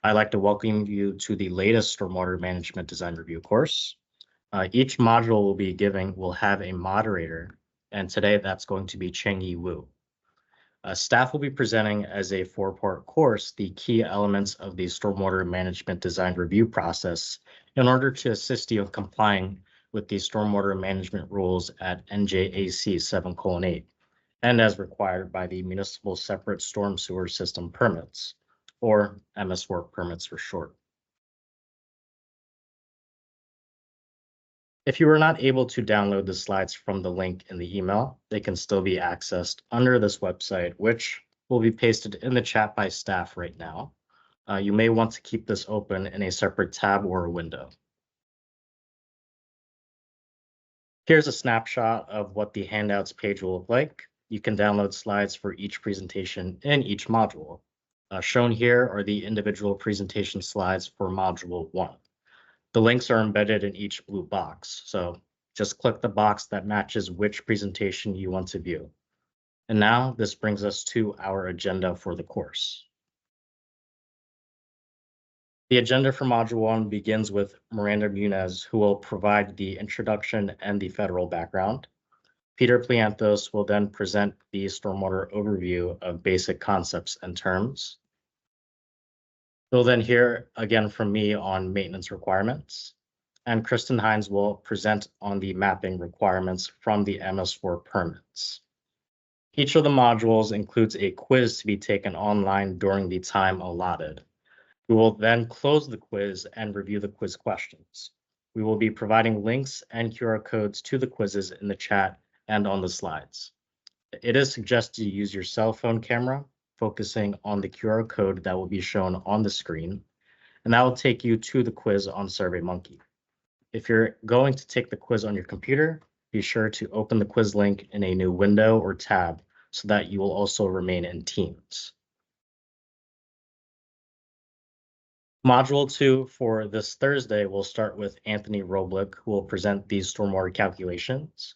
I'd like to welcome you to the latest Stormwater Management Design Review course. Each module will have a moderator, and today that's going to be Cheng-Yi Wu. Staff will be presenting as a four-part course the key elements of the Stormwater Management Design Review process in order to assist you in complying with the Stormwater Management Rules at NJAC 7:8, and as required by the Municipal Separate Storm Sewer System Permits, or MS4 permits for short. If you were not able to download the slides from the link in the email, they can still be accessed under this website, which will be pasted in the chat by staff right now. You may want to keep this open in a separate tab or a window. Here's a snapshot of what the handouts page will look like. You can download slides for each presentation in each module. Shown here are the individual presentation slides for Module 1. The links are embedded in each blue box, so just click the box that matches which presentation you want to view. And now this brings us to our agenda for the course. The agenda for Module 1 begins with Miranda Munez, who will provide the introduction and the federal background. Peter Plianthos will then present the stormwater overview of basic concepts and terms. You'll then hear again from me on maintenance requirements, and Kristen Hines will present on the mapping requirements from the MS4 permits. Each of the modules includes a quiz to be taken online during the time allotted. We will then close the quiz and review the quiz questions. We will be providing links and QR codes to the quizzes in the chat and on the slides. It is suggested you use your cell phone camera, focusing on the QR code that will be shown on the screen, and that will take you to the quiz on SurveyMonkey. If you're going to take the quiz on your computer, be sure to open the quiz link in a new window or tab so that you will also remain in Teams. Module 2 for this Thursday will start with Anthony Roblick, who will present these stormwater calculations.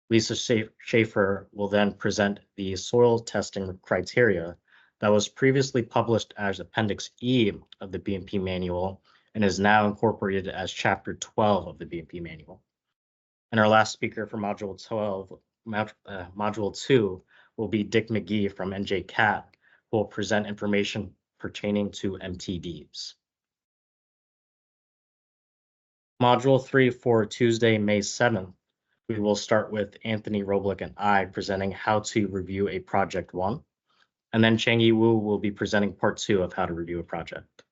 Lisa Schaefer will then present the soil testing criteria that was previously published as Appendix E of the BMP manual and is now incorporated as Chapter 12 of the BMP manual. And our last speaker for Module 2 will be Dick McGee from NJCAT, who will present information pertaining to MTDs. Module 3 for Tuesday, May 7th, we will start with Anthony Roblick and I presenting how to review a Project 1, and then Cheng-Yi Wu will be presenting Part 2 of how to review a project.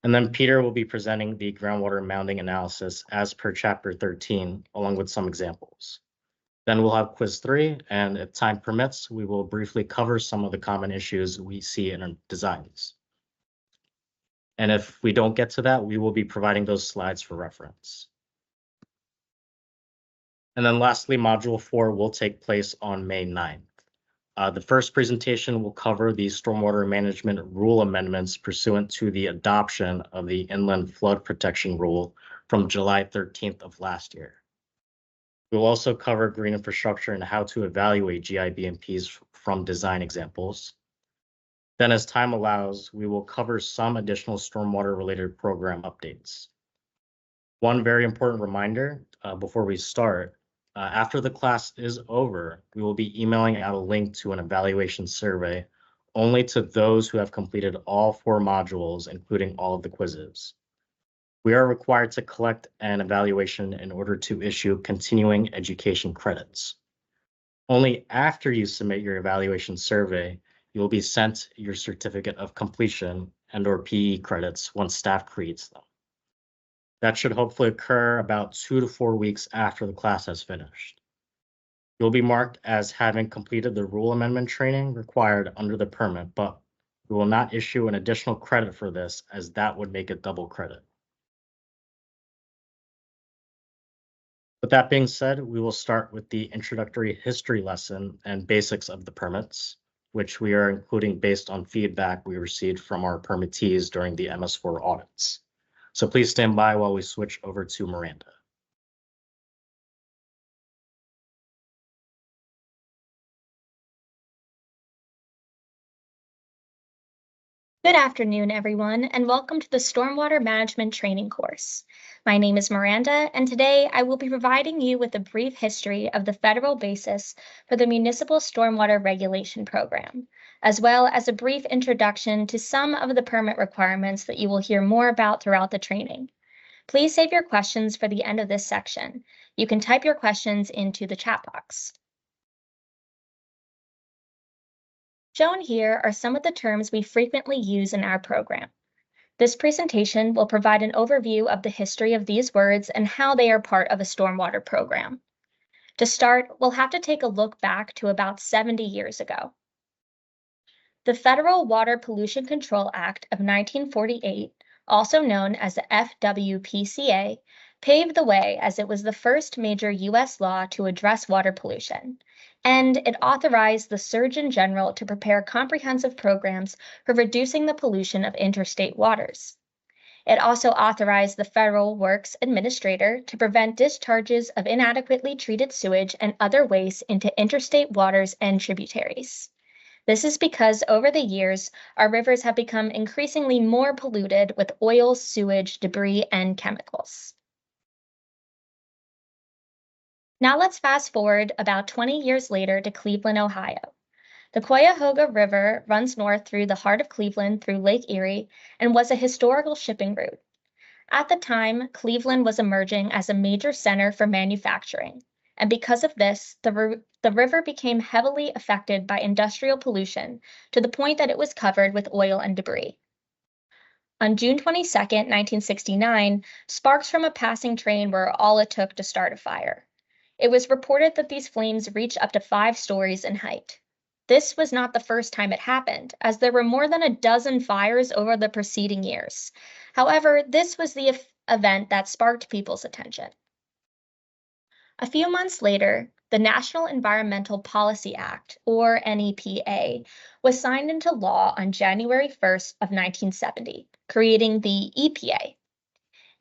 And then Peter will be presenting the groundwater mounding analysis as per Chapter 13, along with some examples. Then we'll have Quiz 3, and if time permits, we will briefly cover some of the common issues we see in our designs. And if we don't get to that, we will be providing those slides for reference. And then lastly, Module 4 will take place on May 9th. The first presentation will cover the stormwater management rule amendments pursuant to the adoption of the Inland Flood Protection Rule from July 13th of last year. We'll also cover green infrastructure and how to evaluate GIBMPs from design examples. Then as time allows, we will cover some additional stormwater-related program updates. One very important reminder before we start, after the class is over, we will be emailing out a link to an evaluation survey only to those who have completed all 4 modules, including all of the quizzes. We are required to collect an evaluation in order to issue continuing education credits. Only after you submit your evaluation survey, you will be sent your certificate of completion and/or PE credits once staff creates them. That should hopefully occur about 2 to 4 weeks after the class has finished. You'll be marked as having completed the rule amendment training required under the permit, but we will not issue an additional credit for this, as that would make it double credit. With that being said, we will start with the introductory history lesson and basics of the permits, which we are including based on feedback we received from our permittees during the MS4 audits. So please stand by while we switch over to Miranda. Good afternoon, everyone, and welcome to the Stormwater Management Training course. My name is Miranda, and today I will be providing you with a brief history of the federal basis for the Municipal Stormwater Regulation Program, as well as a brief introduction to some of the permit requirements that you will hear more about throughout the training. Please save your questions for the end of this section. You can type your questions into the chat box. Shown here are some of the terms we frequently use in our program. This presentation will provide an overview of the history of these words and how they are part of a stormwater program. To start, we'll have to take a look back to about 70 years ago. The Federal Water Pollution Control Act of 1948, also known as the FWPCA, paved the way as it was the first major U.S. law to address water pollution, and it authorized the Surgeon General to prepare comprehensive programs for reducing the pollution of interstate waters. It also authorized the Federal Works Administrator to prevent discharges of inadequately treated sewage and other waste into interstate waters and tributaries. This is because over the years, our rivers have become increasingly more polluted with oil, sewage, debris, and chemicals. Now let's fast forward about 20 years later to Cleveland, Ohio. The Cuyahoga River runs north through the heart of Cleveland through Lake Erie and was a historical shipping route. At the time, Cleveland was emerging as a major center for manufacturing, and because of this, the river became heavily affected by industrial pollution to the point that it was covered with oil and debris. On June 22, 1969, sparks from a passing train were all it took to start a fire. It was reported that these flames reached up to 5 stories in height. This was not the first time it happened, as there were more than a dozen fires over the preceding years. However, this was the event that sparked people's attention. A few months later, the National Environmental Policy Act, or NEPA, was signed into law on January 1st of 1970, creating the EPA.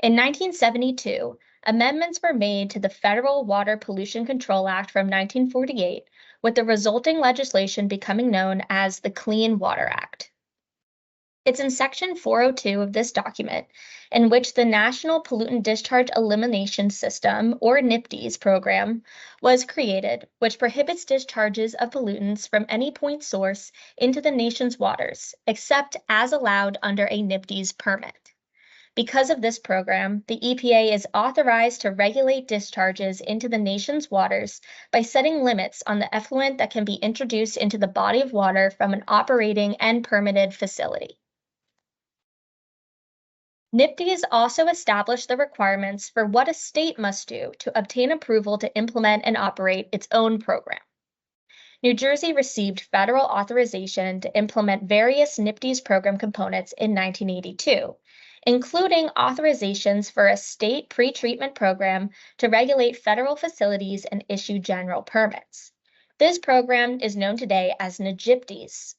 In 1972, amendments were made to the Federal Water Pollution Control Act from 1948, with the resulting legislation becoming known as the Clean Water Act. It's in Section 402 of this document, in which the National Pollutant Discharge Elimination System, or NIPDES program, was created, which prohibits discharges of pollutants from any point source into the nation's waters, except as allowed under a NIPDES permit. Because of this program, the EPA is authorized to regulate discharges into the nation's waters by setting limits on the effluent that can be introduced into the body of water from an operating and permitted facility. NIPDES also established the requirements for what a state must do to obtain approval to implement and operate its own program. New Jersey received federal authorization to implement various NIPDES program components in 1982, including authorizations for a state pretreatment program to regulate federal facilities and issue general permits. This program is known today as NJPDES.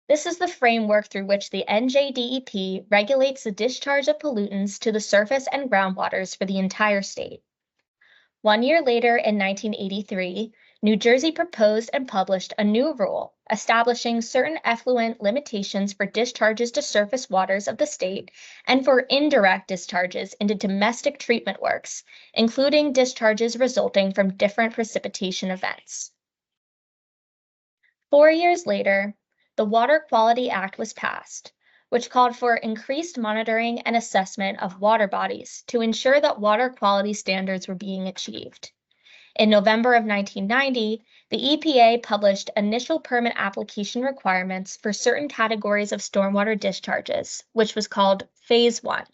This is the framework through which the NJDEP regulates the discharge of pollutants to the surface and groundwaters for the entire state. 1 year later, in 1983, New Jersey proposed and published a new rule establishing certain effluent limitations for discharges to surface waters of the state and for indirect discharges into domestic treatment works, including discharges resulting from different precipitation events. 4 years later, the Water Quality Act was passed, which called for increased monitoring and assessment of water bodies to ensure that water quality standards were being achieved. In November of 1990, the EPA published initial permit application requirements for certain categories of stormwater discharges, which was called Phase 1.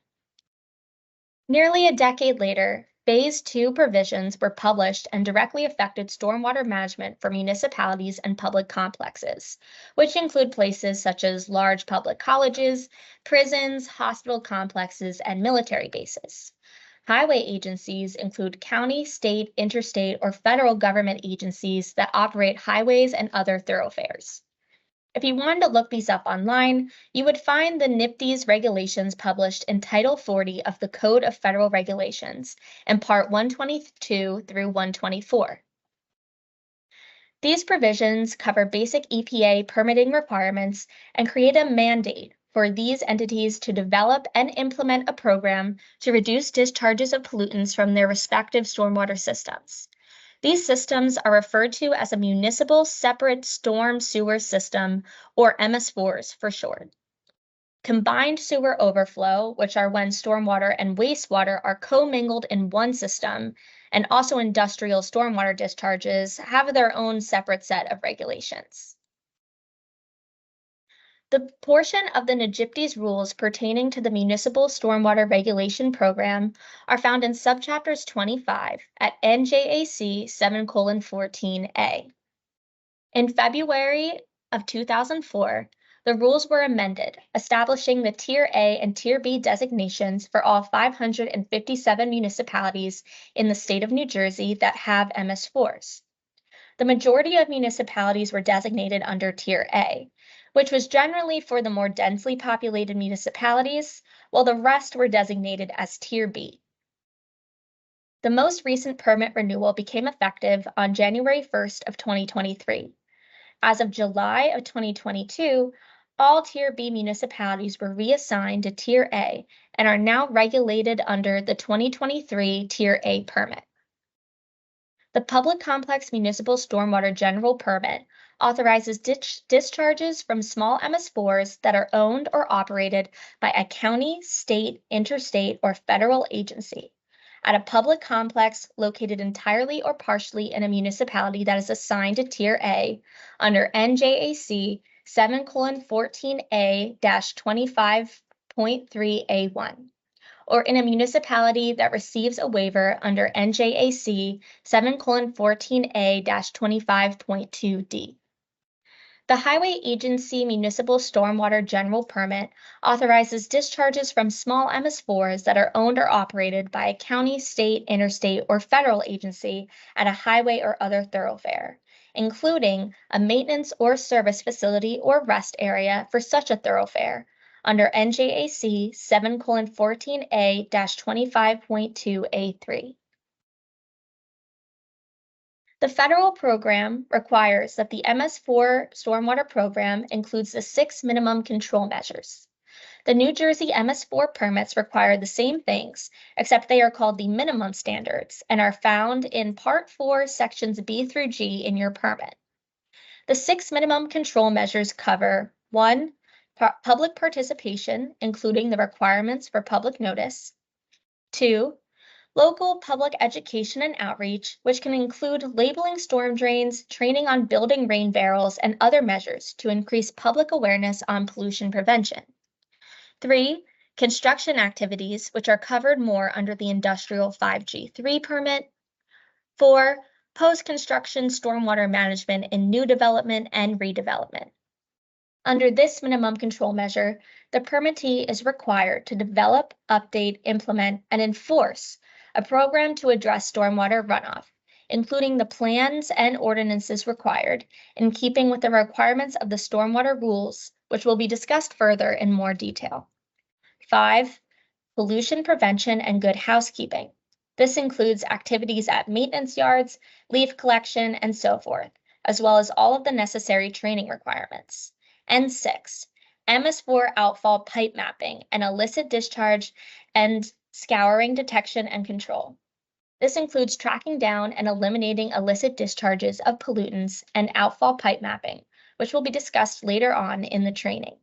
Nearly a decade later, Phase 2 provisions were published and directly affected stormwater management for municipalities and public complexes, which include places such as large public colleges, prisons, hospital complexes, and military bases. Highway agencies include county, state, interstate, or federal government agencies that operate highways and other thoroughfares. If you wanted to look these up online, you would find the NIPDES regulations published in Title 40 of the Code of Federal Regulations and Part 122 through 124. These provisions cover basic EPA permitting requirements and create a mandate for these entities to develop and implement a program to reduce discharges of pollutants from their respective stormwater systems. These systems are referred to as a municipal separate storm sewer system, or MS4s for short. Combined sewer overflow, which are when stormwater and wastewater are commingled in one system, and also industrial stormwater discharges, have their own separate set of regulations. The portion of the NJIPD's rules pertaining to the Municipal Stormwater Regulation Program are found in subchapters 25 at NJAC 7:14A. In February of 2004, the rules were amended, establishing the Tier A and Tier B designations for all 557 municipalities in the state of New Jersey that have MS4s. The majority of municipalities were designated under Tier A, which was generally for the more densely populated municipalities, while the rest were designated as Tier B. The most recent permit renewal became effective on January 1st of 2023. As of July of 2022, all Tier B municipalities were reassigned to Tier A and are now regulated under the 2023 Tier A permit. The Public Complex Municipal Stormwater General Permit authorizes discharges from small MS4s that are owned or operated by a county, state, interstate, or federal agency at a public complex located entirely or partially in a municipality that is assigned to Tier A under NJAC 7:14A-25.3A1, or in a municipality that receives a waiver under NJAC 7:14A-25.2D. The Highway Agency Municipal Stormwater General Permit authorizes discharges from small MS4s that are owned or operated by a county, state, interstate, or federal agency at a highway or other thoroughfare, including a maintenance or service facility or rest area for such a thoroughfare under NJAC 7:14A-25.2A3. The federal program requires that the MS4 stormwater program includes the 6 minimum control measures. The New Jersey MS4 permits require the same things, except they are called the minimum standards and are found in Part 4, Sections B through G in your permit. The 6 minimum control measures cover 1. Public participation, including the requirements for public notice. 2. Local public education and outreach, which can include labeling storm drains, training on building rain barrels, and other measures to increase public awareness on pollution prevention. 3. Construction activities, which are covered more under the Industrial 5G3 permit. 4. Post-construction stormwater management in new development and redevelopment. Under this minimum control measure, the permittee is required to develop, update, implement, and enforce a program to address stormwater runoff, including the plans and ordinances required in keeping with the requirements of the stormwater rules, which will be discussed further in more detail. 5. Pollution prevention and good housekeeping. This includes activities at maintenance yards, leaf collection, and so forth, as well as all of the necessary training requirements. And 6. MS4 outfall pipe mapping and illicit discharge and scouring detection and control. This includes tracking down and eliminating illicit discharges of pollutants and outfall pipe mapping, which will be discussed later on in the training.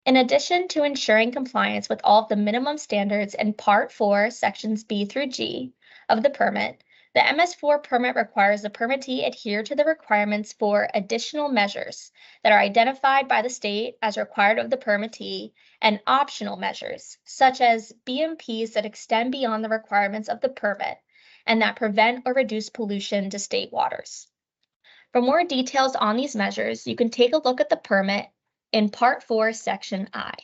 In addition to ensuring compliance with all of the minimum standards in Part 4, Sections B through G of the permit, the MS4 permit requires the permittee adhere to the requirements for additional measures that are identified by the state as required of the permittee and optional measures, such as BMPs that extend beyond the requirements of the permit and that prevent or reduce pollution to state waters. For more details on these measures, you can take a look at the permit in Part 4, Section I.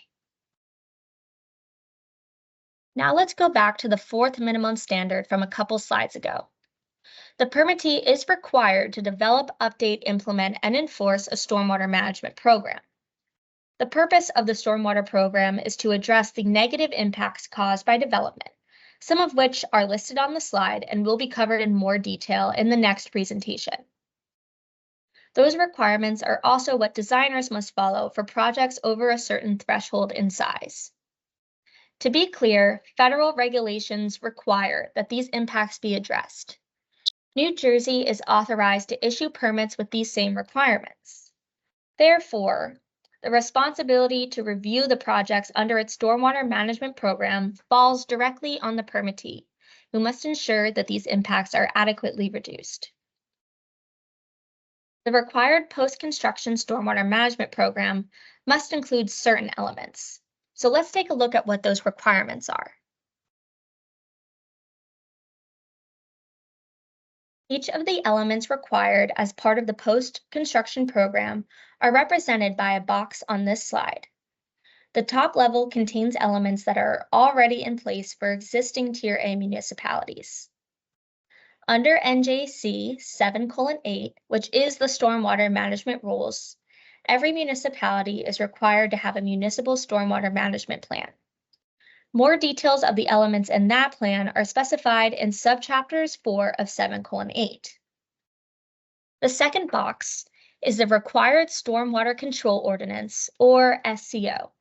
Now let's go back to the 4th minimum standard from a couple slides ago. The permittee is required to develop, update, implement, and enforce a stormwater management program. The purpose of the stormwater program is to address the negative impacts caused by development, some of which are listed on the slide and will be covered in more detail in the next presentation. Those requirements are also what designers must follow for projects over a certain threshold in size. To be clear, federal regulations require that these impacts be addressed. New Jersey is authorized to issue permits with these same requirements. Therefore, the responsibility to review the projects under its stormwater management program falls directly on the permittee, who must ensure that these impacts are adequately reduced. The required post-construction stormwater management program must include certain elements. So let's take a look at what those requirements are. Each of the elements required as part of the post-construction program are represented by a box on this slide. The top level contains elements that are already in place for existing Tier A municipalities. Under NJC 7:8, which is the stormwater management rules, every municipality is required to have a municipal stormwater management plan. More details of the elements in that plan are specified in subchapters 4 of 7:8. The second box is the required stormwater control ordinance, or SCO.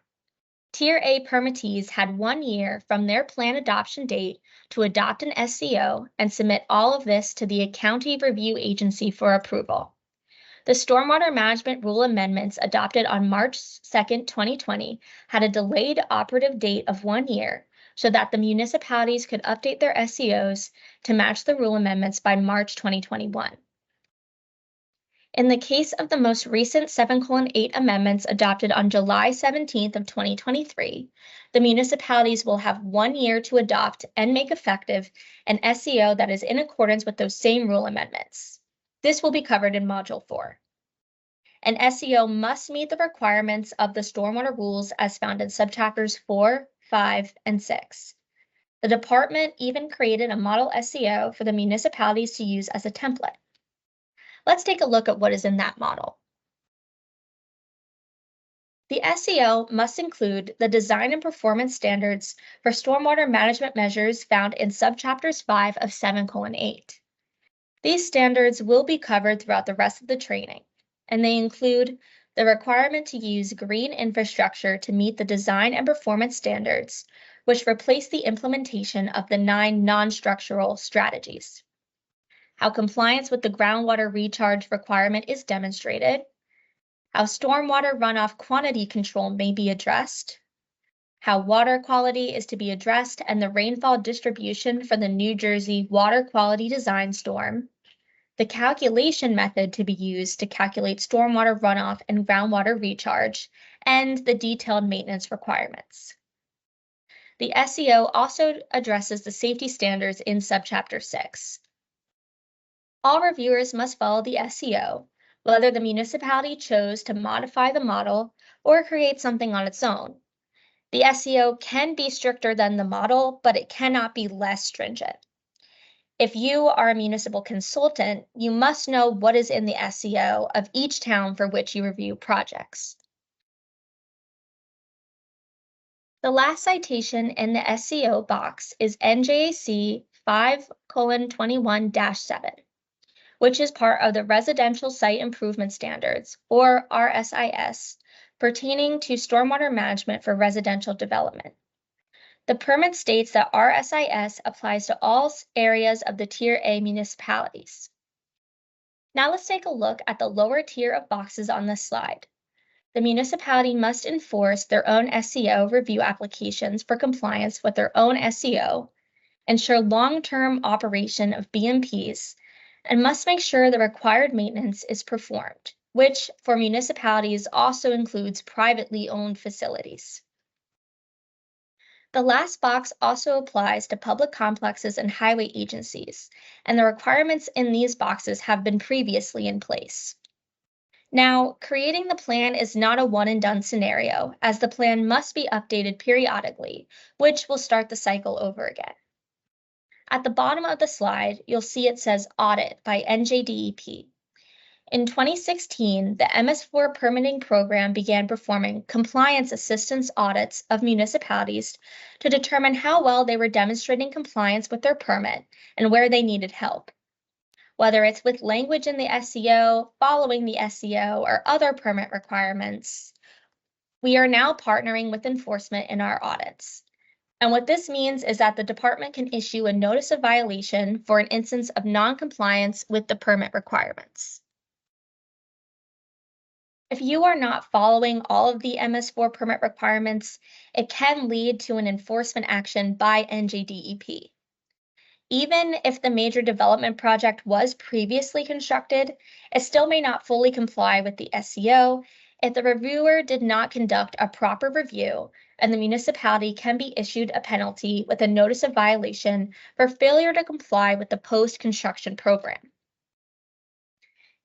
Tier A permittees had 1 year from their plan adoption date to adopt an SCO and submit all of this to the County Review Agency for approval. The Stormwater Management Rule amendments adopted on March 2, 2020 had a delayed operative date of 1 year so that the municipalities could update their SCOs to match the rule amendments by March 2021. In the case of the most recent 7:8 amendments adopted on July 17th of 2023, the municipalities will have 1 year to adopt and make effective an SCO that is in accordance with those same rule amendments. This will be covered in Module 4. An SCO must meet the requirements of the stormwater rules as found in subchapters 4, 5, and 6. The department even created a model SCO for the municipalities to use as a template. Let's take a look at what is in that model. The SCO must include the design and performance standards for stormwater management measures found in subchapters 5 of 7:8. These standards will be covered throughout the rest of the training, and they include the requirement to use green infrastructure to meet the design and performance standards, which replace the implementation of the 9 non-structural strategies. How compliance with the groundwater recharge requirement is demonstrated, how stormwater runoff quantity control may be addressed, how water quality is to be addressed and the rainfall distribution for the New Jersey Water Quality Design Storm, the calculation method to be used to calculate stormwater runoff and groundwater recharge, and the detailed maintenance requirements. The SCO also addresses the safety standards in subchapter 6. All reviewers must follow the SCO, whether the municipality chose to modify the model or create something on its own. The SCO can be stricter than the model, but it cannot be less stringent. If you are a municipal consultant, you must know what is in the SCO of each town for which you review projects. The last citation in the SCO box is NJC 5:21-7. Which is part of the Residential Site Improvement Standards, or RSIS, pertaining to stormwater management for residential development. The permit states that RSIS applies to all areas of the Tier A municipalities. Now let's take a look at the lower tier of boxes on this slide. The municipality must enforce their own SCO review applications for compliance with their own SCO, ensure long-term operation of BMPs, and must make sure the required maintenance is performed, which for municipalities also includes privately owned facilities. The last box also applies to public complexes and highway agencies, and the requirements in these boxes have been previously in place. Now, creating the plan is not a one-and-done scenario, as the plan must be updated periodically, which will start the cycle over again. At the bottom of the slide, you'll see it says Audit by NJDEP. In 2016, the MS4 permitting program began performing compliance assistance audits of municipalities to determine how well they were demonstrating compliance with their permit and where they needed help. whether it's with language in the SCO, following the SCO, or other permit requirements. We are now partnering with enforcement in our audits. And what this means is that the department can issue a notice of violation for an instance of non-compliance with the permit requirements. If you are not following all of the MS4 permit requirements, it can lead to an enforcement action by NJDEP. Even if the major development project was previously constructed, it still may not fully comply with the SCO if the reviewer did not conduct a proper review, and the municipality can be issued a penalty with a notice of violation for failure to comply with the post-construction program.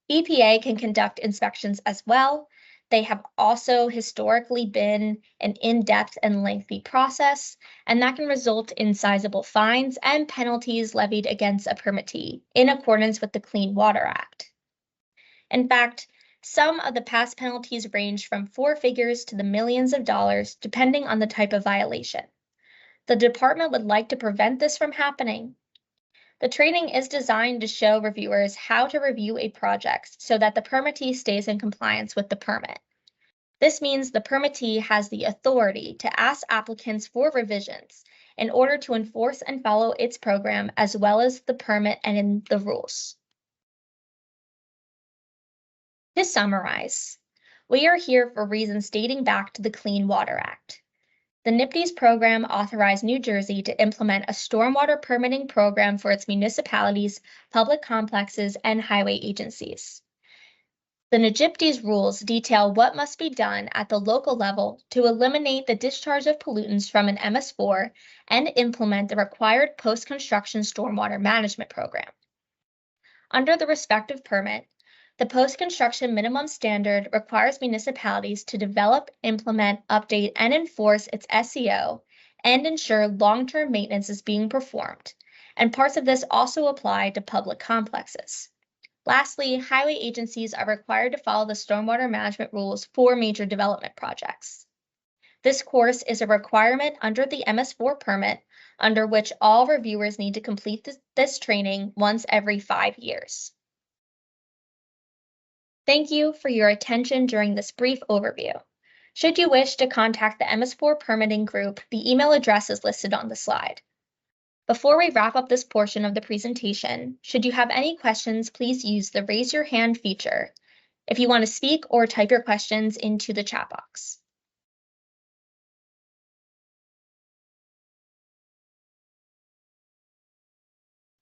EPA can conduct inspections as well. They have also historically been an in-depth and lengthy process, and that can result in sizable fines and penalties levied against a permittee in accordance with the Clean Water Act. In fact, some of the past penalties range from 4 figures to the millions of dollars, depending on the type of violation. The department would like to prevent this from happening. The training is designed to show reviewers how to review a project so that the permittee stays in compliance with the permit. This means the permittee has the authority to ask applicants for revisions in order to enforce and follow its program as well as the permit and the rules. To summarize, we are here for reasons dating back to the Clean Water Act. The NPDES program authorized New Jersey to implement a stormwater permitting program for its municipalities, public complexes, and highway agencies. The NJDEP rules detail what must be done at the local level to eliminate the discharge of pollutants from an MS4 and implement the required post-construction stormwater management program. Under the respective permit, the post-construction minimum standard requires municipalities to develop, implement, update, and enforce its SCO and ensure long-term maintenance is being performed, and parts of this also apply to public complexes. Lastly, highway agencies are required to follow the stormwater management rules for major development projects. This course is a requirement under the MS4 permit, under which all reviewers need to complete this training once every 5 years. Thank you for your attention during this brief overview. Should you wish to contact the MS4 permitting group, the email address is listed on the slide. Before we wrap up this portion of the presentation, should you have any questions, please use the raise your hand feature if you want to speak or type your questions into the chat box.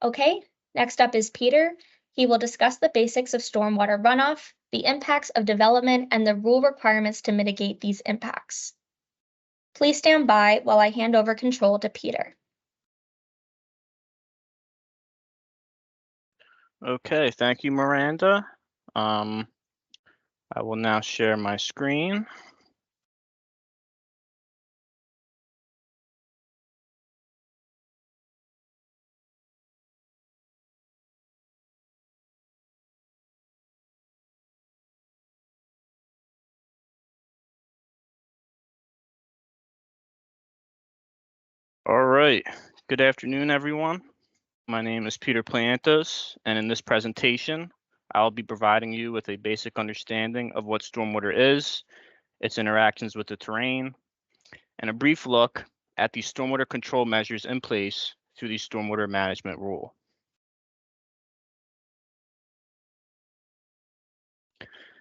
Okay, next up is Peter. He will discuss the basics of stormwater runoff, the impacts of development, and the rule requirements to mitigate these impacts. Please stand by while I hand over control to Peter. Okay, thank you, Miranda. I will now share my screen. All right, good afternoon, everyone. My name is Peter Plantos, and in this presentation, I'll be providing you with a basic understanding of what stormwater is, its interactions with the terrain, and a brief look at the stormwater control measures in place through the stormwater management rule.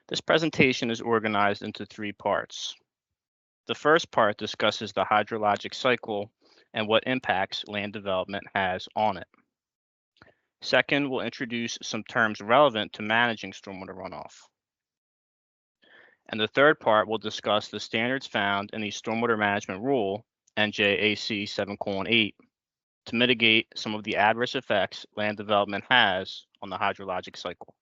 This presentation is organized into 3 parts. The first part discusses the hydrologic cycle and what impacts land development has on it. Second, we'll introduce some terms relevant to managing stormwater runoff. And the third part will discuss the standards found in the Stormwater Management Rule, NJAC 7:8, to mitigate some of the adverse effects land development has on the hydrologic cycle.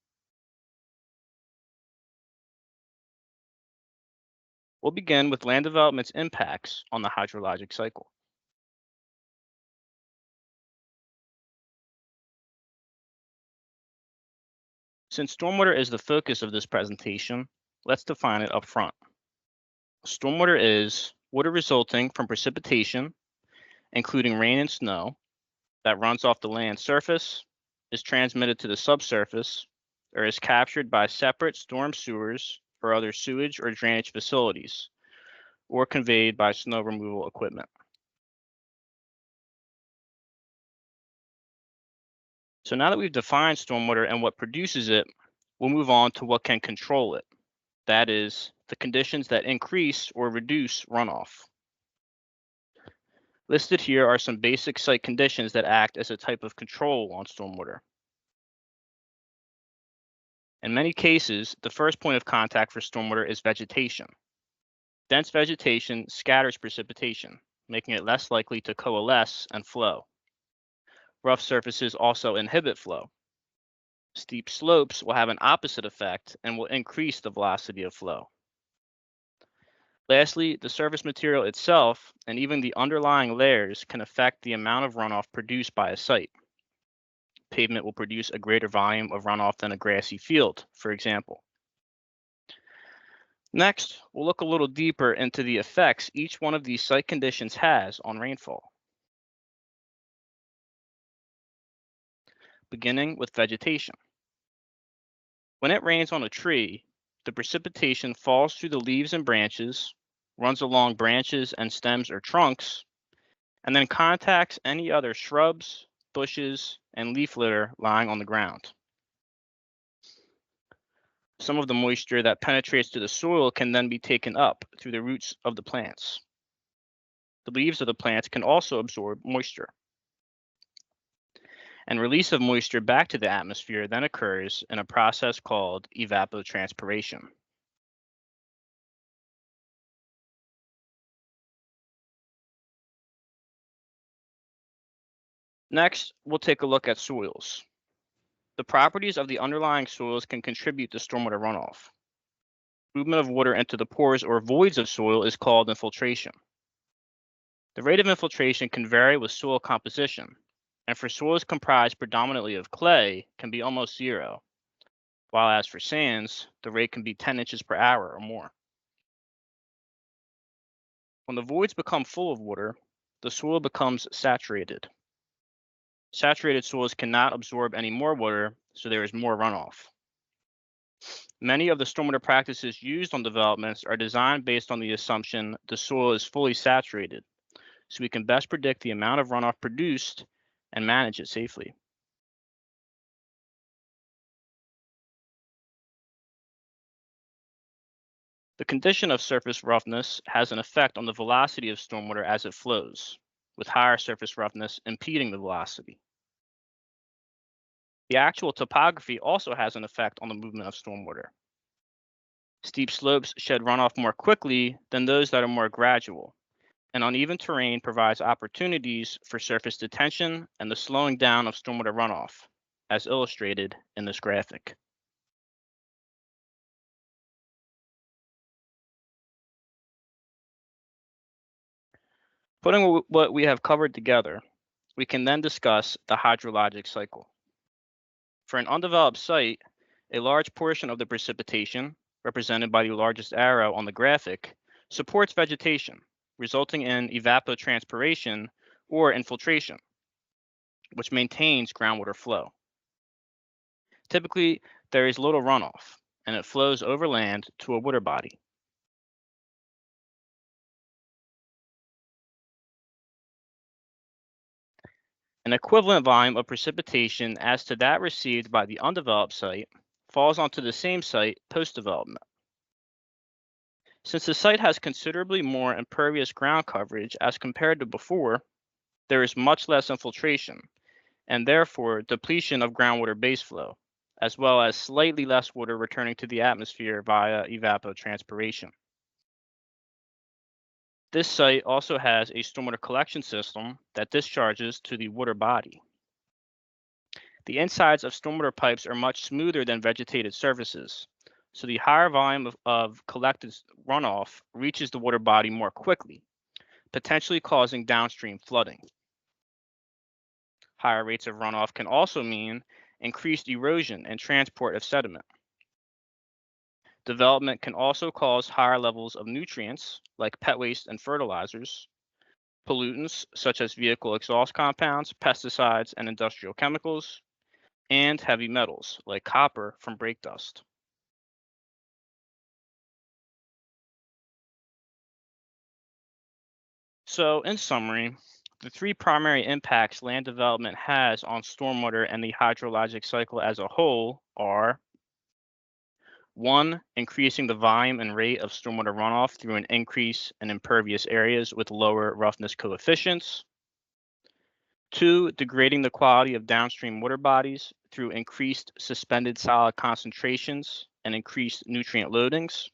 We'll begin with land development's impacts on the hydrologic cycle. Since stormwater is the focus of this presentation, let's define it up front. Stormwater is water resulting from precipitation, including rain and snow, that runs off the land surface is transmitted to the subsurface or is captured by separate storm sewers or other sewage or drainage facilities, or conveyed by snow removal equipment. So now that we've defined stormwater and what produces it, we'll move on to what can control it. That is, the conditions that increase or reduce runoff. Listed here are some basic site conditions that act as a type of control on stormwater. In many cases, the first point of contact for stormwater is vegetation. Dense vegetation scatters precipitation, making it less likely to coalesce and flow. Rough surfaces also inhibit flow. Steep slopes will have an opposite effect and will increase the velocity of flow. Lastly, the surface material itself and even the underlying layers can affect the amount of runoff produced by a site. Pavement will produce a greater volume of runoff than a grassy field, for example. Next, we'll look a little deeper into the effects each one of these site conditions has on rainfall. Beginning with vegetation. When it rains on a tree, the precipitation falls through the leaves and branches, runs along branches and stems or trunks, and then contacts any other shrubs, bushes, and leaf litter lying on the ground. Some of the moisture that penetrates to the soil can then be taken up through the roots of the plants. The leaves of the plants can also absorb moisture. And release of moisture back to the atmosphere then occurs in a process called evapotranspiration. Next, we'll take a look at soils. The properties of the underlying soils can contribute to stormwater runoff. Movement of water into the pores or voids of soil is called infiltration. The rate of infiltration can vary with soil composition, and for soils comprised predominantly of clay can be almost zero, while as for sands, the rate can be 10 inches per hour or more. When the voids become full of water, the soil becomes saturated. Saturated soils cannot absorb any more water, so there is more runoff. Many of the stormwater practices used on developments are designed based on the assumption the soil is fully saturated, so we can best predict the amount of runoff produced and manage it safely. The condition of surface roughness has an effect on the velocity of stormwater as it flows, with higher surface roughness impeding the velocity. The actual topography also has an effect on the movement of stormwater. Steep slopes shed runoff more quickly than those that are more gradual, and uneven terrain provides opportunities for surface detention and the slowing down of stormwater runoff, as illustrated in this graphic. Putting what we have covered together, we can then discuss the hydrologic cycle. For an undeveloped site, a large portion of the precipitation, represented by the largest arrow on the graphic, supports vegetation, resulting in evapotranspiration or infiltration, which maintains groundwater flow. Typically, there is little runoff, and it flows over land to a water body. An equivalent volume of precipitation as to that received by the undeveloped site falls onto the same site post-development. Since the site has considerably more impervious ground coverage as compared to before, there is much less infiltration, and therefore depletion of groundwater base flow, as well as slightly less water returning to the atmosphere via evapotranspiration. This site also has a stormwater collection system that discharges to the water body. The insides of stormwater pipes are much smoother than vegetated surfaces, so the higher volume of collected runoff reaches the water body more quickly, potentially causing downstream flooding. Higher rates of runoff can also mean increased erosion and transport of sediment. Development can also cause higher levels of nutrients like pet waste and fertilizers, pollutants such as vehicle exhaust compounds, pesticides, and industrial chemicals, and heavy metals like copper from brake dust. So, in summary, the three primary impacts land development has on stormwater and the hydrologic cycle as a whole are: 1, increasing the volume and rate of stormwater runoff through an increase in impervious areas with lower roughness coefficients. 2, degrading the quality of downstream water bodies through increased suspended solid concentrations and increased nutrient loadings.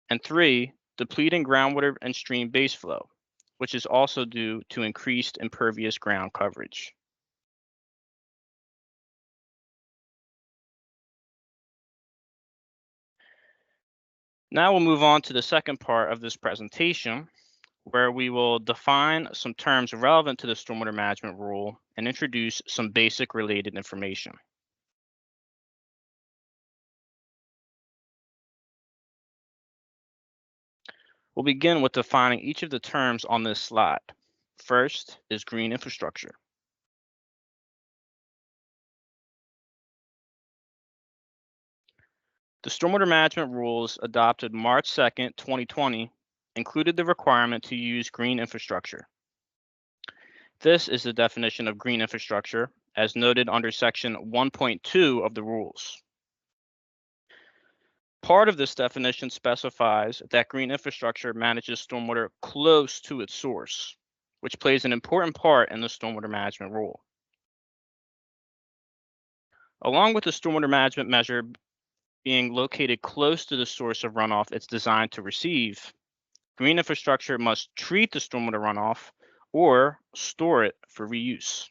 And 3, depleting groundwater and stream base flow, which is also due to increased impervious ground coverage. Now we'll move on to the second part of this presentation, where we will define some terms relevant to the stormwater management rule and introduce some basic related information. We'll begin with defining each of the terms on this slide. First is green infrastructure. The stormwater management rules adopted March 2nd, 2020 included the requirement to use green infrastructure. This is the definition of green infrastructure as noted under section 1.2 of the rules. Part of this definition specifies that green infrastructure manages stormwater close to its source, which plays an important part in the stormwater management rule. Along with the stormwater management measure being located close to the source of runoff it's designed to receive, green infrastructure must treat the stormwater runoff or store it for reuse.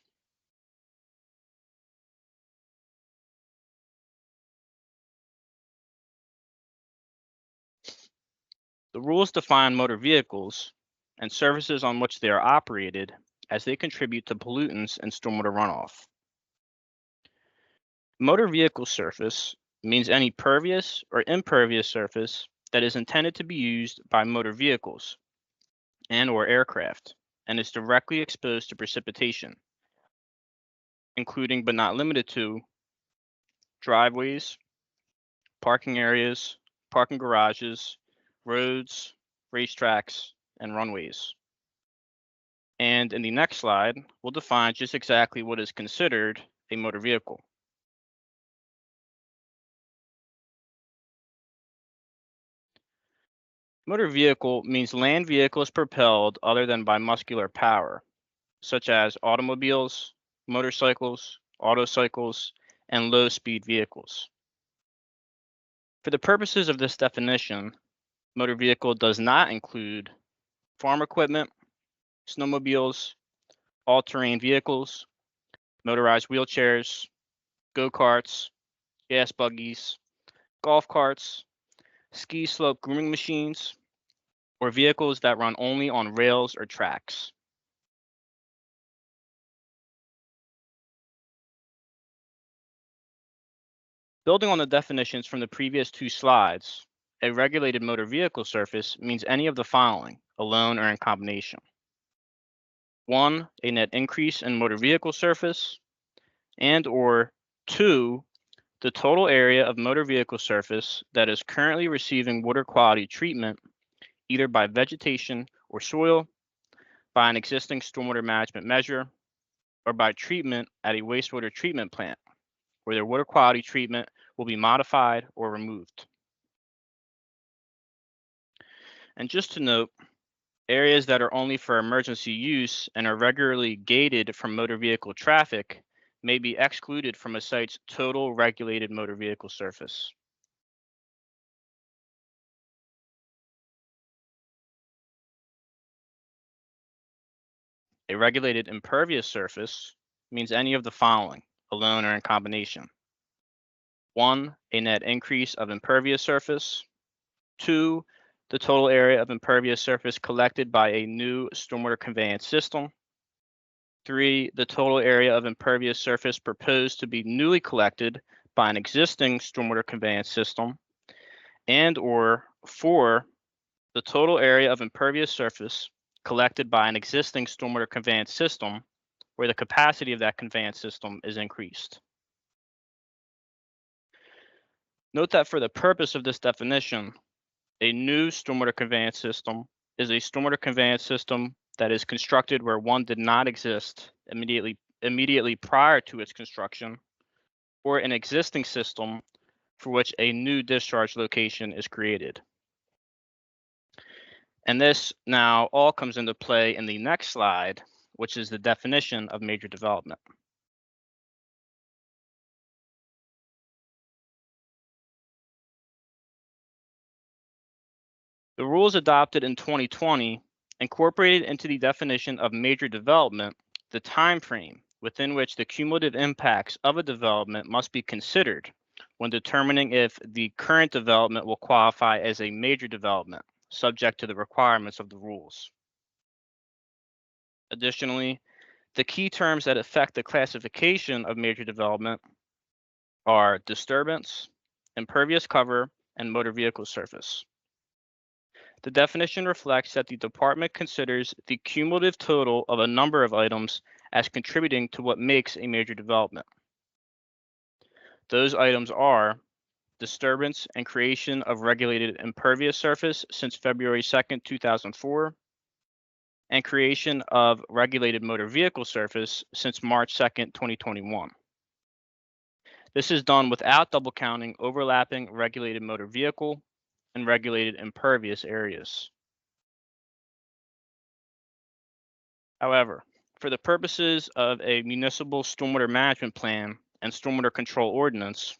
The rules define motor vehicles and surfaces on which they are operated as they contribute to pollutants and stormwater runoff. Motor vehicle surface means any pervious or impervious surface that is intended to be used by motor vehicles and/or aircraft and is directly exposed to precipitation, including but not limited to driveways, parking areas, parking garages, roads, racetracks, and runways. And in the next slide, we'll define just exactly what is considered a motor vehicle. Motor vehicle means land vehicles propelled other than by muscular power, such as automobiles, motorcycles, autocycles, and low-speed vehicles. For the purposes of this definition, motor vehicle does not include farm equipment, snowmobiles, all-terrain vehicles, motorized wheelchairs, go-karts, gas buggies, golf carts, ski slope grooming machines, or vehicles that run only on rails or tracks. Building on the definitions from the previous two slides, a regulated motor vehicle surface means any of the following, alone or in combination. 1, a net increase in motor vehicle surface, and/or 2, the total area of motor vehicle surface that is currently receiving water quality treatment either by vegetation or soil, by an existing stormwater management measure, or by treatment at a wastewater treatment plant, where their water quality treatment will be modified or removed. And just to note, areas that are only for emergency use and are regularly gated from motor vehicle traffic may be excluded from a site's total regulated motor vehicle surface. A regulated impervious surface means any of the following, alone or in combination. 1, a net increase of impervious surface. 2, the total area of impervious surface collected by a new stormwater conveyance system. 3, the total area of impervious surface proposed to be newly collected by an existing stormwater conveyance system. And/or 4, the total area of impervious surface collected by an existing stormwater conveyance system where the capacity of that conveyance system is increased. Note that for the purpose of this definition, a new stormwater conveyance system is a stormwater conveyance system that is constructed where one did not exist immediately prior to its construction, or an existing system for which a new discharge location is created. And this now all comes into play in the next slide, which is the definition of major development. The rules adopted in 2020 incorporated into the definition of major development the time frame within which the cumulative impacts of a development must be considered when determining if the current development will qualify as a major development, subject to the requirements of the rules. Additionally, the key terms that affect the classification of major development are disturbance, impervious cover, and motor vehicle surface. The definition reflects that the department considers the cumulative total of a number of items as contributing to what makes a major development. Those items are disturbance and creation of regulated impervious surface since February 2nd, 2004, and creation of regulated motor vehicle surface since March 2nd, 2021. This is done without double counting overlapping regulated motor vehicle and regulated impervious areas. However, for the purposes of a municipal stormwater management plan and stormwater control ordinance,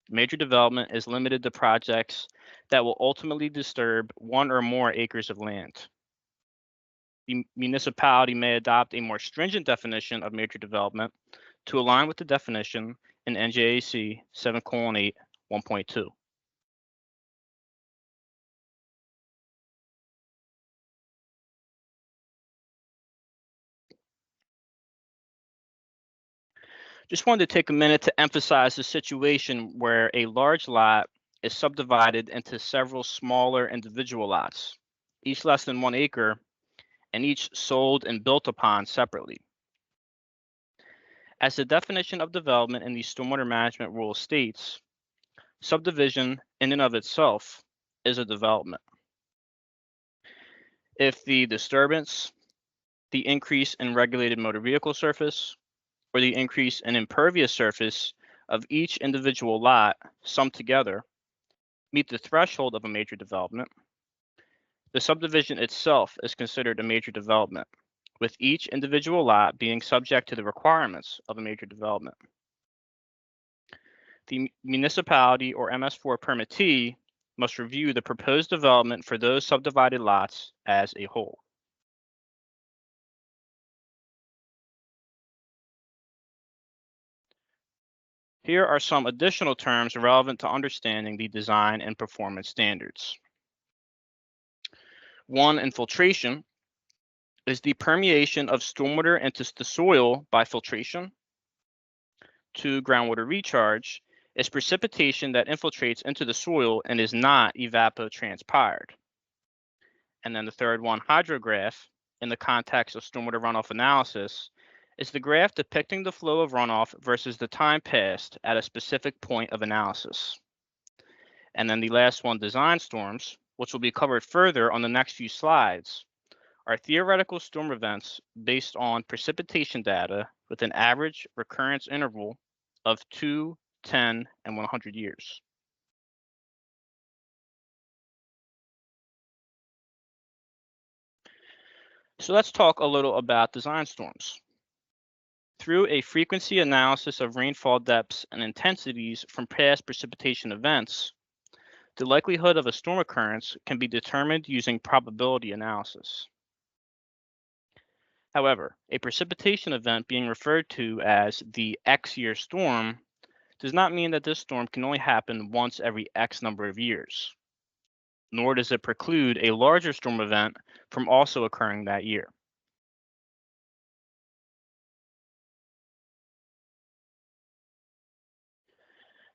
major development is limited to projects that will ultimately disturb 1 or more acres of land. The municipality may adopt a more stringent definition of major development to align with the definition in NJAC 7:8 1.2. Just wanted to take a minute to emphasize the situation where a large lot is subdivided into several smaller individual lots, each less than 1 acre, and each sold and built upon separately. As the definition of development in the stormwater management rule states, subdivision in and of itself is a development. If the disturbance, the increase in regulated motor vehicle surface, or the increase in impervious surface of each individual lot summed together meet the threshold of a major development, the subdivision itself is considered a major development, with each individual lot being subject to the requirements of a major development. The municipality or MS4 permittee must review the proposed development for those subdivided lots as a whole. Here are some additional terms relevant to understanding the design and performance standards. 1, infiltration is the permeation of stormwater into the soil by filtration. 2, groundwater recharge is precipitation that infiltrates into the soil and is not evapotranspired. And then the third one, hydrograph, in the context of stormwater runoff analysis, is the graph depicting the flow of runoff versus the time passed at a specific point of analysis. And then the last one, design storms, which will be covered further on the next few slides, are theoretical storm events based on precipitation data with an average recurrence interval of 2, 10, and 100 years. So let's talk a little about design storms. Through a frequency analysis of rainfall depths and intensities from past precipitation events, the likelihood of a storm occurrence can be determined using probability analysis. However, a precipitation event being referred to as the X-year storm does not mean that this storm can only happen once every X number of years, nor does it preclude a larger storm event from also occurring that year.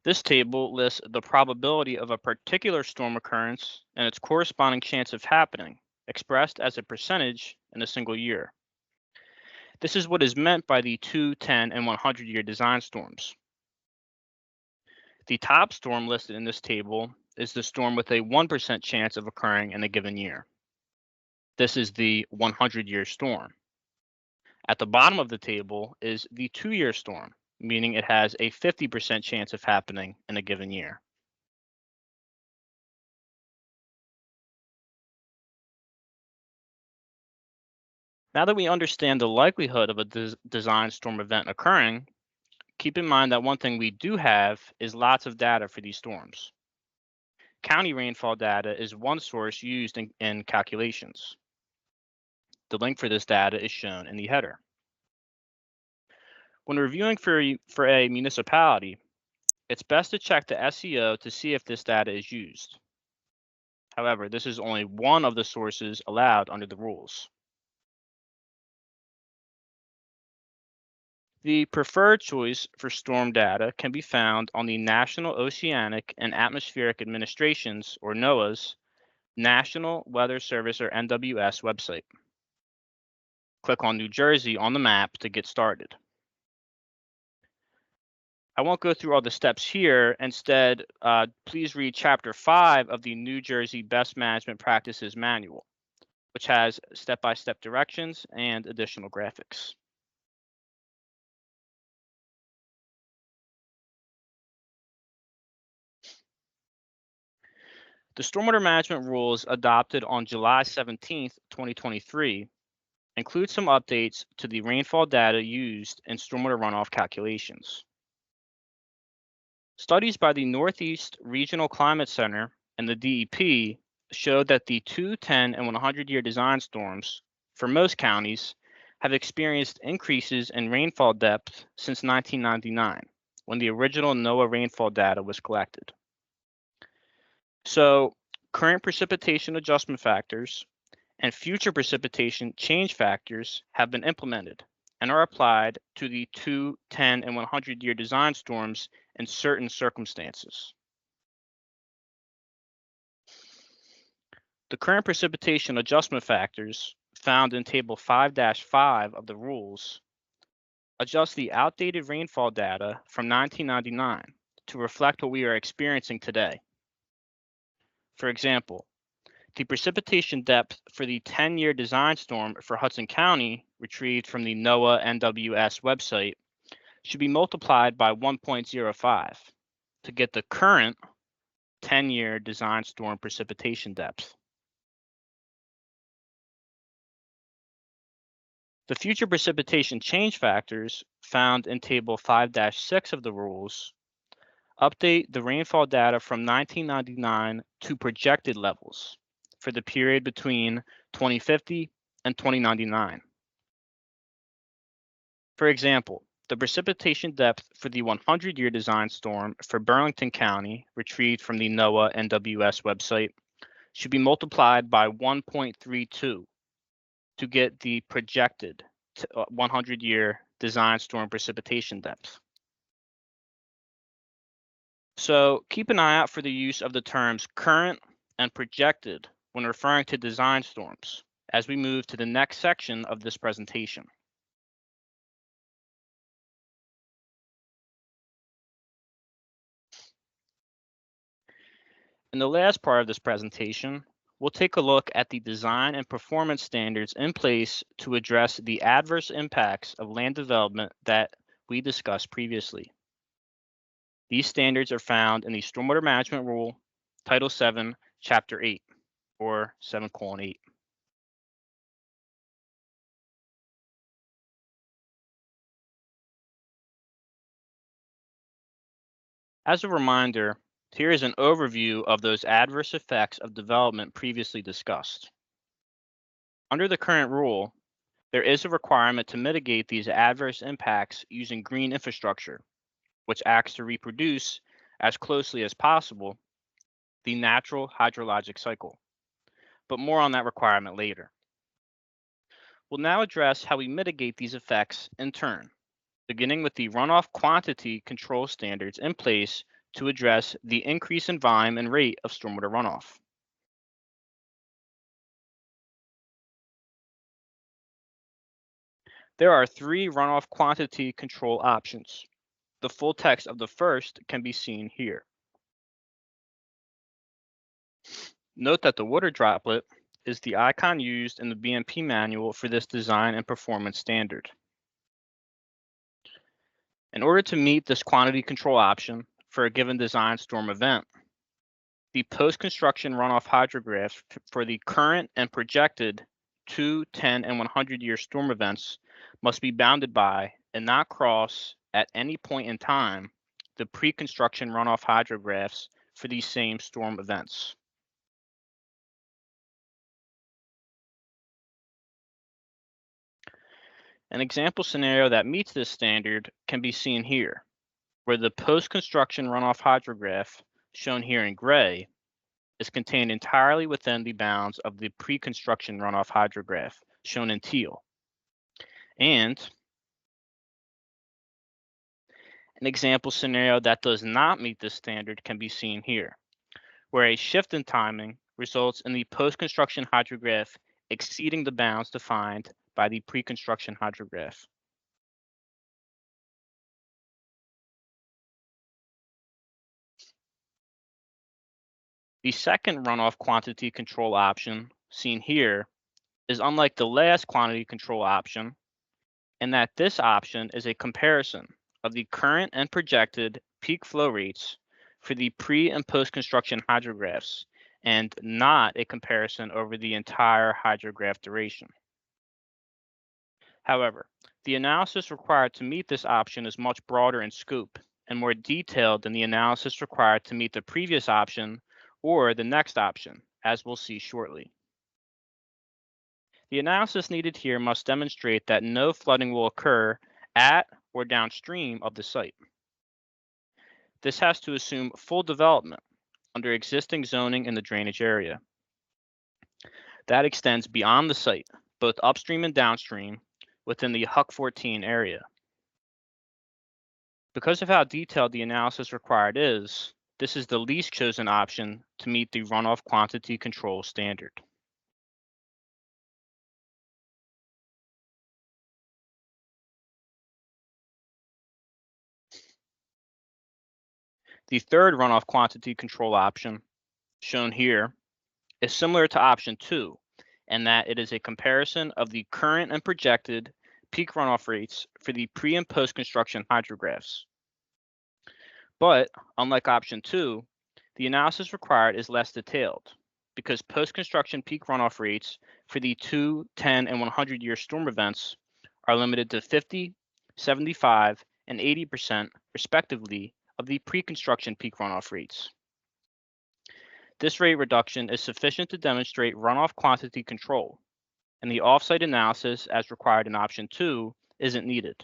This table lists the probability of a particular storm occurrence and its corresponding chance of happening, expressed as a percentage in a single year. This is what is meant by the 2, 10, and 100-year design storms. The top storm listed in this table is the storm with a 1% chance of occurring in a given year. This is the 100-year storm. At the bottom of the table is the 2-year storm, meaning it has a 50% chance of happening in a given year. Now that we understand the likelihood of a design storm event occurring, keep in mind that one thing we do have is lots of data for these storms. County rainfall data is one source used in calculations. The link for this data is shown in the header. When reviewing for a municipality, it's best to check the SEO to see if this data is used. However, this is only one of the sources allowed under the rules. The preferred choice for storm data can be found on the National Oceanic and Atmospheric Administration's, or NOAA's, National Weather Service, or NWS, website. Click on New Jersey on the map to get started. I won't go through all the steps here. Instead, please read Chapter 5 of the New Jersey Best Management Practices Manual, which has step-by-step directions and additional graphics. The stormwater management rules adopted on July 17, 2023 include some updates to the rainfall data used in stormwater runoff calculations. Studies by the Northeast Regional Climate Center and the DEP showed that the 2, 10, and 100-year design storms for most counties have experienced increases in rainfall depth since 1999, when the original NOAA rainfall data was collected. So, current precipitation adjustment factors and future precipitation change factors have been implemented and are applied to the 2, 10, and 100-year design storms in certain circumstances. The current precipitation adjustment factors found in Table 5-5 of the rules adjust the outdated rainfall data from 1999 to reflect what we are experiencing today. For example, the precipitation depth for the 10-year design storm for Hudson County, retrieved from the NOAA NWS website, should be multiplied by 1.05 to get the current 10-year design storm precipitation depth. The future precipitation change factors found in Table 5-6 of the rules update the rainfall data from 1999 to projected levels for the period between 2050 and 2099. For example, the precipitation depth for the 100-year design storm for Burlington County, retrieved from the NOAA NWS website, should be multiplied by 1.32 to get the projected 100-year design storm precipitation depth. So keep an eye out for the use of the terms current and projected when referring to design storms as we move to the next section of this presentation. In the last part of this presentation, we'll take a look at the design and performance standards in place to address the adverse impacts of land development that we discussed previously. These standards are found in the Stormwater Management Rule, Title 7, Chapter 8, or 7:8. As a reminder, here is an overview of those adverse effects of development previously discussed. Under the current rule, there is a requirement to mitigate these adverse impacts using green infrastructure, which acts to reproduce, as closely as possible, the natural hydrologic cycle. But more on that requirement later. We'll now address how we mitigate these effects in turn, beginning with the runoff quantity control standards in place to address the increase in volume and rate of stormwater runoff. There are 3 runoff quantity control options: The full text of the first can be seen here. Note that the water droplet is the icon used in the BMP manual for this design and performance standard. In order to meet this quantity control option for a given design storm event, the post-construction runoff hydrographs for the current and projected 2, 10, and 100-year storm events must be bounded by and not cross at any point in time the pre-construction runoff hydrographs for these same storm events. An example scenario that meets this standard can be seen here, where the post-construction runoff hydrograph, shown here in gray, is contained entirely within the bounds of the pre-construction runoff hydrograph, shown in teal. And an example scenario that does not meet this standard can be seen here, where a shift in timing results in the post-construction hydrograph exceeding the bounds defined by the pre-construction hydrograph. The second runoff quantity control option, seen here, is unlike the last quantity control option in that this option is a comparison of the current and projected peak flow rates for the pre and post-construction hydrographs, and not a comparison over the entire hydrograph duration. However, the analysis required to meet this option is much broader in scope and more detailed than the analysis required to meet the previous option or the next option, as we'll see shortly. The analysis needed here must demonstrate that no flooding will occur at or downstream of the site. This has to assume full development under existing zoning in the drainage area. That extends beyond the site, both upstream and downstream, within the HUC 14 area. Because of how detailed the analysis required is, this is the least chosen option to meet the runoff quantity control standard. The third runoff quantity control option, shown here, is similar to option 2 in that it is a comparison of the current and projected peak runoff rates for the pre and post construction hydrographs. But unlike option 2, the analysis required is less detailed because post construction peak runoff rates for the 2, 10, and 100-year storm events are limited to 50, 75, and 80% respectively of the pre-construction peak runoff rates. This rate reduction is sufficient to demonstrate runoff quantity control, and the offsite analysis as required in option 2 isn't needed.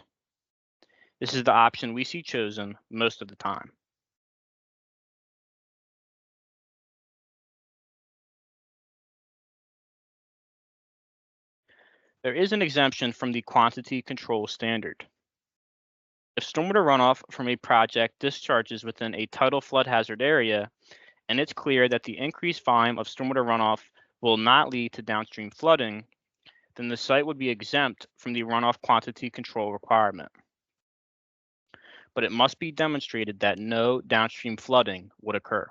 This is the option we see chosen most of the time. There is an exemption from the quantity control standard. If stormwater runoff from a project discharges within a tidal flood hazard area, and it's clear that the increased volume of stormwater runoff will not lead to downstream flooding, then the site would be exempt from the runoff quantity control requirement. But it must be demonstrated that no downstream flooding would occur.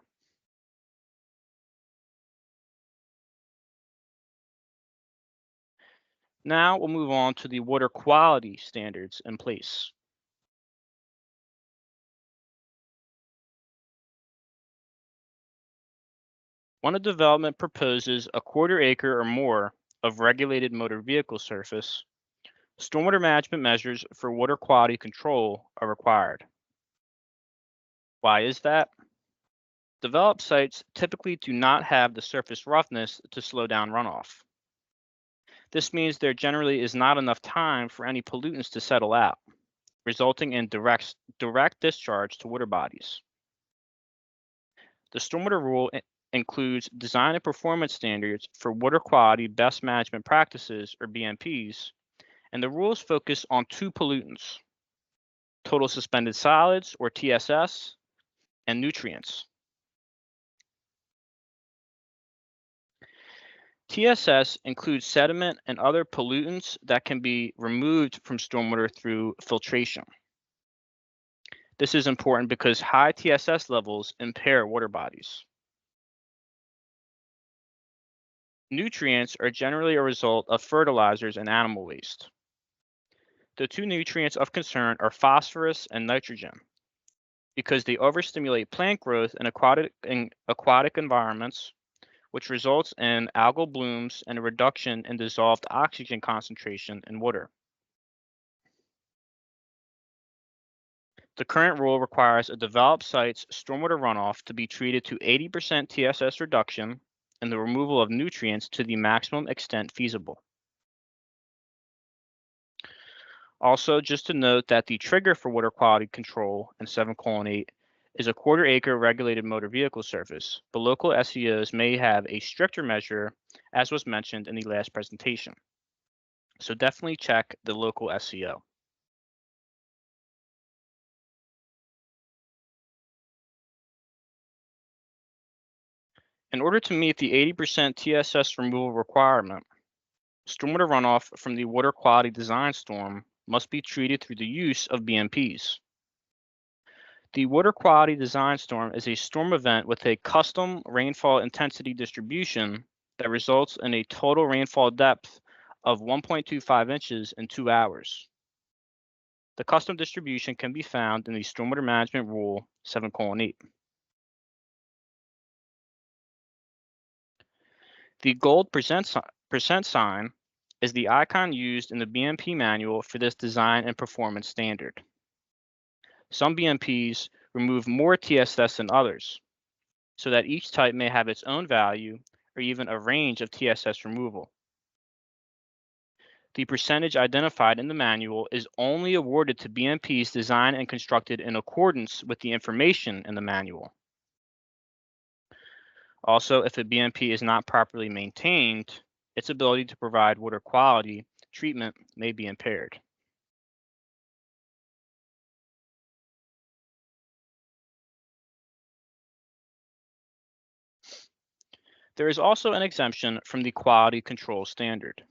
Now we'll move on to the water quality standards in place. When a development proposes a quarter acre or more of regulated motor vehicle surface, stormwater management measures for water quality control are required. Why is that? Developed sites typically do not have the surface roughness to slow down runoff. This means there generally is not enough time for any pollutants to settle out, resulting in direct discharge to water bodies. The stormwater rule includes design and performance standards for water quality best management practices, or BMPs, and the rules focus on 2 pollutants: total suspended solids, or TSS, and nutrients. TSS includes sediment and other pollutants that can be removed from stormwater through filtration. This is important because high TSS levels impair water bodies. Nutrients are generally a result of fertilizers and animal waste. The two nutrients of concern are phosphorus and nitrogen because they overstimulate plant growth in aquatic environments, which results in algal blooms and a reduction in dissolved oxygen concentration in water. The current rule requires a developed site's stormwater runoff to be treated to 80% TSS reduction and the removal of nutrients to the maximum extent feasible. Also, just to note that the trigger for water quality control in 7:8 is a quarter-acre regulated motor vehicle surface, but local SEOs may have a stricter measure, as was mentioned in the last presentation. So definitely check the local SEO. In order to meet the 80% TSS removal requirement, stormwater runoff from the water quality design storm must be treated through the use of BMPs. The water quality design storm is a storm event with a custom rainfall intensity distribution that results in a total rainfall depth of 1.25 inches in 2 hours. The custom distribution can be found in the Stormwater Management Rule 7:8. The gold percent sign is the icon used in the BMP manual for this design and performance standard. Some BMPs remove more TSS than others, so that each type may have its own value or even a range of TSS removal. The percentage identified in the manual is only awarded to BMPs designed and constructed in accordance with the information in the manual. Also, if a BMP is not properly maintained, its ability to provide water quality treatment may be impaired. There is also an exemption from the quality control standard.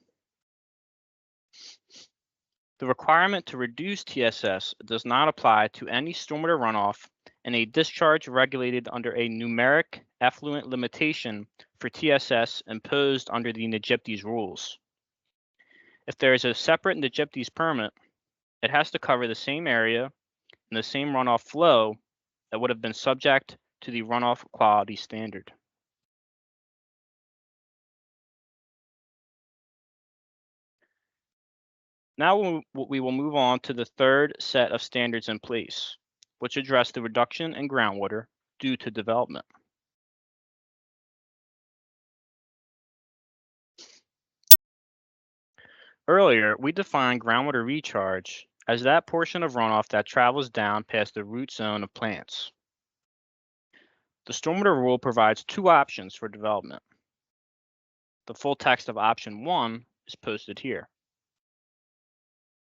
The requirement to reduce TSS does not apply to any stormwater runoff in a discharge regulated under a numeric effluent limitation for TSS imposed under the NJIPD's rules. If there is a separate NJIPD's permit, it has to cover the same area and the same runoff flow that would have been subject to the runoff quality standard. Now we will move on to the third set of standards in place, which address the reduction in groundwater due to development. Earlier, we defined groundwater recharge as that portion of runoff that travels down past the root zone of plants. The stormwater rule provides two options for development. The full text of option 1 is posted here.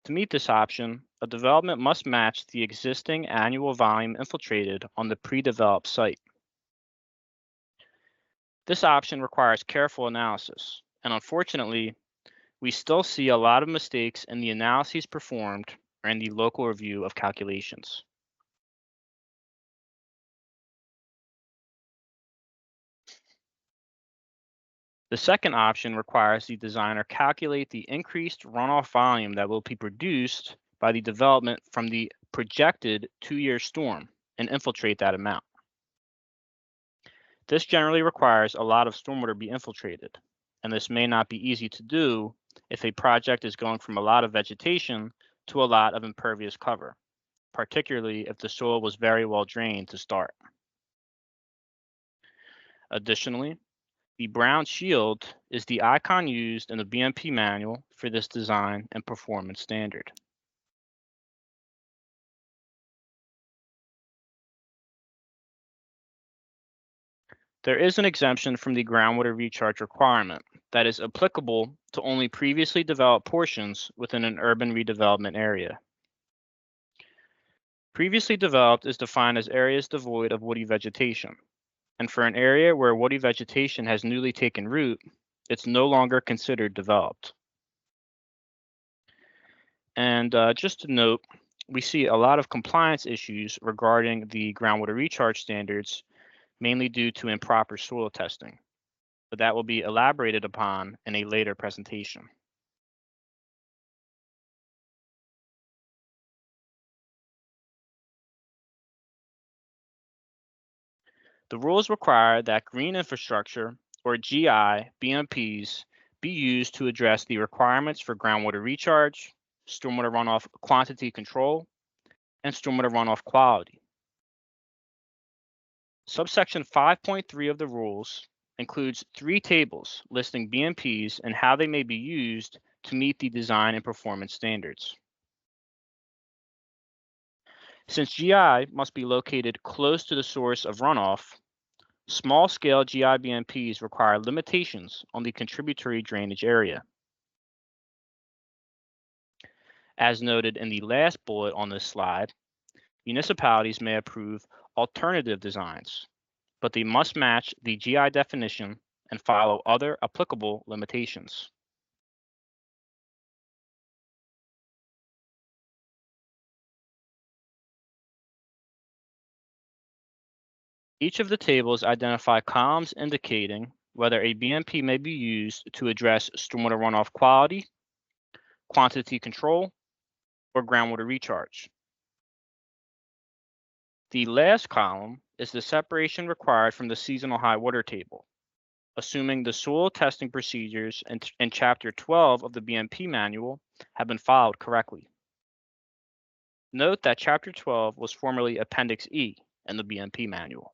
To meet this option, a development must match the existing annual volume infiltrated on the pre-developed site. This option requires careful analysis, and unfortunately, we still see a lot of mistakes in the analyses performed or in the local review of calculations. The second option requires the designer calculate the increased runoff volume that will be produced by the development from the projected 2-year storm and infiltrate that amount. This generally requires a lot of stormwater be infiltrated, and this may not be easy to do if a project is going from a lot of vegetation to a lot of impervious cover, particularly if the soil was very well drained to start. Additionally, the brown shield is the icon used in the BMP manual for this design and performance standard. There is an exemption from the groundwater recharge requirement that is applicable to only previously developed portions within an urban redevelopment area. Previously developed is defined as areas devoid of woody vegetation, and for an area where woody vegetation has newly taken root, it's no longer considered developed. And just to note, we see a lot of compliance issues regarding the groundwater recharge standards, mainly due to improper soil testing, but that will be elaborated upon in a later presentation. The rules require that green infrastructure, or GI, BMPs, be used to address the requirements for groundwater recharge, stormwater runoff quantity control, and stormwater runoff quality. Subsection 5.3 of the rules includes 3 tables listing BMPs and how they may be used to meet the design and performance standards. Since GI must be located close to the source of runoff, small-scale GI BMPs require limitations on the contributory drainage area. As noted in the last bullet on this slide, municipalities may approve alternative designs, but they must match the GI definition and follow other applicable limitations. Each of the tables identify columns indicating whether a BMP may be used to address stormwater runoff quality, quantity control, or groundwater recharge. The last column is the separation required from the seasonal high water table, assuming the soil testing procedures in Chapter 12 of the BMP manual have been followed correctly. Note that Chapter 12 was formerly Appendix E in the BMP manual.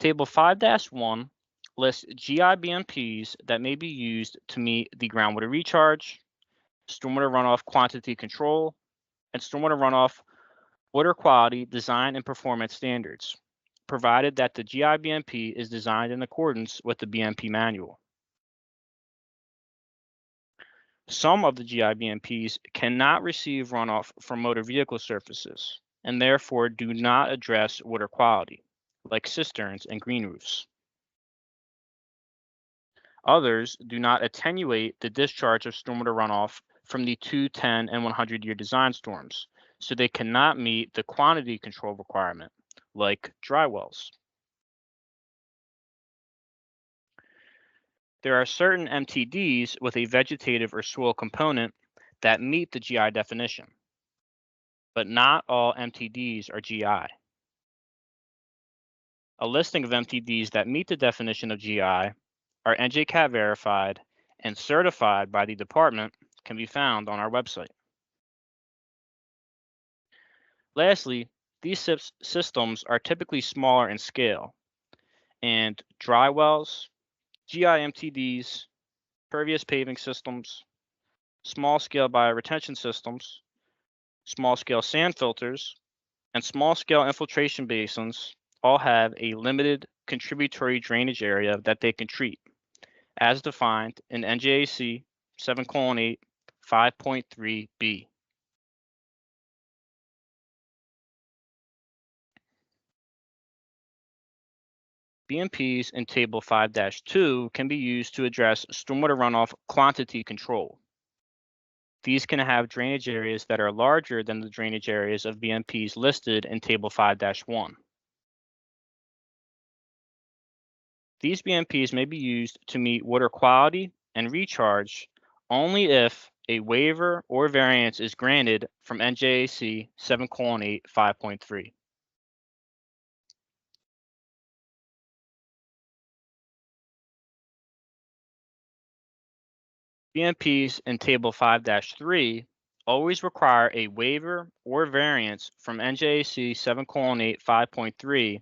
Table 5-1 lists GI BMPs that may be used to meet the groundwater recharge, stormwater runoff quantity control, and stormwater runoff water quality design and performance standards, provided that the GI BMP is designed in accordance with the BMP manual. Some of the GI BMPs cannot receive runoff from motor vehicle surfaces and therefore do not address water quality, like cisterns and green roofs. Others do not attenuate the discharge of stormwater runoff from the 2, 10, and 100-year design storms, so they cannot meet the quantity control requirement, like dry wells. There are certain MTDs with a vegetative or soil component that meet the GI definition, but not all MTDs are GI. A listing of MTDs that meet the definition of GI are NJCAT verified and certified by the department can be found on our website. Lastly, these systems are typically smaller in scale, and dry wells, GI MTDs, pervious paving systems, small-scale bioretention systems, small-scale sand filters, and small-scale infiltration basins all have a limited contributory drainage area that they can treat, as defined in NJAC 7:8 5.3b. BMPs in Table 5-2 can be used to address stormwater runoff quantity control. These can have drainage areas that are larger than the drainage areas of BMPs listed in Table 5-1. These BMPs may be used to meet water quality and recharge only if a waiver or variance is granted from NJAC 7:8 5.3. BMPs in Table 5-3 always require a waiver or variance from NJAC 7:8 5.3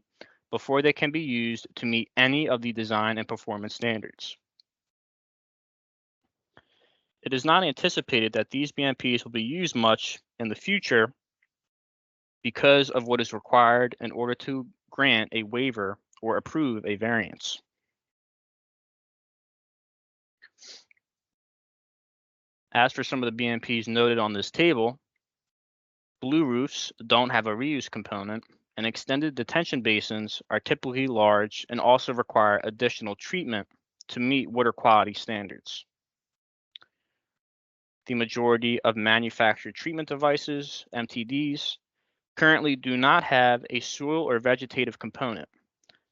before they can be used to meet any of the design and performance standards. It is not anticipated that these BMPs will be used much in the future because of what is required in order to grant a waiver or approve a variance. As for some of the BMPs noted on this table, blue roofs don't have a reuse component, and extended detention basins are typically large and also require additional treatment to meet water quality standards. The majority of manufactured treatment devices, MTDs, currently do not have a soil or vegetative component,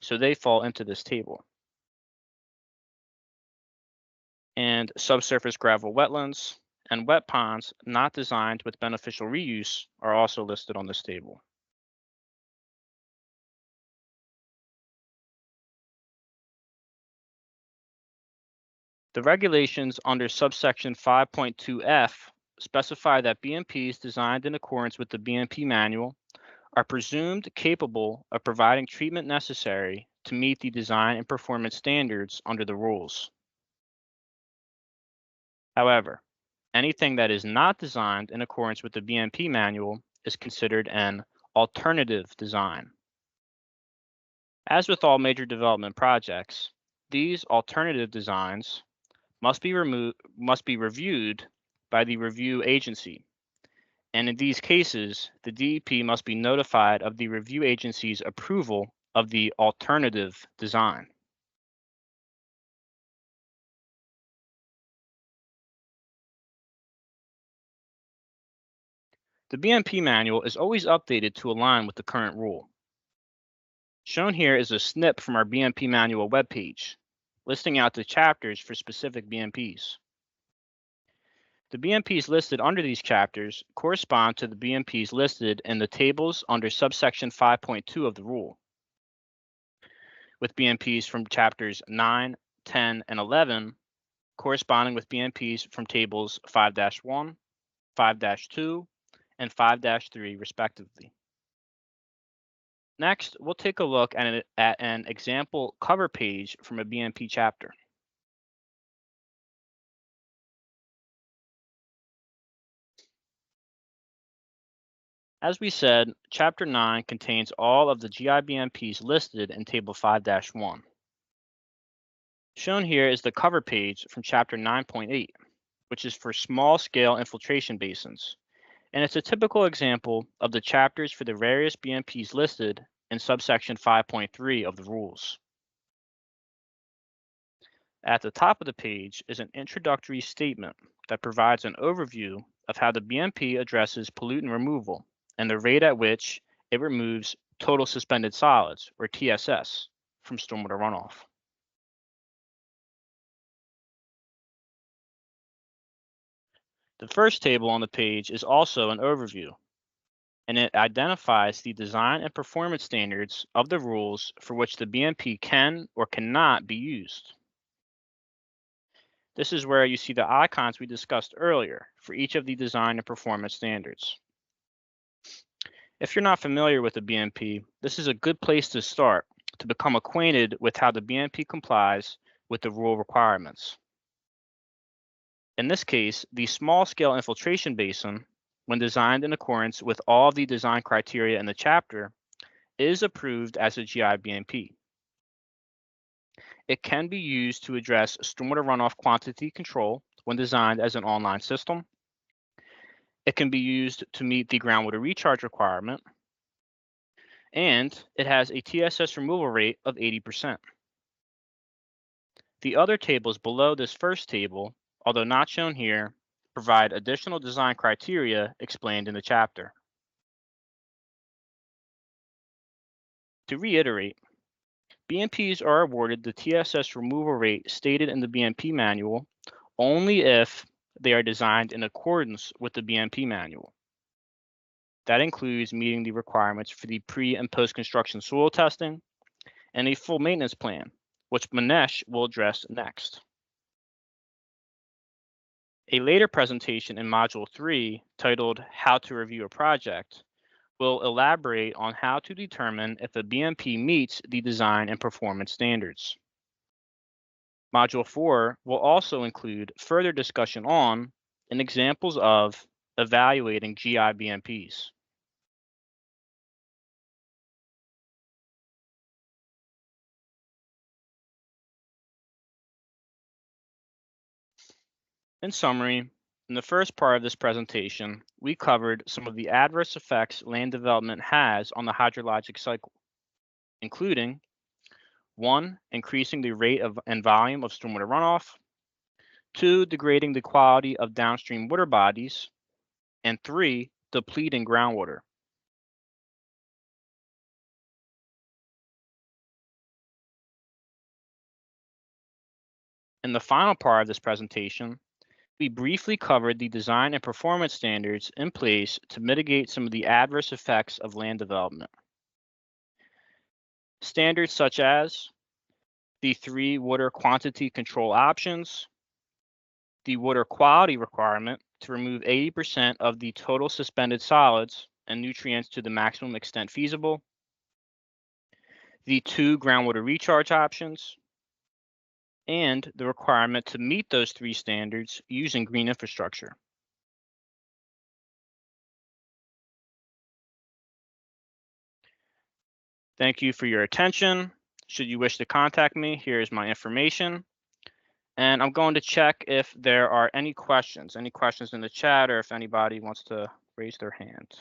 so they fall into this table. And subsurface gravel wetlands and wet ponds not designed with beneficial reuse are also listed on this table. The regulations under subsection 5.2F specify that BMPs designed in accordance with the BMP manual are presumed capable of providing treatment necessary to meet the design and performance standards under the rules. However, anything that is not designed in accordance with the BMP manual is considered an alternative design. As with all major development projects, these alternative designs must be reviewed by the review agency. And in these cases, the DEP must be notified of the review agency's approval of the alternative design. The BMP manual is always updated to align with the current rule. Shown here is a snip from our BMP manual webpage, listing out the chapters for specific BMPs. The BMPs listed under these chapters correspond to the BMPs listed in the tables under subsection 5.2 of the rule, with BMPs from chapters 9, 10, and 11 corresponding with BMPs from tables 5-1, 5-2, and 5-3 respectively. Next, we'll take a look at an example cover page from a BMP chapter. As we said, Chapter 9 contains all of the GIBMPs listed in Table 5-1. Shown here is the cover page from Chapter 9.8, which is for small-scale infiltration basins, and it's a typical example of the chapters for the various BMPs listed in subsection 5.3 of the rules. At the top of the page is an introductory statement that provides an overview of how the BMP addresses pollutant removal and the rate at which it removes total suspended solids, or TSS, from stormwater runoff. The first table on the page is also an overview, and it identifies the design and performance standards of the rules for which the BMP can or cannot be used. This is where you see the icons we discussed earlier for each of the design and performance standards. If you're not familiar with the BMP, this is a good place to start to become acquainted with how the BMP complies with the rule requirements. In this case, the small-scale infiltration basin, when designed in accordance with all the design criteria in the chapter, is approved as a GI BMP. It can be used to address stormwater runoff quantity control when designed as an online system. It can be used to meet the groundwater recharge requirement, and it has a TSS removal rate of 80%. The other tables below this first table, although not shown here, provide additional design criteria explained in the chapter. To reiterate, BMPs are awarded the TSS removal rate stated in the BMP manual only if they are designed in accordance with the BMP manual. That includes meeting the requirements for the pre- and post-construction soil testing and a full maintenance plan, which Manesh will address next. A later presentation in Module 3, titled How to Review a Project, will elaborate on how to determine if a BMP meets the design and performance standards. Module 4 will also include further discussion on and examples of evaluating GI BMPs. In summary, in the first part of this presentation, we covered some of the adverse effects land development has on the hydrologic cycle, including 1. Increasing the rate of and volume of stormwater runoff, 2, degrading the quality of downstream water bodies, and 3, depleting groundwater. In the final part of this presentation, we briefly covered the design and performance standards in place to mitigate some of the adverse effects of land development. Standards such as the 3 water quantity control options, the water quality requirement to remove 80% of the total suspended solids and nutrients to the maximum extent feasible, the 2 groundwater recharge options, and the requirement to meet those 3 standards using green infrastructure. Thank you for your attention. Should you wish to contact me, here is my information. And I'm going to check if there are any questions in the chat, or if anybody wants to raise their hand.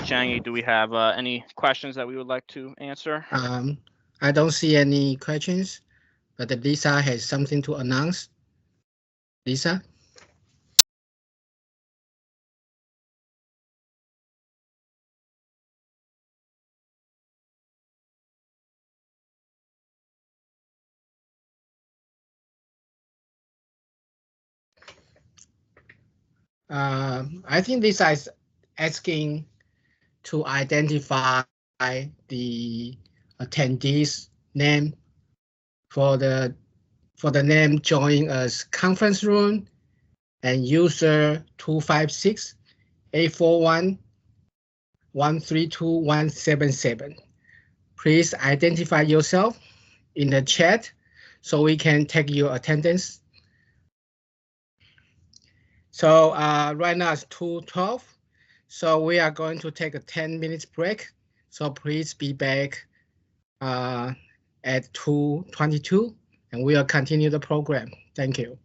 Changi, do we have any questions that we would like to answer? I don't see any questions, but Lisa has something to announce. Lisa? I think Lisa is asking to identify the attendees' name for the name joining us conference room and user 256-841-132177. Please identify yourself in the chat so we can take your attendance. So right now it's 2:12. So we are going to take a 10 minutes break. So please be back at 2:22 and we will continue the program. Thank you.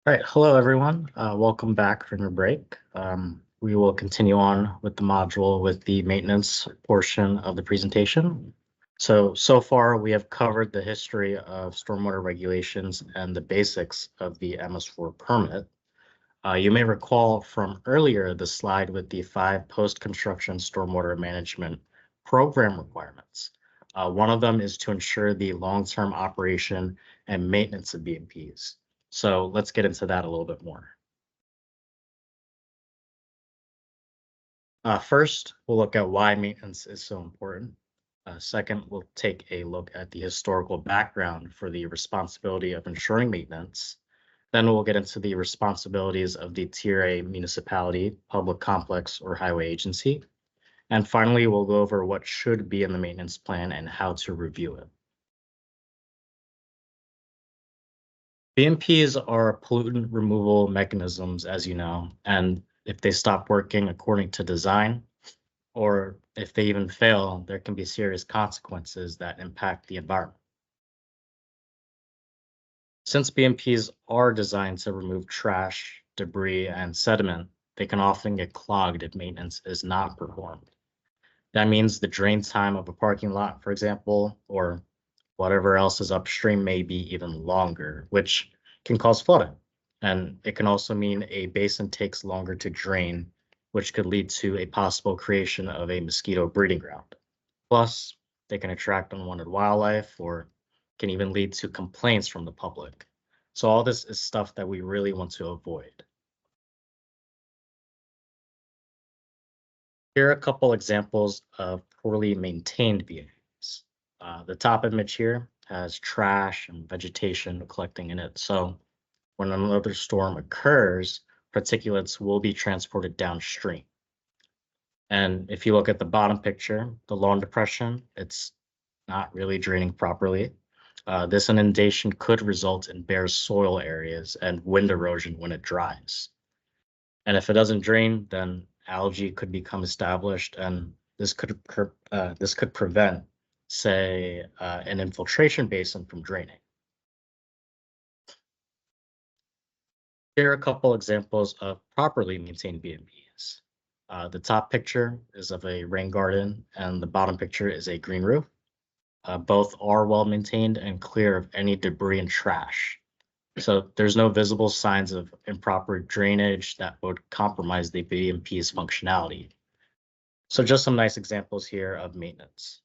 All right, hello everyone. Welcome back from your break. We will continue on with the module with the maintenance portion of the presentation. So far we have covered the history of stormwater regulations and the basics of the MS4 permit. You may recall from earlier the slide with the 5 post-construction stormwater management program requirements. One of them is to ensure the long-term operation and maintenance of BMPs. So let's get into that a little bit more. First, we'll look at why maintenance is so important. Second, we'll take a look at the historical background for the responsibility of ensuring maintenance. Then we'll get into the responsibilities of the Tier A municipality, public complex, or highway agency. And finally, we'll go over what should be in the maintenance plan and how to review it. BMPs are pollutant removal mechanisms, as you know, and if they stop working according to design, or if they even fail, there can be serious consequences that impact the environment. Since BMPs are designed to remove trash, debris, and sediment, they can often get clogged if maintenance is not performed. That means the drain time of a parking lot, for example, or whatever else is upstream may be even longer, which can cause flooding. And it can also mean a basin takes longer to drain, which could lead to a possible creation of a mosquito breeding ground. Plus, they can attract unwanted wildlife or can even lead to complaints from the public. So all this is stuff that we really want to avoid. Here are a couple examples of poorly maintained BMPs. The top image here has trash and vegetation collecting in it. So when another storm occurs, particulates will be transported downstream. And if you look at the bottom picture, the lawn depression, it's not really draining properly. This inundation could result in bare soil areas and wind erosion when it dries. And if it doesn't drain, then algae could become established, and this could prevent, say, an infiltration basin from draining. Here are a couple examples of properly maintained BMPs. The top picture is of a rain garden, and the bottom picture is a green roof. Both are well maintained and clear of any debris and trash. So there's no visible signs of improper drainage that would compromise the BMP's functionality. So just some nice examples here of maintenance.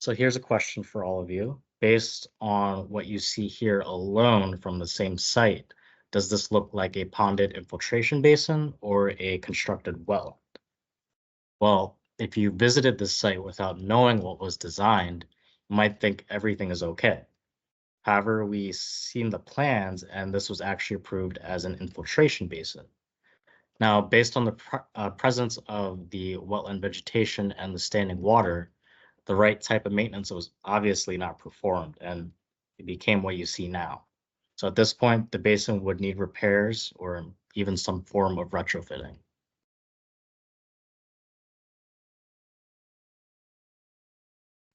So here's a question for all of you. Based on what you see here alone from the same site, does this look like a ponded infiltration basin or a constructed well? Well, if you visited this site without knowing what was designed, you might think everything is okay. However, we've seen the plans and this was actually approved as an infiltration basin. Now, based on the presence of the wetland vegetation and the standing water, the right type of maintenance was obviously not performed and it became what you see now. So at this point, the basin would need repairs or even some form of retrofitting.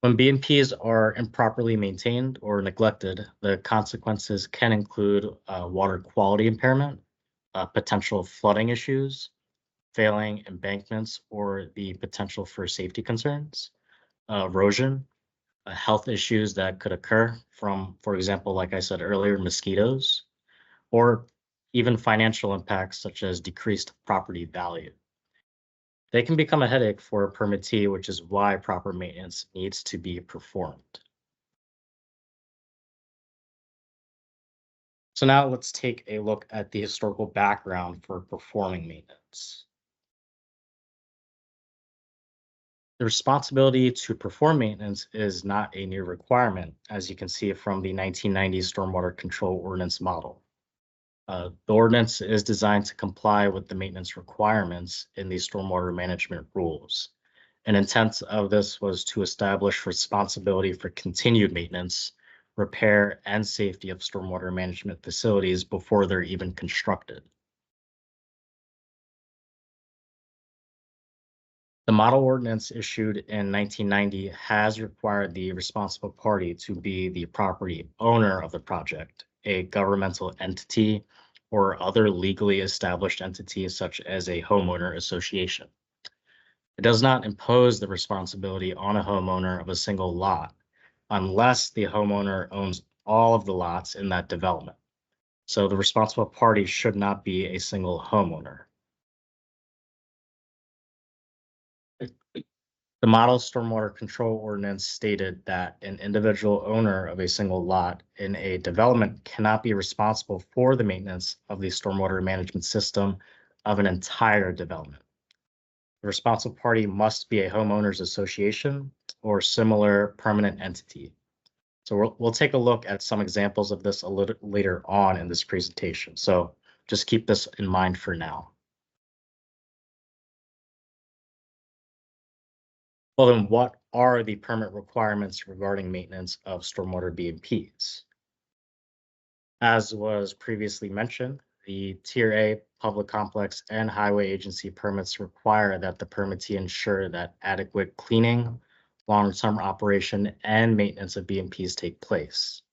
When BMPs are improperly maintained or neglected, the consequences can include water quality impairment, potential flooding issues, failing embankments, or the potential for safety concerns, erosion, health issues that could occur from, for example, like I said earlier, mosquitoes, or even financial impacts such as decreased property value. They can become a headache for a permittee, which is why proper maintenance needs to be performed. So now let's take a look at the historical background for performing maintenance. The responsibility to perform maintenance is not a new requirement, as you can see from the 1990s Stormwater Control Ordinance model. The ordinance is designed to comply with the maintenance requirements in the stormwater management rules. An intent of this was to establish responsibility for continued maintenance, repair, and safety of stormwater management facilities before they're even constructed. The model ordinance issued in 1990 has required the responsible party to be the property owner of the project, a governmental entity, or other legally established entity such as a homeowner association. It does not impose the responsibility on a homeowner of a single lot unless the homeowner owns all of the lots in that development. So the responsible party should not be a single homeowner. The model stormwater control ordinance stated that an individual owner of a single lot in a development cannot be responsible for the maintenance of the stormwater management system of an entire development. The responsible party must be a homeowners association or similar permanent entity. So we'll take a look at some examples of this a little later on in this presentation. So just keep this in mind for now. Well, then what are the permit requirements regarding maintenance of stormwater BMPs? As was previously mentioned, the Tier A public complex and highway agency permits require that the permittee ensure that adequate cleaning, long-term operation, and maintenance of BMPs take place.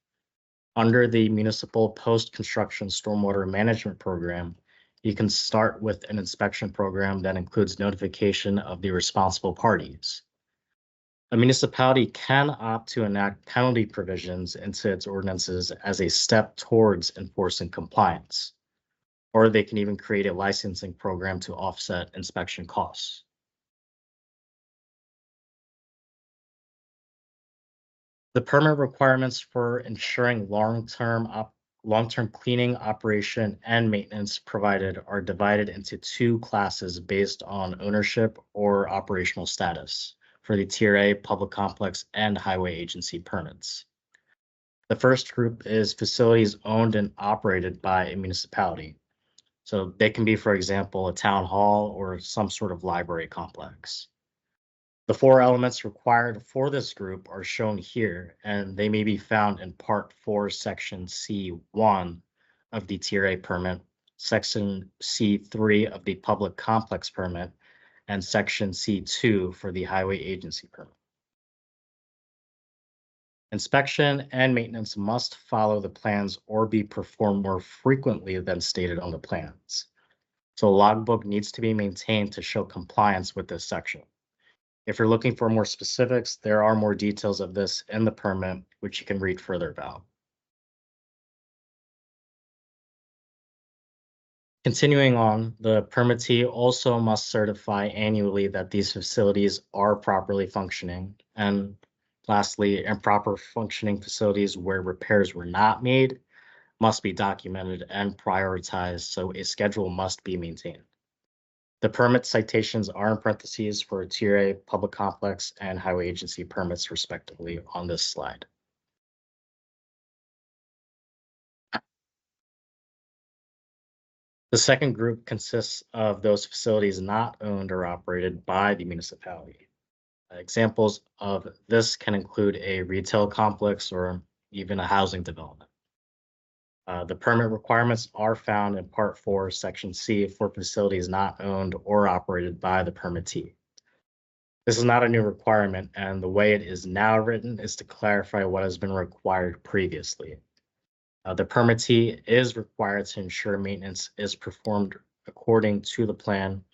Under the municipal post-construction stormwater management program, you can start with an inspection program that includes notification of the responsible parties. A municipality can opt to enact penalty provisions into its ordinances as a step towards enforcing compliance, or they can even create a licensing program to offset inspection costs. The permit requirements for ensuring long-term cleaning, operation, and maintenance provided are divided into two classes based on ownership or operational status for the Tier A public complex and highway agency permits. The first group is facilities owned and operated by a municipality. So they can be, for example, a town hall or some sort of library complex. The four elements required for this group are shown here, and they may be found in Part 4, Section C1 of the Tier A permit, Section C3 of the Public Complex permit, and Section C2 for the Highway Agency permit. Inspection and maintenance must follow the plans or be performed more frequently than stated on the plans. So a logbook needs to be maintained to show compliance with this section. If you're looking for more specifics, there are more details of this in the permit, which you can read further about. Continuing on, the permittee also must certify annually that these facilities are properly functioning. And lastly, improper functioning facilities where repairs were not made must be documented and prioritized, so a schedule must be maintained. The permit citations are in parentheses for Tier A, public complex, and highway agency permits respectively on this slide. The second group consists of those facilities not owned or operated by the municipality. Examples of this can include a retail complex or even a housing development. The permit requirements are found in Part 4, Section C for facilities not owned or operated by the permittee. This is not a new requirement, and the way it is now written is to clarify what has been required previously. The permittee is required to ensure maintenance is performed according to the plan,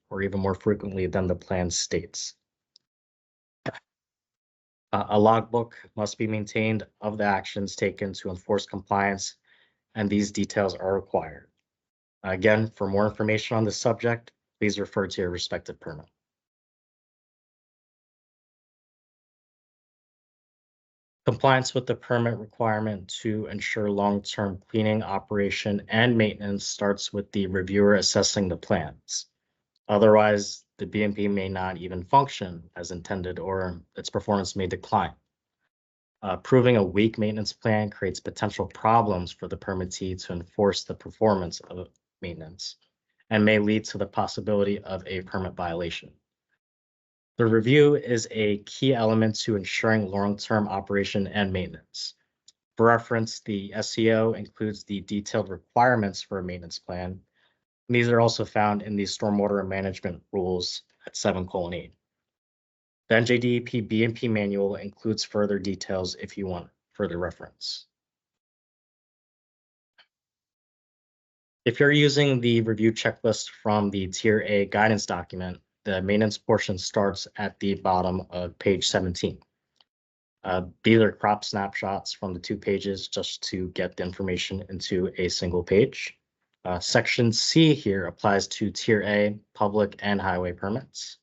or even more frequently than the plan states. A logbook must be maintained of the actions taken to enforce compliance, and these details are required. Again, for more information on this subject, please refer to your respective permit. Compliance with the permit requirement to ensure long-term cleaning, operation, and maintenance starts with the reviewer assessing the plans. Otherwise, the BMP may not even function as intended, or its performance may decline. Approving a weak maintenance plan creates potential problems for the permittee to enforce the performance of maintenance and may lead to the possibility of a permit violation. The review is a key element to ensuring long-term operation and maintenance. For reference, the SCO includes the detailed requirements for a maintenance plan. These are also found in the stormwater management rules at 7:8. The NJDEP BMP manual includes further details if you want further reference. If you're using the review checklist from the Tier A guidance document, the maintenance portion starts at the bottom of page 17. These are crop snapshots from the 2 pages just to get the information into a single page. Section C here applies to Tier A public and highway permits.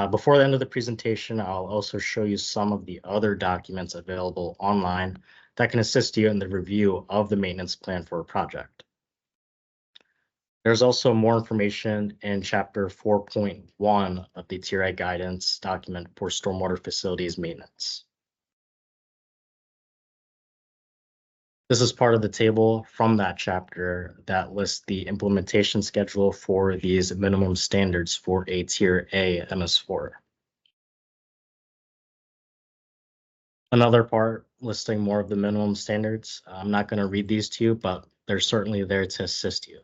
Before the end of the presentation, I'll also show you some of the other documents available online that can assist you in the review of the maintenance plan for a project. There's also more information in Chapter 4.1 of the Tier A guidance document for stormwater facilities maintenance. This is part of the table from that chapter that lists the implementation schedule for these minimum standards for a Tier A MS4. Another part listing more of the minimum standards. I'm not going to read these to you, but they're certainly there to assist you.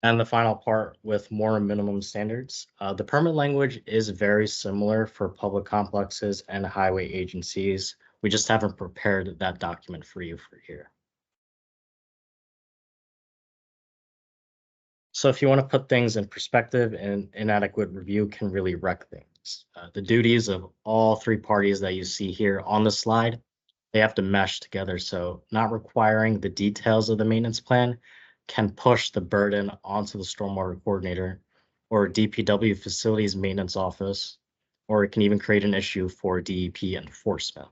And the final part with more minimum standards. The permit language is very similar for public complexes and highway agencies. We just haven't prepared that document for you for here. So if you want to put things in perspective, an inadequate review can really wreck things. The duties of all 3 parties that you see here on the slide, they have to mesh together. So not requiring the details of the maintenance plan can push the burden onto the stormwater coordinator or DPW facilities maintenance office, or it can even create an issue for DEP enforcement.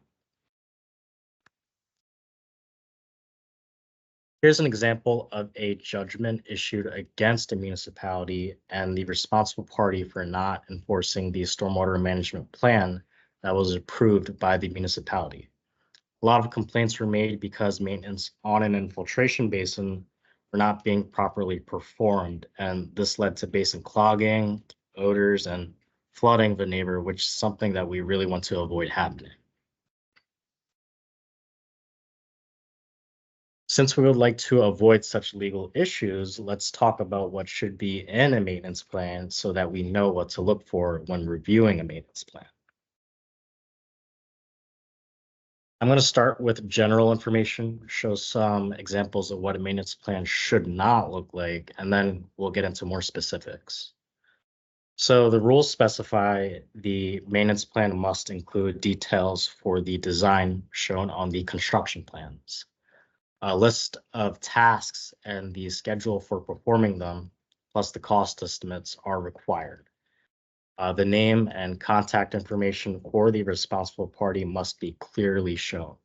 Here's an example of a judgment issued against a municipality and the responsible party for not enforcing the stormwater management plan that was approved by the municipality. A lot of complaints were made because maintenance on an infiltration basin were not being properly performed, and this led to basin clogging, odors, and flooding of the neighbor, which is something that we really want to avoid happening. Since we would like to avoid such legal issues, let's talk about what should be in a maintenance plan so that we know what to look for when reviewing a maintenance plan. I'm going to start with general information, show some examples of what a maintenance plan should not look like, and then we'll get into more specifics. So the rules specify the maintenance plan must include details for the design shown on the construction plans. A list of tasks and the schedule for performing them, plus the cost estimates, are required. The name and contact information for the responsible party must be clearly shown.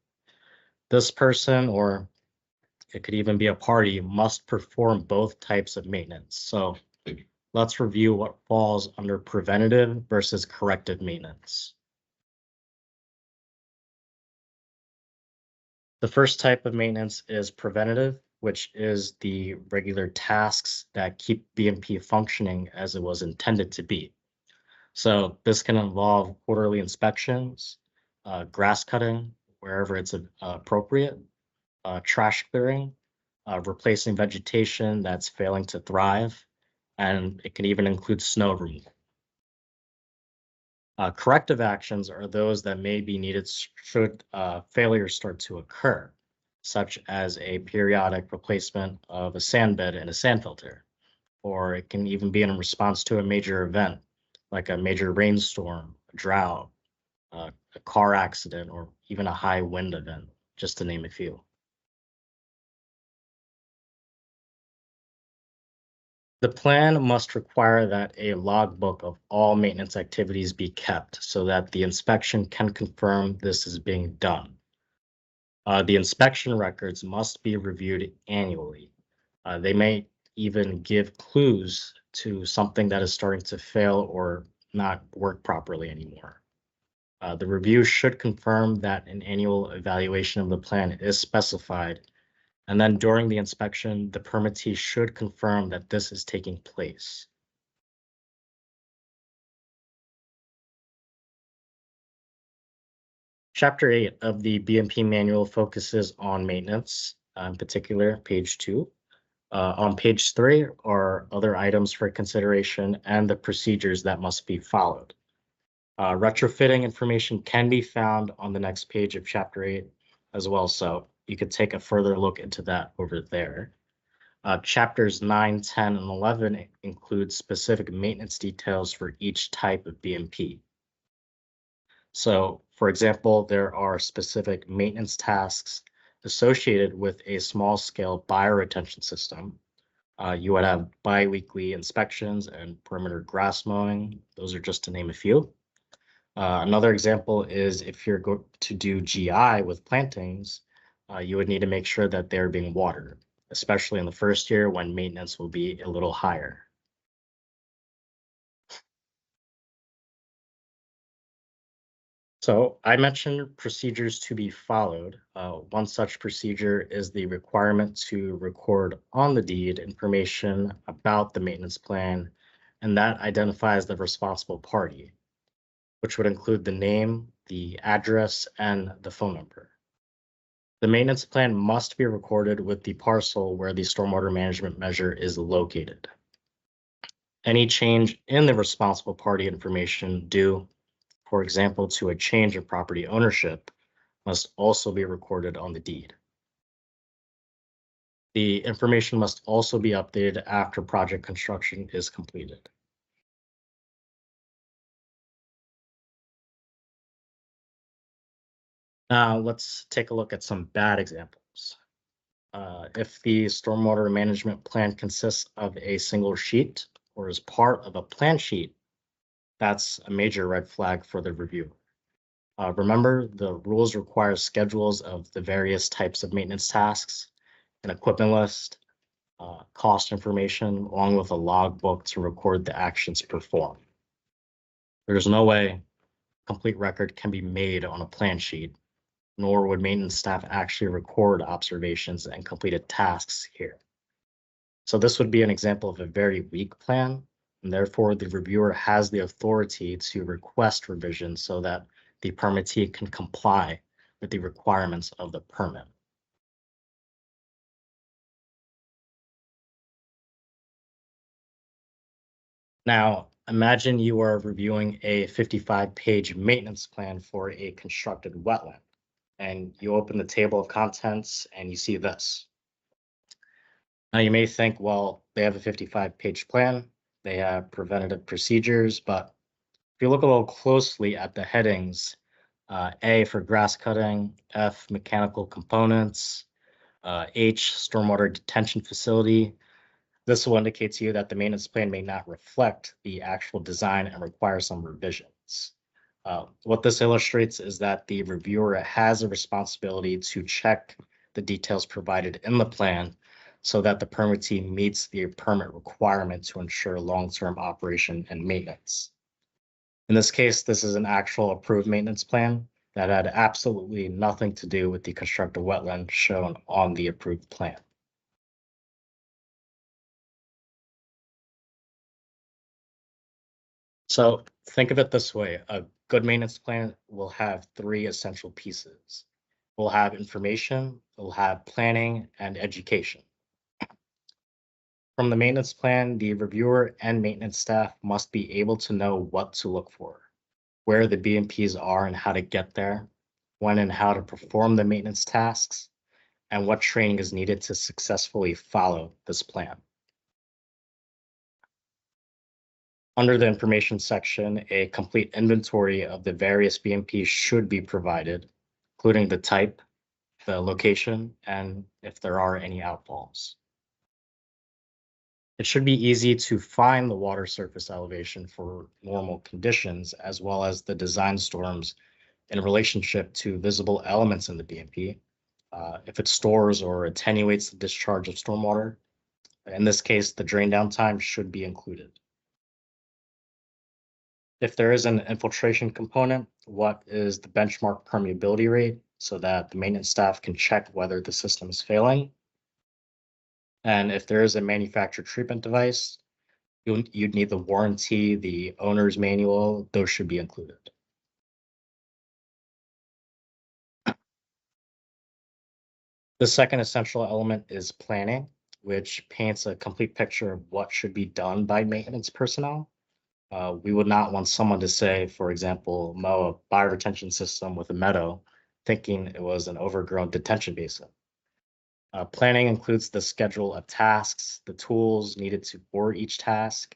This person, or it could even be a party, must perform both types of maintenance. So let's review what falls under preventative versus corrective maintenance. The first type of maintenance is preventative, which is the regular tasks that keep BMP functioning as it was intended to be. So this can involve quarterly inspections, grass cutting wherever it's appropriate, trash clearing, replacing vegetation that's failing to thrive, and it can even include snow removal. Corrective actions are those that may be needed should failures start to occur, such as a periodic replacement of a sand bed and a sand filter, or it can even be in response to a major event, like a major rainstorm, a drought, a car accident, or even a high wind event, just to name a few. The plan must require that a logbook of all maintenance activities be kept so that the inspection can confirm this is being done. The inspection records must be reviewed annually. They may even give clues to something that is starting to fail or not work properly anymore. The review should confirm that an annual evaluation of the plan is specified, and then during the inspection, the permittee should confirm that this is taking place. Chapter 8 of the BMP manual focuses on maintenance, in particular, page 2. On page 3 are other items for consideration and the procedures that must be followed. Retrofitting information can be found on the next page of Chapter 8 as well, so you could take a further look into that over there. Chapters 9, 10, and 11 include specific maintenance details for each type of BMP. So, for example, there are specific maintenance tasks associated with a small-scale bioretention system. You would have biweekly inspections and perimeter grass mowing. Those are just to name a few. Another example is if you're going to do GI with plantings, you would need to make sure that they're being watered, especially in the first year when maintenance will be a little higher. So I mentioned procedures to be followed. One such procedure is the requirement to record on the deed information about the maintenance plan, and that identifies the responsible party, which would include the name, the address, and the phone number. The maintenance plan must be recorded with the parcel where the stormwater management measure is located. Any change in the responsible party information due, for example, to a change of property ownership, must also be recorded on the deed. The information must also be updated after project construction is completed. Now let's take a look at some bad examples. If the stormwater management plan consists of a single sheet or is part of a plan sheet, that's a major red flag for the review. Remember, the rules require schedules of the various types of maintenance tasks, an equipment list, cost information, along with a logbook to record the actions performed. There's no way a complete record can be made on a plan sheet, nor would maintenance staff actually record observations and completed tasks here. So this would be an example of a very weak plan, and therefore the reviewer has the authority to request revisions so that the permittee can comply with the requirements of the permit. Now, imagine you are reviewing a 55-page maintenance plan for a constructed wetland, and you open the table of contents and you see this. Now, you may think, well, they have a 55-page plan, they have preventative procedures, but if you look a little closely at the headings, A for grass cutting, F mechanical components, H stormwater detention facility, this will indicate to you that the maintenance plan may not reflect the actual design and require some revisions. What this illustrates is that the reviewer has a responsibility to check the details provided in the plan so that the permittee meets the permit requirement to ensure long-term operation and maintenance. In this case, this is an actual approved maintenance plan that had absolutely nothing to do with the constructed wetland shown on the approved plan. So think of it this way, a good maintenance plan will have 3 essential pieces. We'll have information, we'll have planning, and education. From the maintenance plan, the reviewer and maintenance staff must be able to know what to look for, where the BMPs are and how to get there, when and how to perform the maintenance tasks, and what training is needed to successfully follow this plan. Under the information section, a complete inventory of the various BMPs should be provided, including the type, the location, and if there are any outfalls. It should be easy to find the water surface elevation for normal conditions, as well as the design storms in relationship to visible elements in the BMP. If it stores or attenuates the discharge of stormwater, in this case, the drain down time should be included. If there is an infiltration component, what is the benchmark permeability rate so that the maintenance staff can check whether the system is failing? And if there is a manufactured treatment device, you'd need the warranty, the owner's manual, those should be included. The second essential element is planning. which paints a complete picture of what should be done by maintenance personnel. We would not want someone to say, for example, mow a bioretention system with a meadow, thinking it was an overgrown detention basin. Planning includes the schedule of tasks, the tools needed for each task,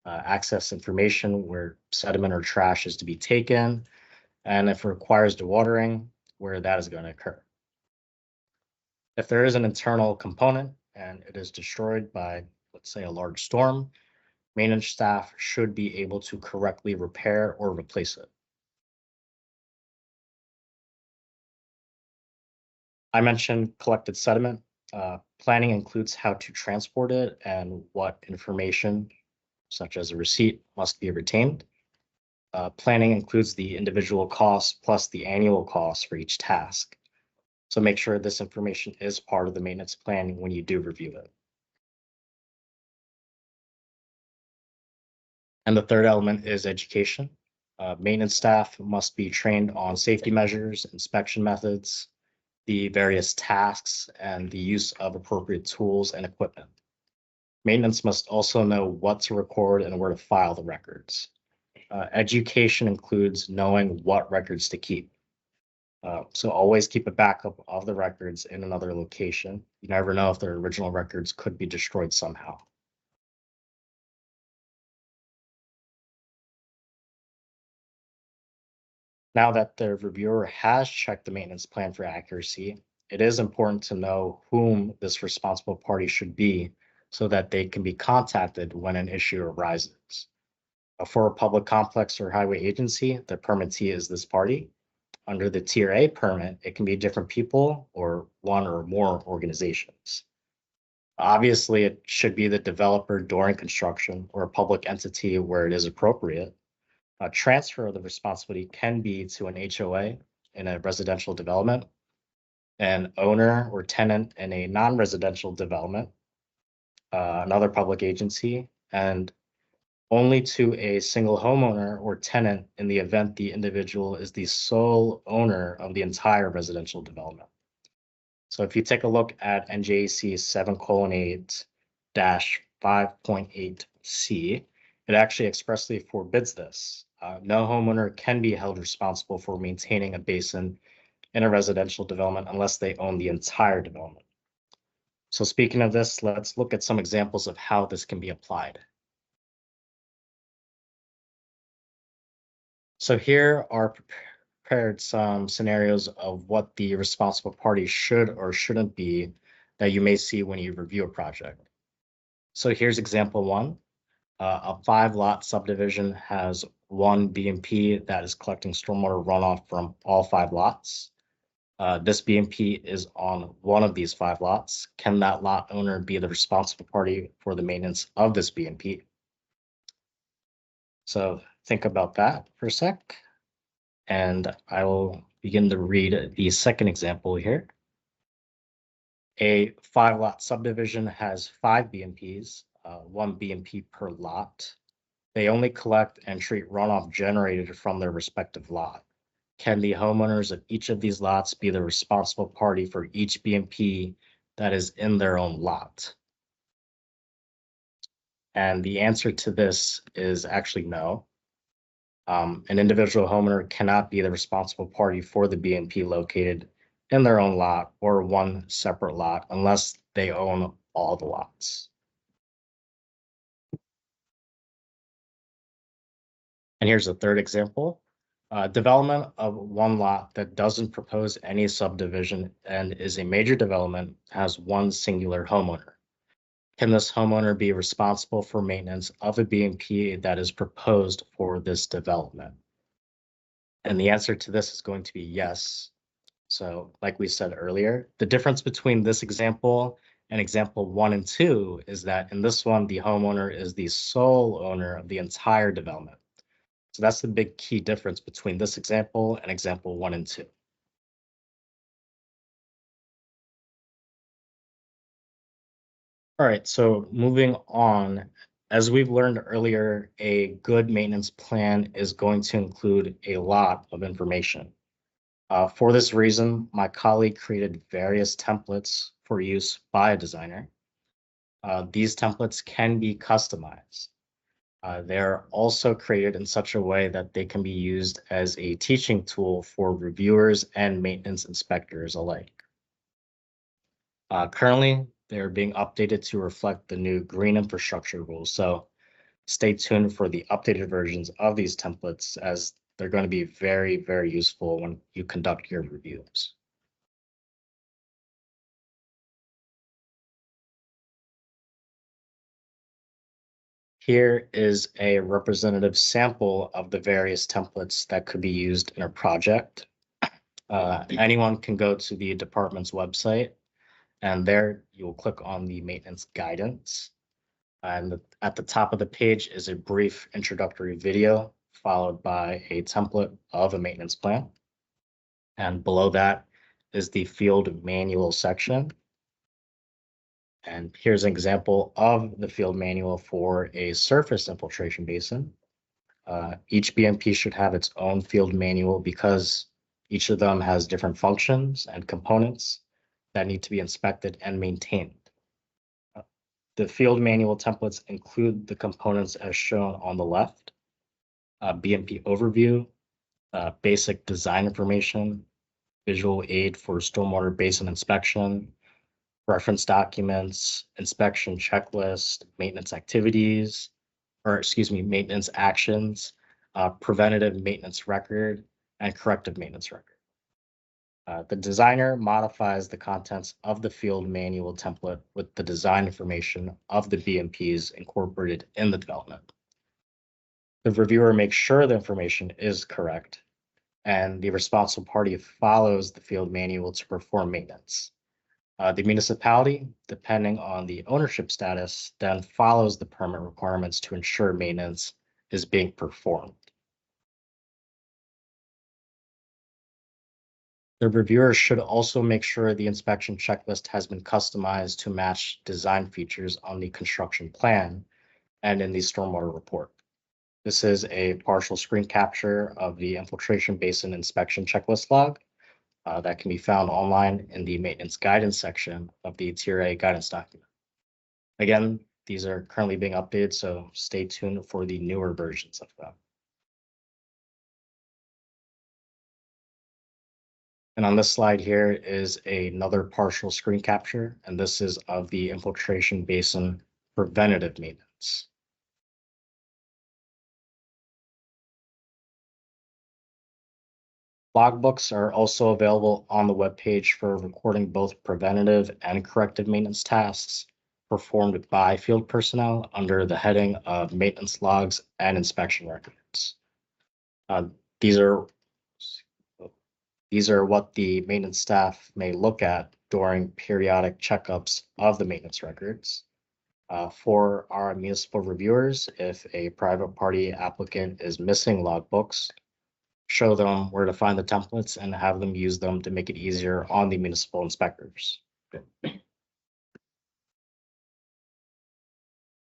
access information where sediment or trash is to be taken, and if it requires dewatering, where that is going to occur. If there is an internal component and it is destroyed by, let's say, a large storm, maintenance staff should be able to correctly repair or replace it. I mentioned collected sediment. Planning includes how to transport it and what information, such as a receipt, must be retained. Planning includes the individual costs plus the annual costs for each task. So make sure this information is part of the maintenance plan when you do review it. And the third element is education. Maintenance staff must be trained on safety measures, inspection methods, the various tasks, and the use of appropriate tools and equipment. Maintenance must also know what to record and where to file the records. Education includes knowing what records to keep. So always keep a backup of the records in another location. You never know if their original records could be destroyed somehow. Now that the reviewer has checked the maintenance plan for accuracy, it is important to know whom this responsible party should be so that they can be contacted when an issue arises. For a public complex or highway agency, the permittee is this party. Under the Tier A permit, it can be different people or one or more organizations. Obviously, it should be the developer during construction or a public entity where it is appropriate. A transfer of the responsibility can be to an HOA in a residential development, an owner or tenant in a non-residential development, another public agency, and only to a single homeowner or tenant in the event the individual is the sole owner of the entire residential development. So if you take a look at NJC 7:8-5.8C, it actually expressly forbids this. No homeowner can be held responsible for maintaining a basin in a residential development unless they own the entire development. So speaking of this, let's look at some examples of how this can be applied. So here are prepared some scenarios of what the responsible party should or shouldn't be that you may see when you review a project. So here's example one. A 5-lot subdivision has one B&P that is collecting stormwater runoff from all 5 lots. This B&P is on one of these 5 lots. Can that lot owner be the responsible party for the maintenance of this B&P? So think about that for a sec. And I will begin to read the second example here. A 5-lot subdivision has 5 B&Ps, 1 B&P per lot. They only collect and treat runoff generated from their respective lot. Can the homeowners of each of these lots be the responsible party for each B&P that is in their own lot? And the answer to this is actually no. An individual homeowner cannot be the responsible party for the B&P located in their own lot or one separate lot unless they own all the lots. And here's a third example. Development of one lot that doesn't propose any subdivision and is a major development has one singular homeowner. Can this homeowner be responsible for maintenance of a B&P that is proposed for this development? And the answer to this is going to be yes. So like we said earlier, the difference between this example and example 1 and 2 is that in this one, the homeowner is the sole owner of the entire development. So that's the big key difference between this example and example 1 and 2. All right, so moving on, as we've learned earlier, a good maintenance plan is going to include a lot of information. For this reason, my colleague created various templates for use by a designer. These templates can be customized. They're also created in such a way that they can be used as a teaching tool for reviewers and maintenance inspectors alike. Currently, they're being updated to reflect the new green infrastructure rules. So stay tuned for the updated versions of these templates, as they're going to be very, very useful when you conduct your reviews. Here is a representative sample of the various templates that could be used in a project. Anyone can go to the department's website, and there you will click on the maintenance guidance. And at the top of the page is a brief introductory video, followed by a template of a maintenance plan. And below that is the field manual section. And here's an example of the field manual for a surface infiltration basin. Each BMP should have its own field manual because each of them has different functions and components that need to be inspected and maintained. The field manual templates include the components as shown on the left: BMP overview, basic design information, visual aid for stormwater basin inspection, reference documents, inspection checklist, maintenance activities, maintenance actions, preventative maintenance record, and corrective maintenance record. The designer modifies the contents of the field manual template with the design information of the BMPs incorporated in the development. The reviewer makes sure the information is correct, and the responsible party follows the field manual to perform maintenance. The municipality, depending on the ownership status, then follows the permit requirements to ensure maintenance is being performed. The reviewer should also make sure the inspection checklist has been customized to match design features on the construction plan and in the stormwater report. This is a partial screen capture of the infiltration basin inspection checklist log that can be found online in the maintenance guidance section of the TRA guidance document. Again, these are currently being updated, so stay tuned for the newer versions of them. And on this slide here is another partial screen capture, and this is of the infiltration basin preventative maintenance. Logbooks are also available on the webpage for recording both preventative and corrective maintenance tasks performed by field personnel under the heading of maintenance logs and inspection records. These are what the maintenance staff may look at during periodic checkups of the maintenance records. For our municipal reviewers, if a private party applicant is missing logbooks, show them where to find the templates and have them use them to make it easier on the municipal inspectors.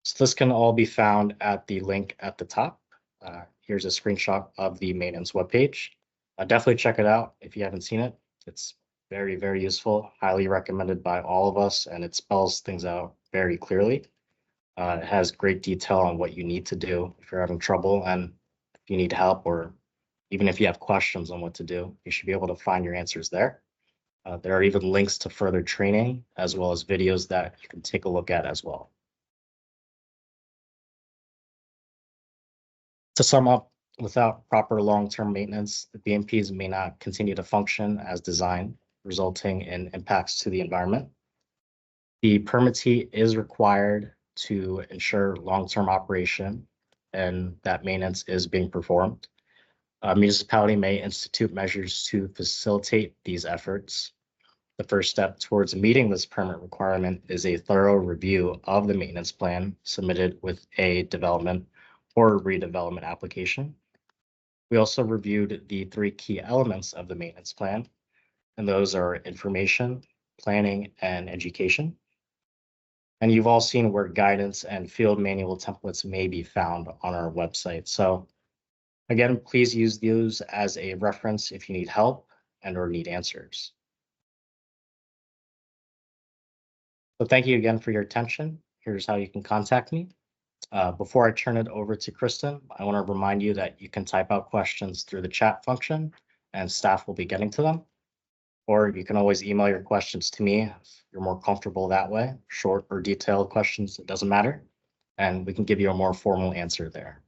So this can all be found at the link at the top. Here's a screenshot of the maintenance webpage. Definitely check it out if you haven't seen it. It's very, very useful, highly recommended by all of us, and it spells things out very clearly. It has great detail on what you need to do if you're having trouble, and if you need help, or even if you have questions on what to do, you should be able to find your answers there. There are even links to further training, as well as videos that you can take a look at as well. To sum up, without proper long-term maintenance, the BMPs may not continue to function as designed, resulting in impacts to the environment. The permittee is required to ensure long-term operation and that maintenance is being performed. A municipality may institute measures to facilitate these efforts. The first step towards meeting this permit requirement is a thorough review of the maintenance plan submitted with a development or redevelopment application. We also reviewed the 3 key elements of the maintenance plan, and those are information, planning, and education. And you've all seen where guidance and field manual templates may be found on our website. So again, please use those as a reference if you need help and or need answers. So thank you again for your attention, here's how you can contact me. Before I turn it over to Kristen, I want to remind you that you can type out questions through the chat function and staff will be getting to them. Or you can always email your questions to me if you're more comfortable that way. Short or detailed questions, it doesn't matter. And we can give you a more formal answer there.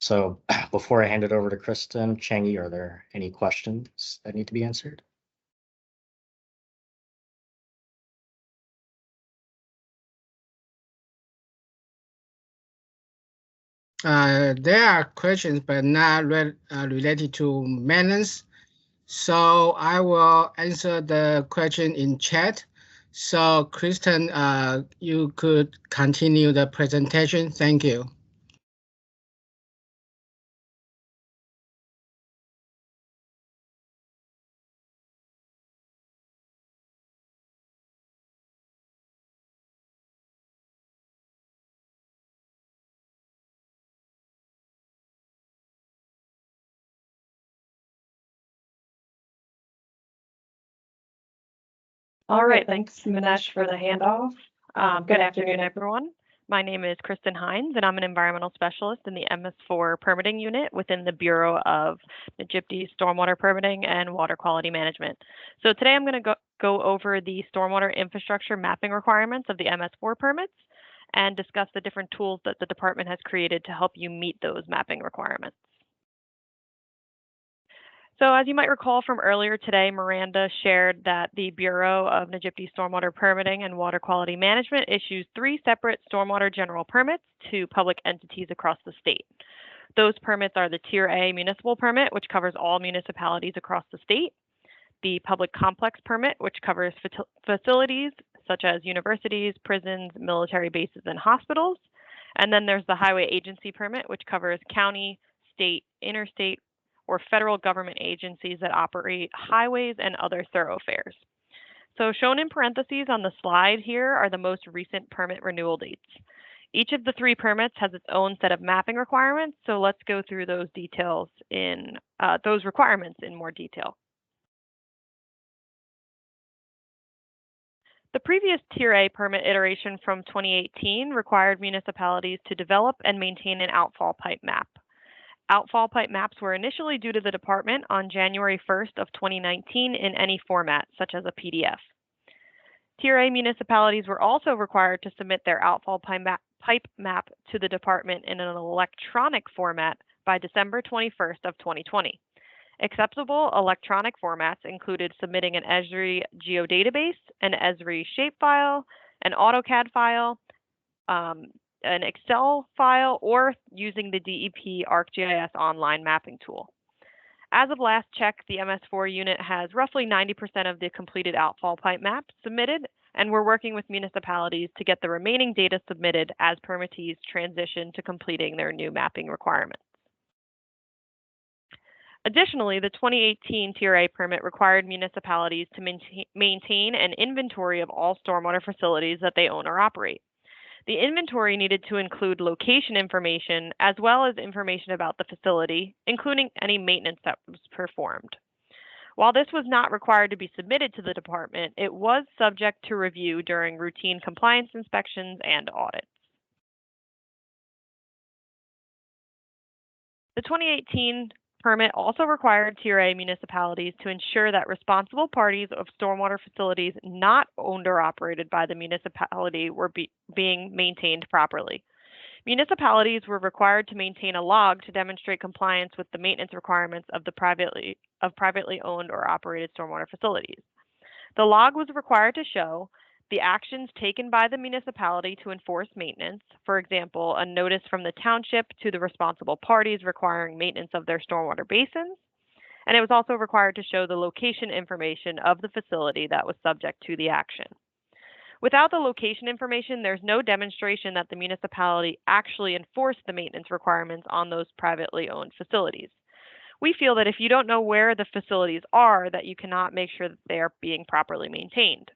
So before I hand it over to Kristen, Changi, are there any questions that need to be answered? There are questions, but not related to maintenance. So I will answer the question in chat. So Kristen, you could continue the presentation. Thank you. All right, thanks Manesh for the handoff. Good afternoon, everyone. My name is Kristen Hines, and I'm an environmental specialist in the MS4 permitting unit within the Bureau of Egypti's Stormwater Permitting and Water Quality Management. So today I'm going to go over the stormwater infrastructure mapping requirements of the MS4 permits and discuss the different tools that the department has created to help you meet those mapping requirements. So as you might recall from earlier today, Miranda shared that the Bureau of Egypti's Stormwater Permitting and Water Quality Management issues 3 separate stormwater general permits to public entities across the state. Those permits are the Tier A municipal permit, which covers all municipalities across the state, the Public Complex Permit, which covers facilities such as universities, prisons, military bases, and hospitals, and then there's the Highway Agency Permit, which covers county, state, interstate, or federal government agencies that operate highways and other thoroughfares. So shown in parentheses on the slide here are the most recent permit renewal dates. Each of the 3 permits has its own set of mapping requirements, so let's go through those details in those requirements in more detail. The previous Tier A permit iteration from 2018 required municipalities to develop and maintain an outfall pipe map. Outfall pipe maps were initially due to the department on January 1st of 2019 in any format, such as a PDF. Tier A municipalities were also required to submit their outfall pipe map to the department in an electronic format by December 21st of 2020. Acceptable electronic formats included submitting an Esri geodatabase, an Esri shapefile, an AutoCAD file, an Excel file, or using the DEP ArcGIS online mapping tool. As of last check, the MS4 unit has roughly 90% of the completed outfall pipe maps submitted, and we're working with municipalities to get the remaining data submitted as permittees transition to completing their new mapping requirements. Additionally, the 2018 Tier A permit required municipalities to maintain an inventory of all stormwater facilities that they own or operate. The inventory needed to include location information as well as information about the facility, including any maintenance that was performed. While this was not required to be submitted to the department, it was subject to review during routine compliance inspections and audits. The 2018 permit also required Tier A municipalities to ensure that responsible parties of stormwater facilities not owned or operated by the municipality were being maintained properly. Municipalities were required to maintain a log to demonstrate compliance with the maintenance requirements of privately owned or operated stormwater facilities. The log was required to show the actions taken by the municipality to enforce maintenance, for example, a notice from the township to the responsible parties requiring maintenance of their stormwater basins, and it was also required to show the location information of the facility that was subject to the action. Without the location information, there's no demonstration that the municipality actually enforced the maintenance requirements on those privately owned facilities. We feel that if you don't know where the facilities are, that you cannot make sure that they are being properly maintained.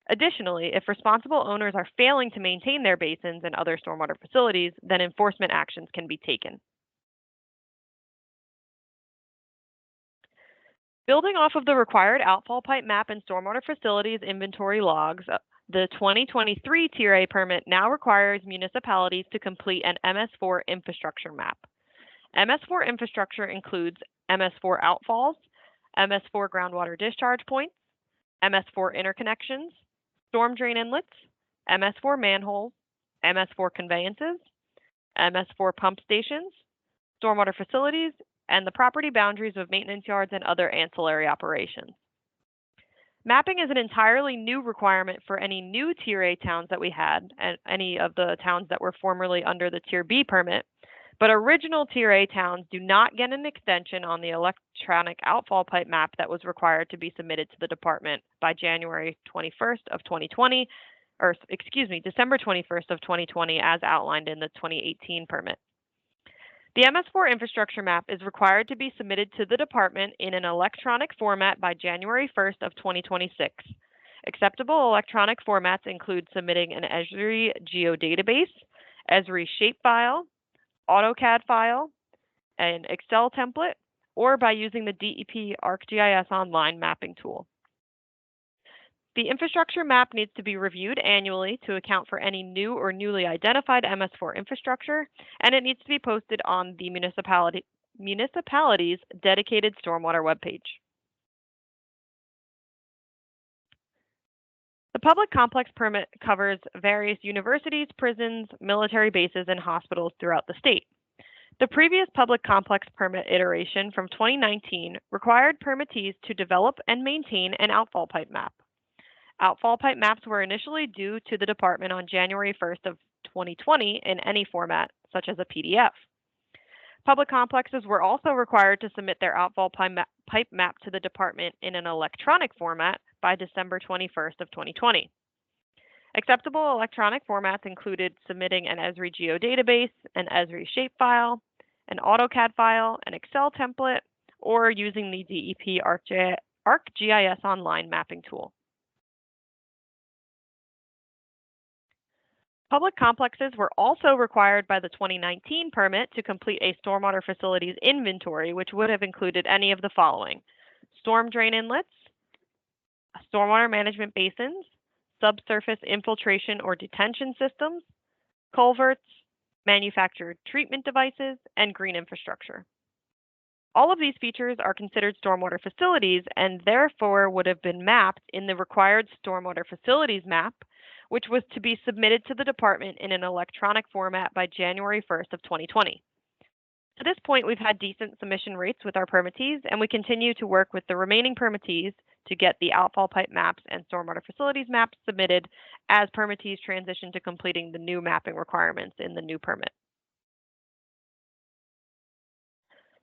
Additionally, if responsible owners are failing to maintain their basins and other stormwater facilities, then enforcement actions can be taken. Building off of the required outfall pipe map and stormwater facilities inventory logs, the 2023 Tier A permit now requires municipalities to complete an MS4 infrastructure map. MS4 infrastructure includes MS4 outfalls, MS4 groundwater discharge points, MS4 interconnections, storm drain inlets, MS4 manholes, MS4 conveyances, MS4 pump stations, stormwater facilities, and the property boundaries of maintenance yards and other ancillary operations. Mapping is an entirely new requirement for any new Tier A towns that we had, and any of the towns that were formerly under the Tier B permit. But original Tier A towns do not get an extension on the electronic outfall pipe map that was required to be submitted to the department by January 21st of 2020, or excuse me, December 21st of 2020, as outlined in the 2018 permit. The MS4 infrastructure map is required to be submitted to the department in an electronic format by January 1st of 2026. Acceptable electronic formats include submitting an Esri geodatabase, Esri shapefile, AutoCAD file, an Excel template, or by using the DEP ArcGIS online mapping tool. The infrastructure map needs to be reviewed annually to account for any new or newly identified MS4 infrastructure, and it needs to be posted on the municipality's dedicated stormwater webpage. The public complex permit covers various universities, prisons, military bases, and hospitals throughout the state. The previous public complex permit iteration from 2019 required permittees to develop and maintain an outfall pipe map. Outfall pipe maps were initially due to the department on January 1st of 2020 in any format, such as a PDF. Public complexes were also required to submit their outfall pipe map to the department in an electronic format by December 21st of 2020. Acceptable electronic formats included submitting an Esri geodatabase, an Esri shapefile, an AutoCAD file, an Excel template, or using the DEP ArcGIS online mapping tool. Public complexes were also required by the 2019 permit to complete a stormwater facilities inventory, which would have included any of the following: storm drain inlets, stormwater management basins, subsurface infiltration or detention systems, culverts, manufactured treatment devices, and green infrastructure. All of these features are considered stormwater facilities and therefore would have been mapped in the required stormwater facilities map, which was to be submitted to the department in an electronic format by January 1st of 2020. To this point, we've had decent submission rates with our permittees, and we continue to work with the remaining permittees to get the outfall pipe maps and stormwater facilities maps submitted as permittees transition to completing the new mapping requirements in the new permit.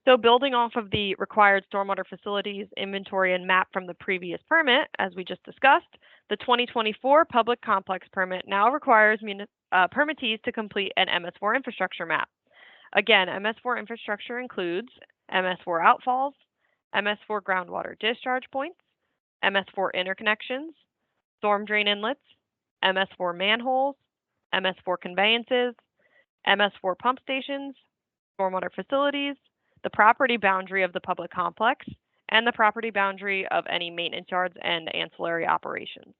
So building off of the required stormwater facilities inventory and map from the previous permit, as we just discussed, the 2024 public complex permit now requires permittees to complete an MS4 infrastructure map. Again, MS4 infrastructure includes MS4 outfalls, MS4 groundwater discharge points, MS4 interconnections, storm drain inlets, MS4 manholes, MS4 conveyances, MS4 pump stations, stormwater facilities, the property boundary of the public complex, and the property boundary of any maintenance yards and ancillary operations.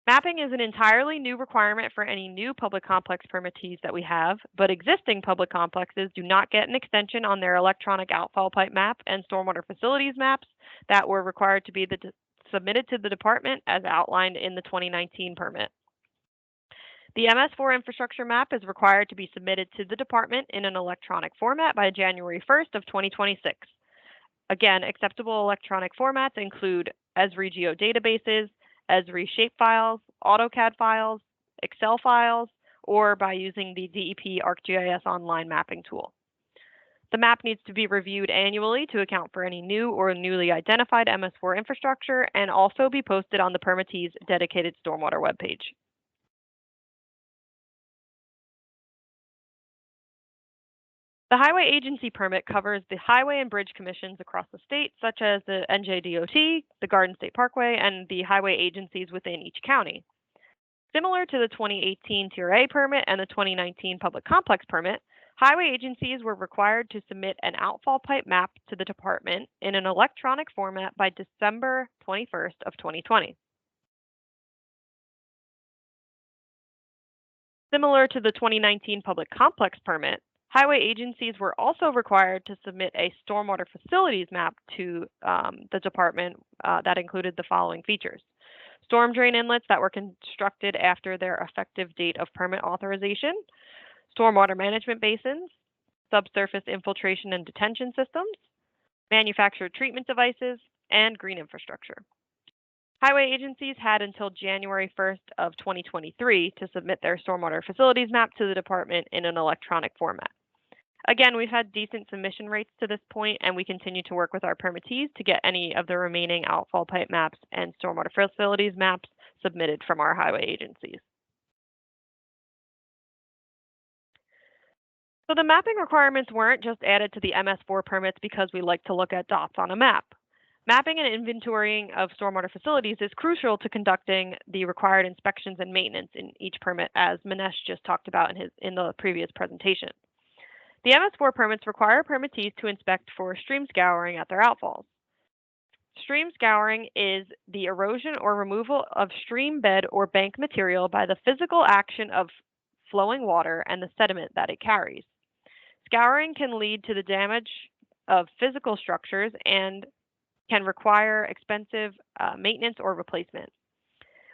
Mapping is an entirely new requirement for any new public complex permittees that we have, but existing public complexes do not get an extension on their electronic outfall pipe map and stormwater facilities maps that were required to be submitted to the department as outlined in the 2019 permit. The MS4 infrastructure map is required to be submitted to the department in an electronic format by January 1st of 2026. Again, acceptable electronic formats include Esri geodatabases, Esri shapefiles, AutoCAD files, Excel files, or by using the DEP ArcGIS online mapping tool. The map needs to be reviewed annually to account for any new or newly identified MS4 infrastructure and also be posted on the permittee's dedicated stormwater webpage. The highway agency permit covers the highway and bridge commissions across the state, such as the NJDOT, the Garden State Parkway, and the highway agencies within each county. Similar to the 2018 Tier A permit and the 2019 public complex permit, Highway agencies were required to submit an outfall pipe map to the department in an electronic format by December 21st of 2020. Similar to the 2019 public complex permit, highway agencies were also required to submit a stormwater facilities map to the department that included the following features: storm drain inlets that were constructed after their effective date of permit authorization, stormwater management basins, subsurface infiltration and detention systems, manufactured treatment devices, and green infrastructure. Highway agencies had until January 1st of 2023 to submit their stormwater facilities map to the department in an electronic format. Again, we've had decent submission rates to this point, and we continue to work with our permittees to get any of the remaining outfall pipe maps and stormwater facilities maps submitted from our highway agencies. So the mapping requirements weren't just added to the MS4 permits because we like to look at dots on a map. Mapping and inventorying of stormwater facilities is crucial to conducting the required inspections and maintenance in each permit, as Manesh just talked about in the previous presentation. The MS4 permits require permittees to inspect for stream scouring at their outfalls. Stream scouring is the erosion or removal of stream bed or bank material by the physical action of flowing water and the sediment that it carries. Scouring can lead to the damage of physical structures and can require expensive maintenance or replacement.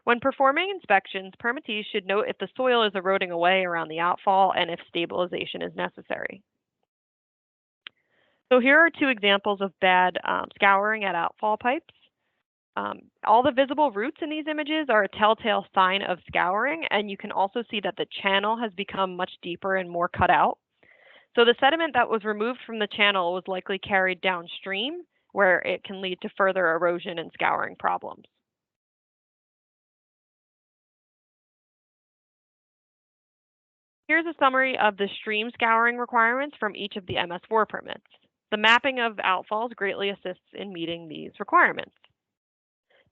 When performing inspections, permittees should note if the soil is eroding away around the outfall and if stabilization is necessary. So here are two examples of bad scouring at outfall pipes. All the visible roots in these images are a telltale sign of scouring, and you can also see that the channel has become much deeper and more cut out. So the sediment that was removed from the channel was likely carried downstream, where it can lead to further erosion and scouring problems. Here's a summary of the stream scouring requirements from each of the MS4 permits. The mapping of outfalls greatly assists in meeting these requirements.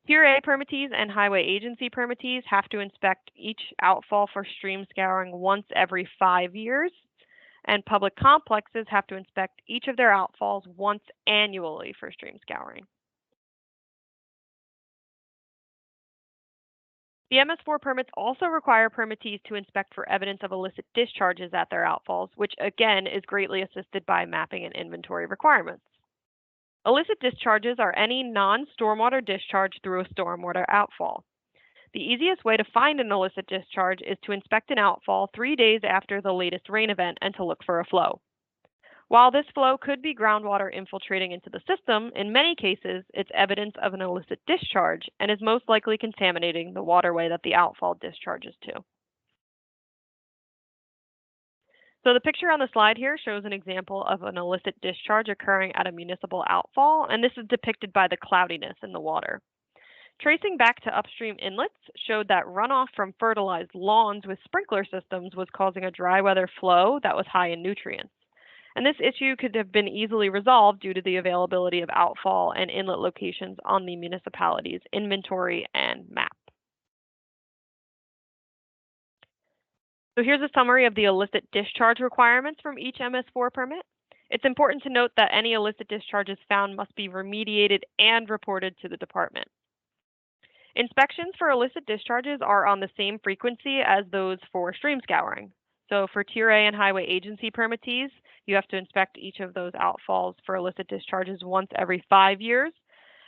Tier A permittees and highway agency permittees have to inspect each outfall for stream scouring once every 5 years, and public complexes have to inspect each of their outfalls once annually for stream scouring. The MS4 permits also require permittees to inspect for evidence of illicit discharges at their outfalls, which again is greatly assisted by mapping and inventory requirements. Illicit discharges are any non-stormwater discharge through a stormwater outfall. The easiest way to find an illicit discharge is to inspect an outfall 3 days after the latest rain event and to look for a flow. While this flow could be groundwater infiltrating into the system, in many cases, it's evidence of an illicit discharge and is most likely contaminating the waterway that the outfall discharges to. So the picture on the slide here shows an example of an illicit discharge occurring at a municipal outfall, and this is depicted by the cloudiness in the water. Tracing back to upstream inlets showed that runoff from fertilized lawns with sprinkler systems was causing a dry weather flow that was high in nutrients. And this issue could have been easily resolved due to the availability of outfall and inlet locations on the municipality's inventory and map. So here's a summary of the illicit discharge requirements from each MS4 permit. It's important to note that any illicit discharges found must be remediated and reported to the department. Inspections for illicit discharges are on the same frequency as those for stream scouring. So for Tier A and highway agency permittees, you have to inspect each of those outfalls for illicit discharges once every 5 years,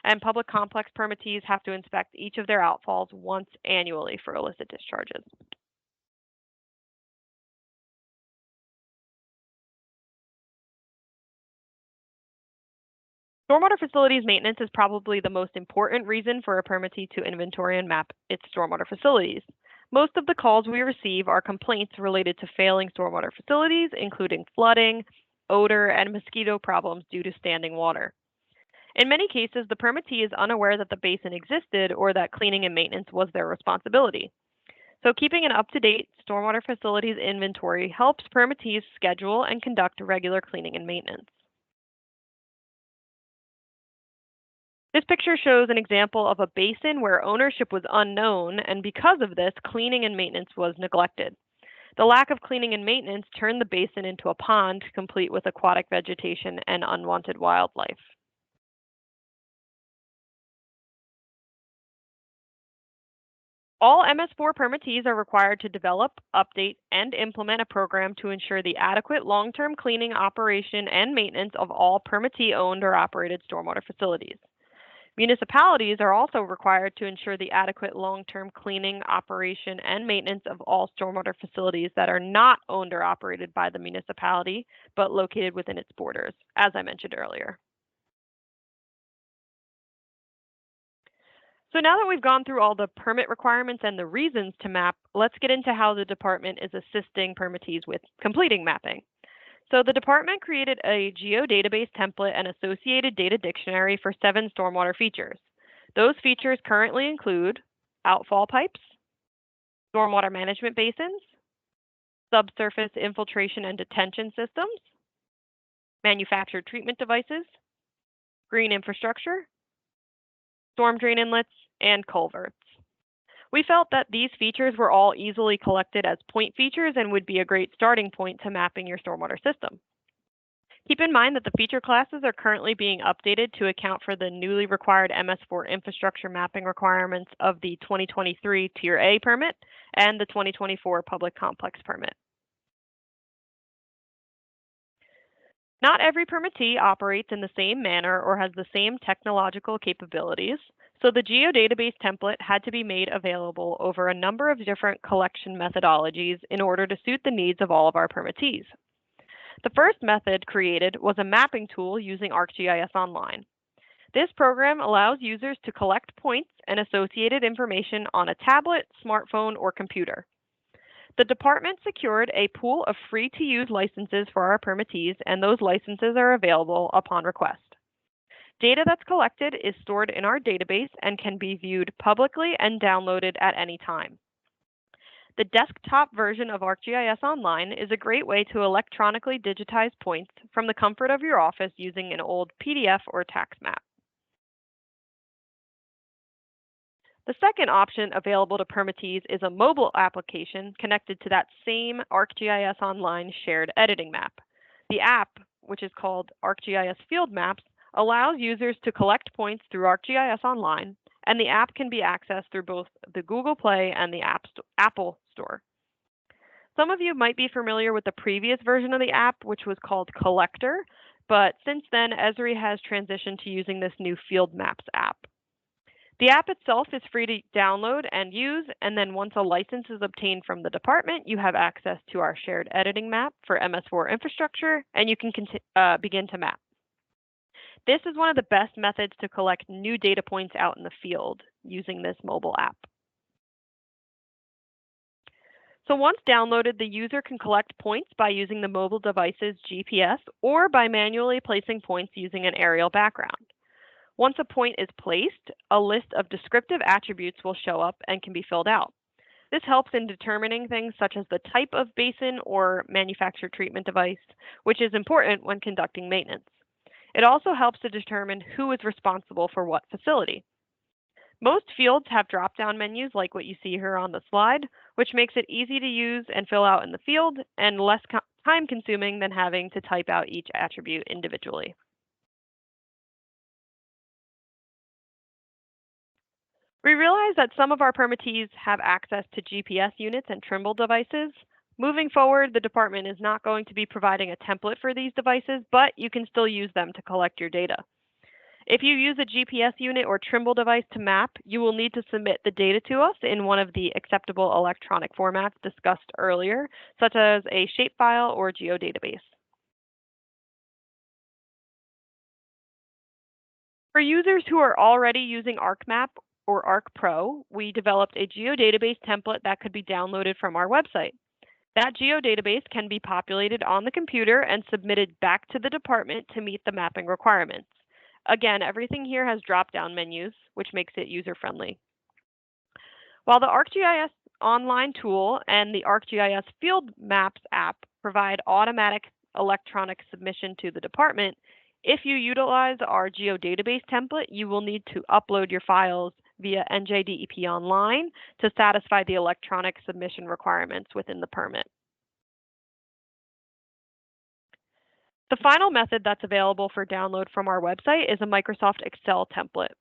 and public complex permittees have to inspect each of their outfalls once annually for illicit discharges. Stormwater facilities maintenance is probably the most important reason for a permittee to inventory and map its stormwater facilities. Most of the calls we receive are complaints related to failing stormwater facilities, including flooding, odor, and mosquito problems due to standing water. In many cases, the permittee is unaware that the basin existed or that cleaning and maintenance was their responsibility. So keeping an up-to-date stormwater facilities inventory helps permittees schedule and conduct regular cleaning and maintenance. This picture shows an example of a basin where ownership was unknown, and because of this, cleaning and maintenance was neglected. The lack of cleaning and maintenance turned the basin into a pond, complete with aquatic vegetation and unwanted wildlife. All MS4 permittees are required to develop, update, and implement a program to ensure the adequate long-term cleaning, operation, and maintenance of all permittee-owned or operated stormwater facilities. Municipalities are also required to ensure the adequate long-term cleaning, operation, and maintenance of all stormwater facilities that are not owned or operated by the municipality, but located within its borders, as I mentioned earlier. So now that we've gone through all the permit requirements and the reasons to map, let's get into how the department is assisting permittees with completing mapping. So the department created a geodatabase template and associated data dictionary for 7 stormwater features. Those features currently include outfall pipes, stormwater management basins, subsurface infiltration and detention systems, manufactured treatment devices, green infrastructure, storm drain inlets, and culverts. We felt that these features were all easily collected as point features and would be a great starting point to mapping your stormwater system. Keep in mind that the feature classes are currently being updated to account for the newly required MS4 infrastructure mapping requirements of the 2023 Tier A permit and the 2024 Public Complex permit. Not every permittee operates in the same manner or has the same technological capabilities, so the geodatabase template had to be made available over a number of different collection methodologies in order to suit the needs of all of our permittees. The first method created was a mapping tool using ArcGIS Online. This program allows users to collect points and associated information on a tablet, smartphone, or computer. The department secured a pool of free-to-use licenses for our permittees, and those licenses are available upon request. Data that's collected is stored in our database and can be viewed publicly and downloaded at any time. The desktop version of ArcGIS Online is a great way to electronically digitize points from the comfort of your office using an old PDF or tax map. The second option available to permittees is a mobile application connected to that same ArcGIS Online shared editing map. The app, which is called ArcGIS Field Maps, allows users to collect points through ArcGIS Online, and the app can be accessed through both the Google Play and the Apple Store. Some of you might be familiar with the previous version of the app, which was called Collector, but since then, Esri has transitioned to using this new Field Maps app. The app itself is free to download and use, and then once a license is obtained from the department, you have access to our shared editing map for MS4 infrastructure, and you can begin to map. This is one of the best methods to collect new data points out in the field using this mobile app. So once downloaded, the user can collect points by using the mobile device's GPS or by manually placing points using an aerial background. Once a point is placed, a list of descriptive attributes will show up and can be filled out. This helps in determining things such as the type of basin or manufactured treatment device, which is important when conducting maintenance. It also helps to determine who is responsible for what facility. Most fields have drop-down menus like what you see here on the slide, which makes it easy to use and fill out in the field and less time-consuming than having to type out each attribute individually. We realize that some of our permittees have access to GPS units and Trimble devices. Moving forward, the department is not going to be providing a template for these devices, but you can still use them to collect your data. If you use a GPS unit or Trimble device to map, you will need to submit the data to us in one of the acceptable electronic formats discussed earlier, such as a shapefile or geodatabase. For users who are already using ArcMap or ArcPro, we developed a geodatabase template that could be downloaded from our website. That geodatabase can be populated on the computer and submitted back to the department to meet the mapping requirements. Again, everything here has drop-down menus, which makes it user-friendly. While the ArcGIS Online tool and the ArcGIS Field Maps app provide automatic electronic submission to the department, if you utilize our geodatabase template, you will need to upload your files via NJDEP Online to satisfy the electronic submission requirements within the permit. The final method that's available for download from our website is a Microsoft Excel template.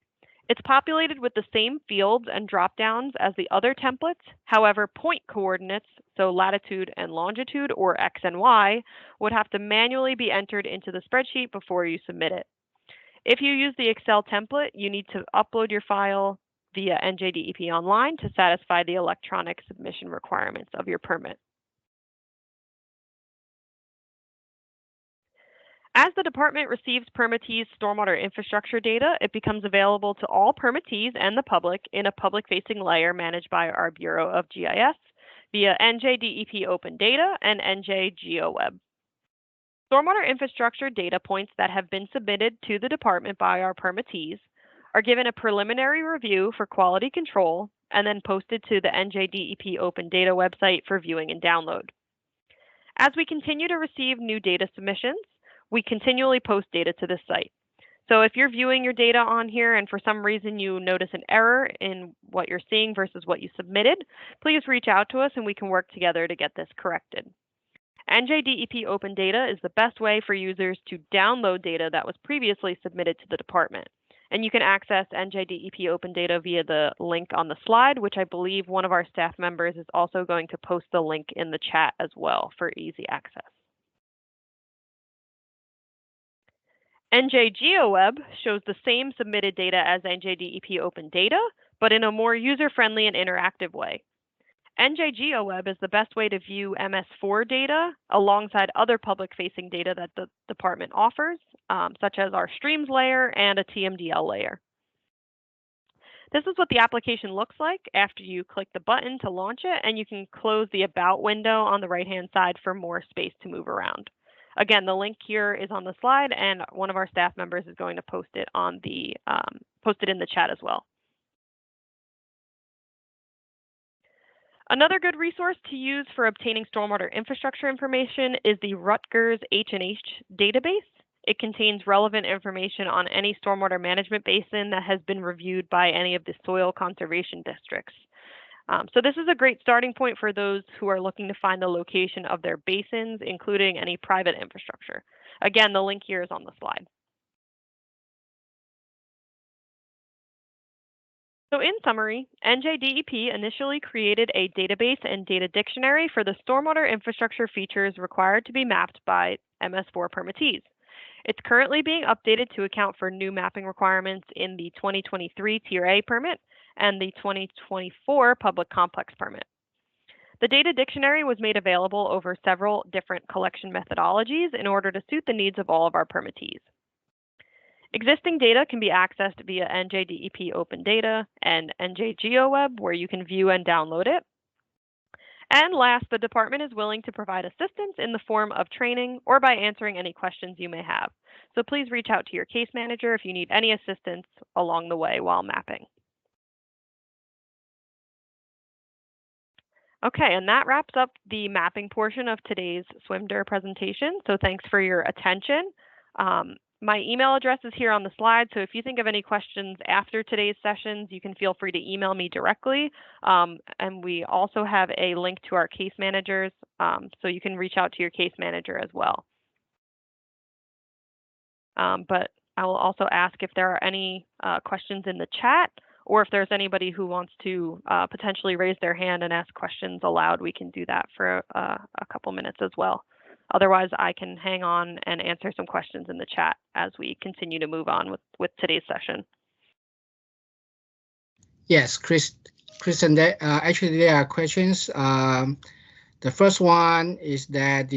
It's populated with the same fields and drop-downs as the other templates. However, point coordinates, so latitude and longitude, or X and Y, would have to manually be entered into the spreadsheet before you submit it. If you use the Excel template, you need to upload your file via NJDEP Online to satisfy the electronic submission requirements of your permit. As the department receives permittees' stormwater infrastructure data, it becomes available to all permittees and the public in a public-facing layer managed by our Bureau of GIS via NJDEP Open Data and NJ GeoWeb. Stormwater infrastructure data points that have been submitted to the department by our permittees are given a preliminary review for quality control and then posted to the NJDEP Open Data website for viewing and download. As we continue to receive new data submissions, we continually post data to this site. So if you're viewing your data on here and for some reason you notice an error in what you're seeing versus what you submitted, please reach out to us and we can work together to get this corrected. NJDEP Open Data is the best way for users to download data that was previously submitted to the department. And you can access NJDEP Open Data via the link on the slide, which I believe one of our staff members is also going to post the link in the chat as well for easy access. NJ GeoWeb shows the same submitted data as NJDEP Open Data, but in a more user-friendly and interactive way. NJ GeoWeb is the best way to view MS4 data alongside other public-facing data that the department offers, such as our streams layer and a TMDL layer. This is what the application looks like after you click the button to launch it, and you can close the About window on the right-hand side for more space to move around. Again, the link here is on the slide, and one of our staff members is going to post it on the post it in the chat as well. Another good resource to use for obtaining stormwater infrastructure information is the Rutgers H&H database. It contains relevant information on any stormwater management basin that has been reviewed by any of the soil conservation districts. So this is a great starting point for those who are looking to find the location of their basins, including any private infrastructure. Again, the link here is on the slide. So in summary, NJDEP initially created a database and data dictionary for the stormwater infrastructure features required to be mapped by MS4 permittees. It's currently being updated to account for new mapping requirements in the 2023 Tier A permit and the 2024 Public Complex permit. The data dictionary was made available over several different collection methodologies in order to suit the needs of all of our permittees. Existing data can be accessed via NJDEP Open Data and NJ GeoWeb, where you can view and download it. And last, the department is willing to provide assistance in the form of training or by answering any questions you may have. So please reach out to your case manager if you need any assistance along the way while mapping. Okay, and that wraps up the mapping portion of today's SWMDR presentation. So thanks for your attention. My email address is here on the slide, so if you think of any questions after today's sessions, you can feel free to email me directly. And we also have a link to our case managers, so you can reach out to your case manager as well. But I will also ask if there are any questions in the chat, or if there's anybody who wants to potentially raise their hand and ask questions aloud, we can do that for a couple minutes as well. Otherwise, I can hang on and answer some questions in the chat as we continue to move on with today's session. Yes, Kristen, actually there are questions. The first one is that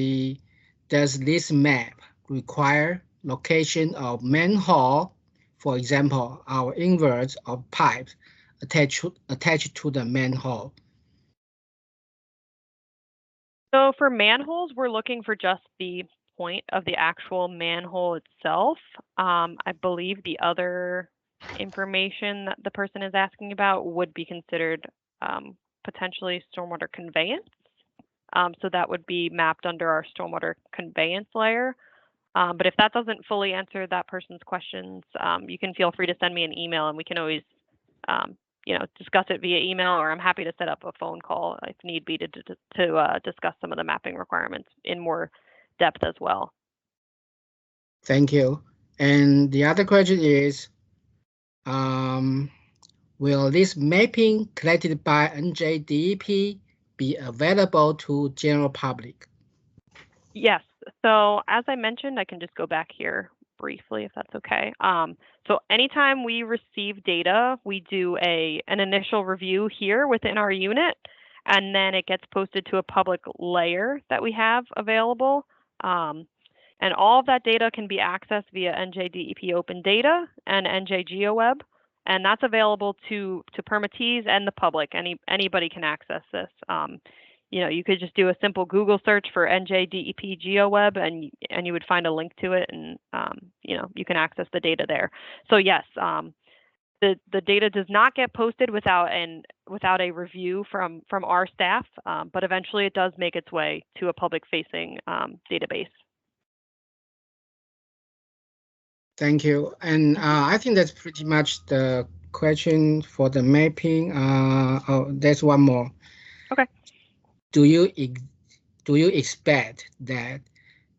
does this map require location of manhole, for example, our inverts of pipes attached to the manhole? So for manholes, we're looking for just the point of the actual manhole itself. I believe the other information that the person is asking about would be considered potentially stormwater conveyance. So that would be mapped under our stormwater conveyance layer. But if that doesn't fully answer that person's questions, you can feel free to send me an email and we can always discuss it via email, or I'm happy to set up a phone call if need be to discuss some of the mapping requirements in more depth as well. Thank you. And the other question is, will this mapping collected by NJDEP be available to general public? Yes. So as I mentioned, I can just go back here briefly if that's okay. So anytime we receive data, we do an initial review here within our unit, and then it gets posted to a public layer that we have available. And all of that data can be accessed via NJDEP Open Data and NJGeoWeb, and that's available to permittees and the public. Anybody can access this. You know, you could just do a simple Google search for NJDEP GeoWeb, and you would find a link to it, and you know, you can access the data there. So yes, the data does not get posted without a review from our staff, but eventually it does make its way to a public-facing database. Thank you. And I think that's pretty much the question for the mapping. Oh, there's one more. Okay. Do you expect that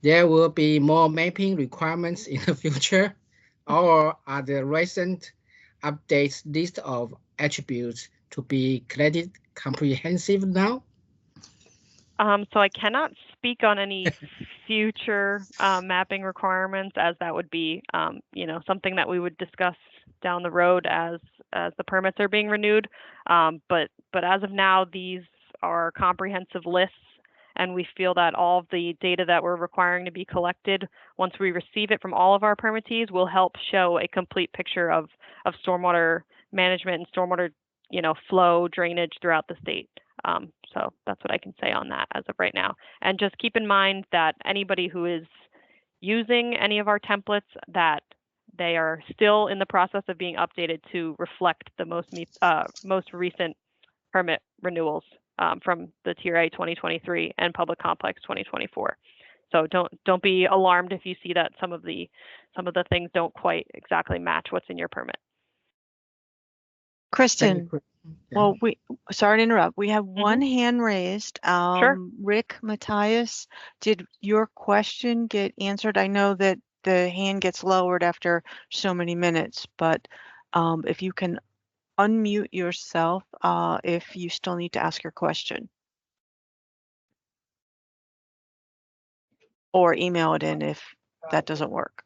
there will be more mapping requirements in the future, or are the recent updates list of attributes to be collected comprehensive now? So I cannot speak on any future mapping requirements, as that would be, you know, something that we would discuss down the road as the permits are being renewed. But as of now, these are comprehensive lists, and we feel that all of the data that we're requiring to be collected, once we receive it from all of our permittees, will help show a complete picture of stormwater management and stormwater, you know, flow, drainage throughout the state. So that's what I can say on that as of right now. And just keep in mind that anybody who is using any of our templates, that they are still in the process of being updated to reflect the most recent permit renewals from the TRA 2023 and Public Complex 2024. So don't be alarmed if you see that some of the things don't quite exactly match what's in your permit. Kristen, well, sorry to interrupt. We have one hand raised. Sure. Rick Matthias, did your question get answered? I know that the hand gets lowered after so many minutes, but if you can unmute yourself if you still need to ask your question. Or email it in if that doesn't work.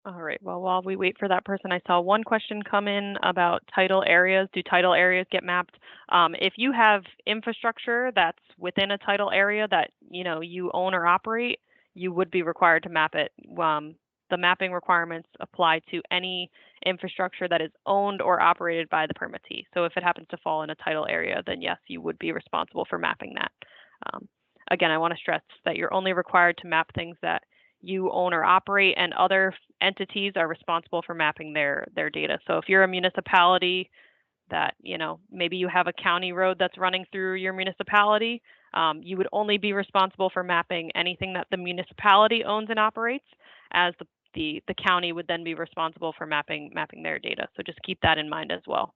All right, well, while we wait for that person, I saw one question come in about tidal areas. Do tidal areas get mapped? If you have infrastructure that's within a tidal area that, you know, you own or operate, you would be required to map it. The mapping requirements apply to any infrastructure that is owned or operated by the permittee. So if it happens to fall in a tidal area, then yes, you would be responsible for mapping that. Again, I want to stress that you're only required to map things that you own or operate, and other entities are responsible for mapping their data. So if you're a municipality that, you know, maybe you have a county road that's running through your municipality, you would only be responsible for mapping anything that the municipality owns and operates, as the county would then be responsible for mapping their data. So just keep that in mind as well.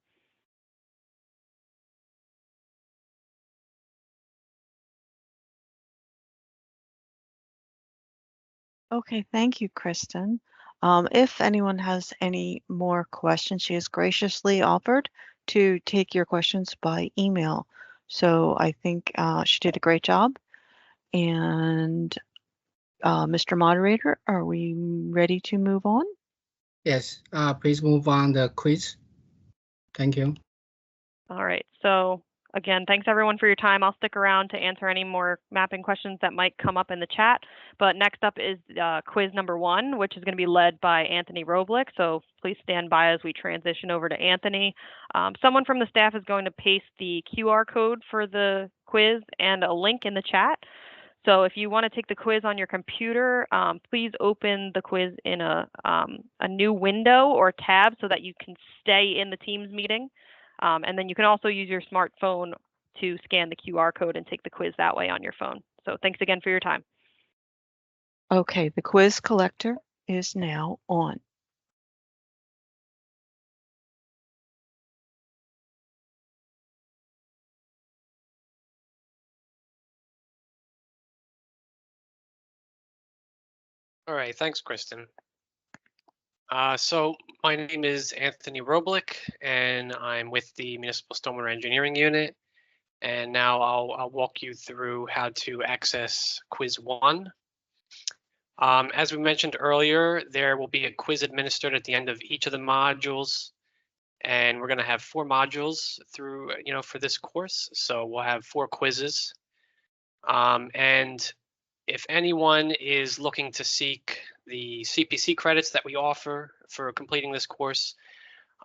Okay, thank you, Kristen. If anyone has any more questions, she has graciously offered to take your questions by email. So I think she did a great job. And Mr. Moderator, are we ready to move on? Yes, please move on the quiz. Thank you. All right, so again, thanks everyone for your time. I'll stick around to answer any more mapping questions that might come up in the chat. But next up is quiz number 1, which is going to be led by Anthony Roblick. So please stand by as we transition over to Anthony. Someone from the staff is going to paste the QR code for the quiz and a link in the chat. So if you want to take the quiz on your computer, please open the quiz in a new window or tab so that you can stay in the Teams meeting. And then you can also use your smartphone to scan the QR code and take the quiz that way on your phone. So thanks again for your time. Okay, the quiz collector is now on. All right, thanks, Kristen. So my name is Anthony Roblick, and I'm with the Municipal Stormwater Engineering Unit. And now I'll walk you through how to access Quiz 1. As we mentioned earlier, there will be a quiz administered at the end of each of the modules. And we're going to have 4 modules through, for this course. So we'll have 4 quizzes. And if anyone is looking to seek the CPC credits that we offer for completing this course,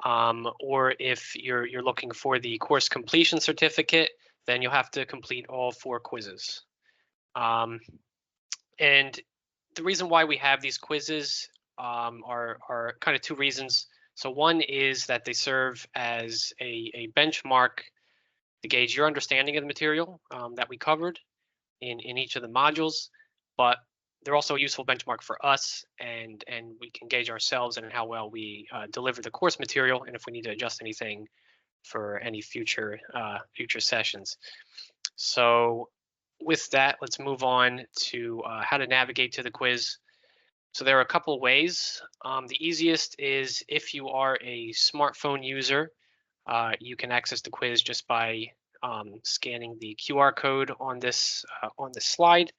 or if you're looking for the course completion certificate, then you'll have to complete all 4 quizzes. And the reason why we have these quizzes are kind of 2 reasons. So one is that they serve as a benchmark to gauge your understanding of the material that we covered in each of the modules, but they're also a useful benchmark for us, and we can gauge ourselves and how well we deliver the course material, and if we need to adjust anything for any future sessions. So with that, let's move on to how to navigate to the quiz. So there are a couple of ways. The easiest is if you are a smartphone user, you can access the quiz just by scanning the QR code on this slide,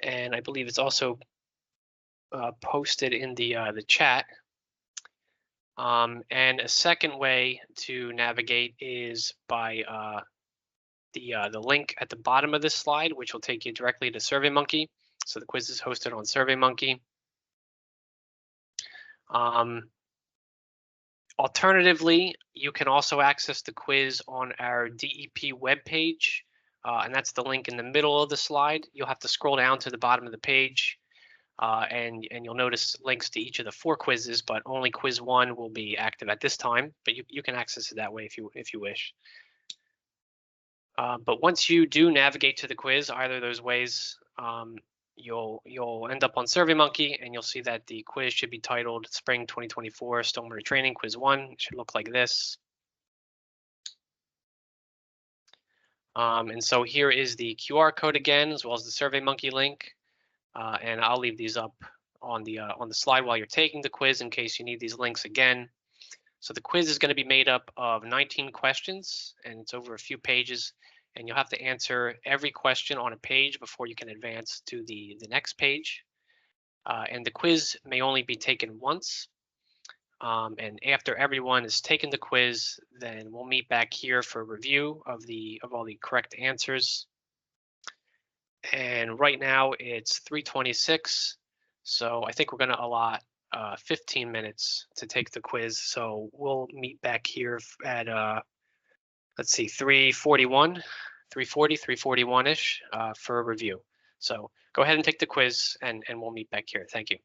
and I believe it's also posted in the chat. And a second way to navigate is by the link at the bottom of this slide, which will take you directly to SurveyMonkey. So the quiz is hosted on SurveyMonkey. Alternatively, you can also access the quiz on our DEP webpage, and that's the link in the middle of the slide. You'll have to scroll down to the bottom of the page, and you'll notice links to each of the 4 quizzes, but only quiz 1 will be active at this time, but you can access it that way if you wish. But once you do navigate to the quiz, either of those ways, you'll end up on SurveyMonkey, and you'll see that the quiz should be titled Spring 2024 Stormwater Training Quiz 1. It should look like this. And so here is the QR code again, as well as the SurveyMonkey link. And I'll leave these up on the slide while you're taking the quiz in case you need these links again. So the quiz is going to be made up of 19 questions, and it's over a few pages, and you'll have to answer every question on a page before you can advance to the next page. And the quiz may only be taken once. And after everyone has taken the quiz, then we'll meet back here for review of all the correct answers. And right now it's 3:26, so I think we're going to allot 15 minutes to take the quiz. So we'll meet back here at let's see, 3:41, 3:40, 3:41-ish for a review. So go ahead and take the quiz, and we'll meet back here. Thank you.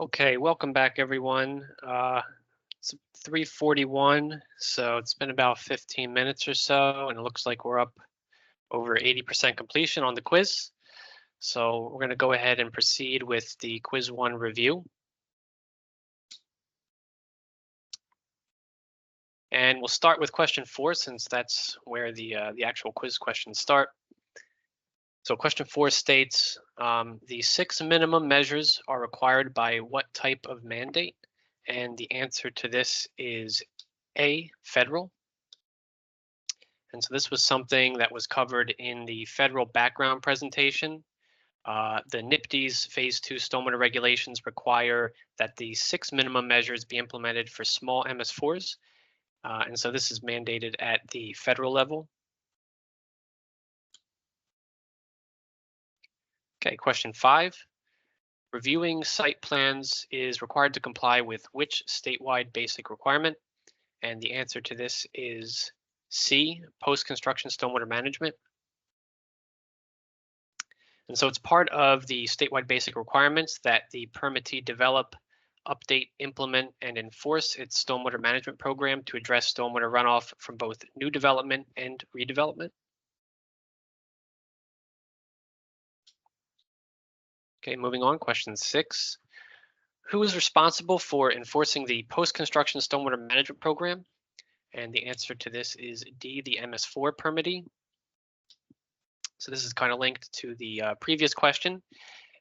Okay, welcome back, everyone. It's 3:41, so it's been about 15 minutes or so, and it looks like we're up over 80% completion on the quiz. So we're going to go ahead and proceed with the quiz 1 review. And we'll start with question 4, since that's where the actual quiz questions start. So question 4 states, the 6 minimum measures are required by what type of mandate? And the answer to this is A, federal. And so this was something that was covered in the federal background presentation. The NIPD's Phase 2 stormwater regulations require that the 6 minimum measures be implemented for small MS4s. And so this is mandated at the federal level. Okay, question 5. Reviewing site plans is required to comply with which statewide basic requirement? And the answer to this is C, post-construction stormwater management. And so it's part of the statewide basic requirements that the permittee develop, update, implement, and enforce its stormwater management program to address stormwater runoff from both new development and redevelopment. Okay, moving on, question 6. Who is responsible for enforcing the post-construction stormwater management program? And the answer to this is D, the MS4 permittee. So this is kind of linked to the previous question,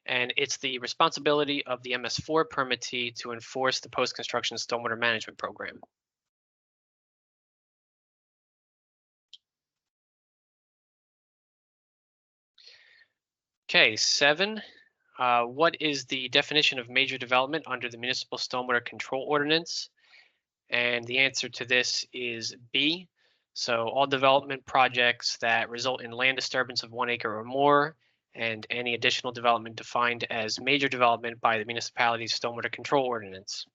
and it's the responsibility of the MS4 permittee to enforce the post-construction stormwater management program. Okay, 7. What is the definition of major development under the Municipal Stormwater Control Ordinance? And the answer to this is B. So all development projects that result in land disturbance of 1 acre or more, and any additional development defined as major development by the municipality's stormwater control ordinance.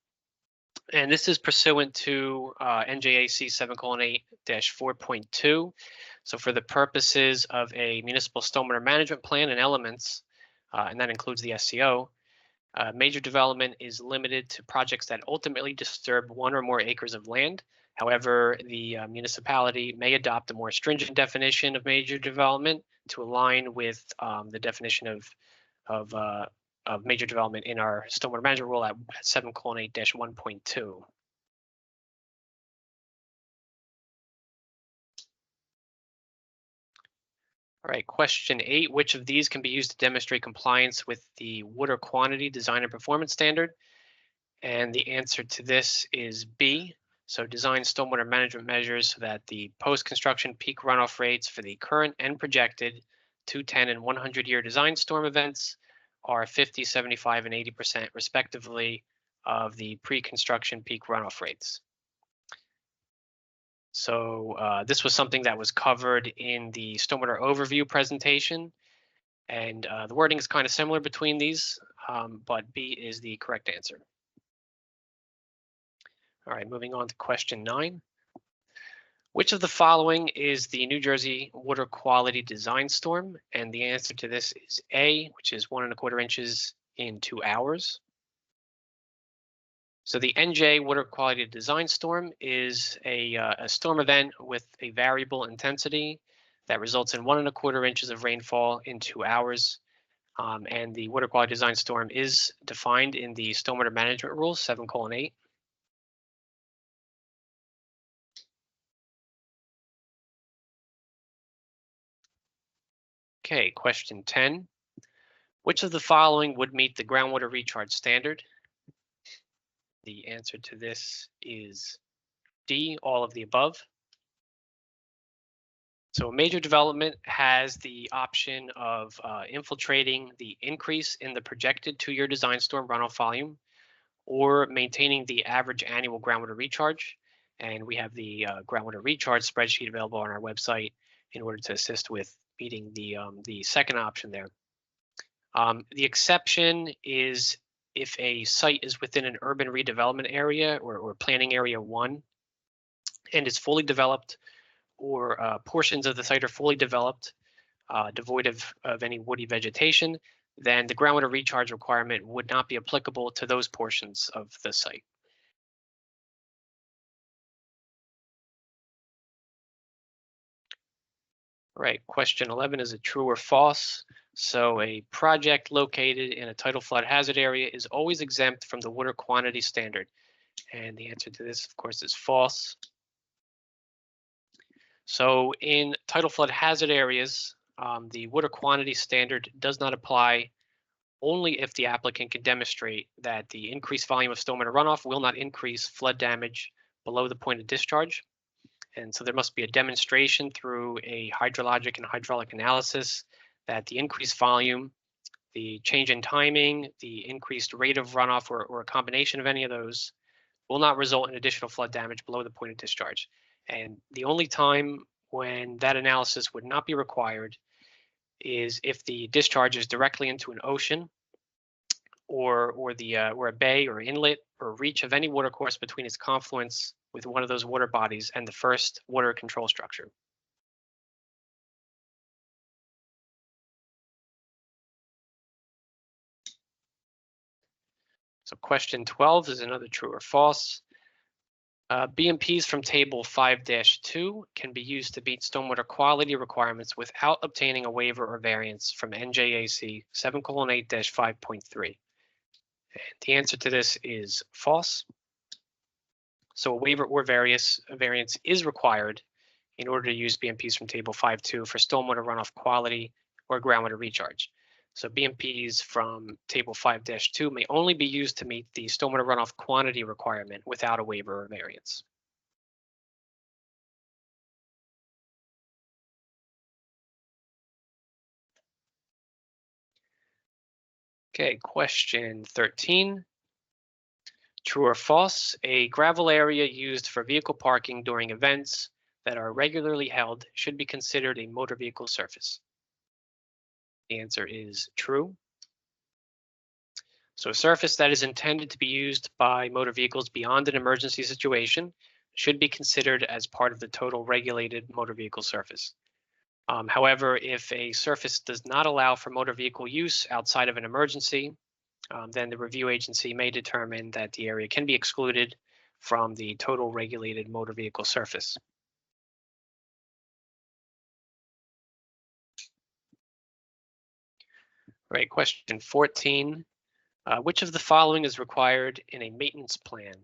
And this is pursuant to NJAC 7:8-4.2. So for the purposes of a municipal stormwater management plan and elements, and that includes the SCO, major development is limited to projects that ultimately disturb 1 or more acres of land. However, the municipality may adopt a more stringent definition of major development to align with the definition of major development in our stormwater management rule at 7:8-1.2. All right, question 8, which of these can be used to demonstrate compliance with the water quantity design and performance standard? And the answer to this is B. So design stormwater management measures so that the post-construction peak runoff rates for the current and projected 210 and 100-year design storm events are 50, 75, and 80% respectively of the pre-construction peak runoff rates. So this was something that was covered in the stormwater overview presentation, and the wording is kind of similar between these, but B is the correct answer. All right, moving on to question 9. Which of the following is the New Jersey water quality design storm? And the answer to this is A, which is 1 1/4 inches in 2 hours. So the NJ water quality design storm is a storm event with a variable intensity that results in 1 1/4 inches of rainfall in 2 hours. And the water quality design storm is defined in the stormwater management rules 7:8. Okay, question 10. Which of the following would meet the groundwater recharge standard? The answer to this is D, all of the above. So a major development has the option of infiltrating the increase in the projected 2-year design storm runoff volume or maintaining the average annual groundwater recharge. And we have the groundwater recharge spreadsheet available on our website in order to assist with meeting the second option there. The exception is if a site is within an urban redevelopment area or planning area 1 and is fully developed, or portions of the site are fully developed, devoid of any woody vegetation, then the groundwater recharge requirement would not be applicable to those portions of the site. Right, question 11 is a true or false. So a project located in a tidal flood hazard area is always exempt from the water quantity standard. And the answer to this, of course, is false. So in tidal flood hazard areas, the water quantity standard does not apply only if the applicant can demonstrate that the increased volume of stormwater runoff will not increase flood damage below the point of discharge. And so there must be a demonstration through a hydrologic and hydraulic analysis that the increased volume, the change in timing, the increased rate of runoff, or a combination of any of those will not result in additional flood damage below the point of discharge. And the only time when that analysis would not be required is if the discharge is directly into an ocean or a bay or inlet or reach of any watercourse between its confluence with one of those water bodies and the first water control structure. So question 12 is another true or false. BMPs from table 5-2 can be used to meet stormwater quality requirements without obtaining a waiver or variance from NJAC 7:8-5.3. And the answer to this is false. So a waiver or variance is required in order to use BMPs from table 5.2 for stormwater runoff quality or groundwater recharge. So BMPs from table 5-2 may only be used to meet the stormwater runoff quantity requirement without a waiver or variance. Okay, question 13. True or false, a gravel area used for vehicle parking during events that are regularly held should be considered a motor vehicle surface. The answer is true. So a surface that is intended to be used by motor vehicles beyond an emergency situation should be considered as part of the total regulated motor vehicle surface. However, if a surface does not allow for motor vehicle use outside of an emergency, then the review agency may determine that the area can be excluded from the total regulated motor vehicle surface. Right, question 14. Which of the following is required in a maintenance plan?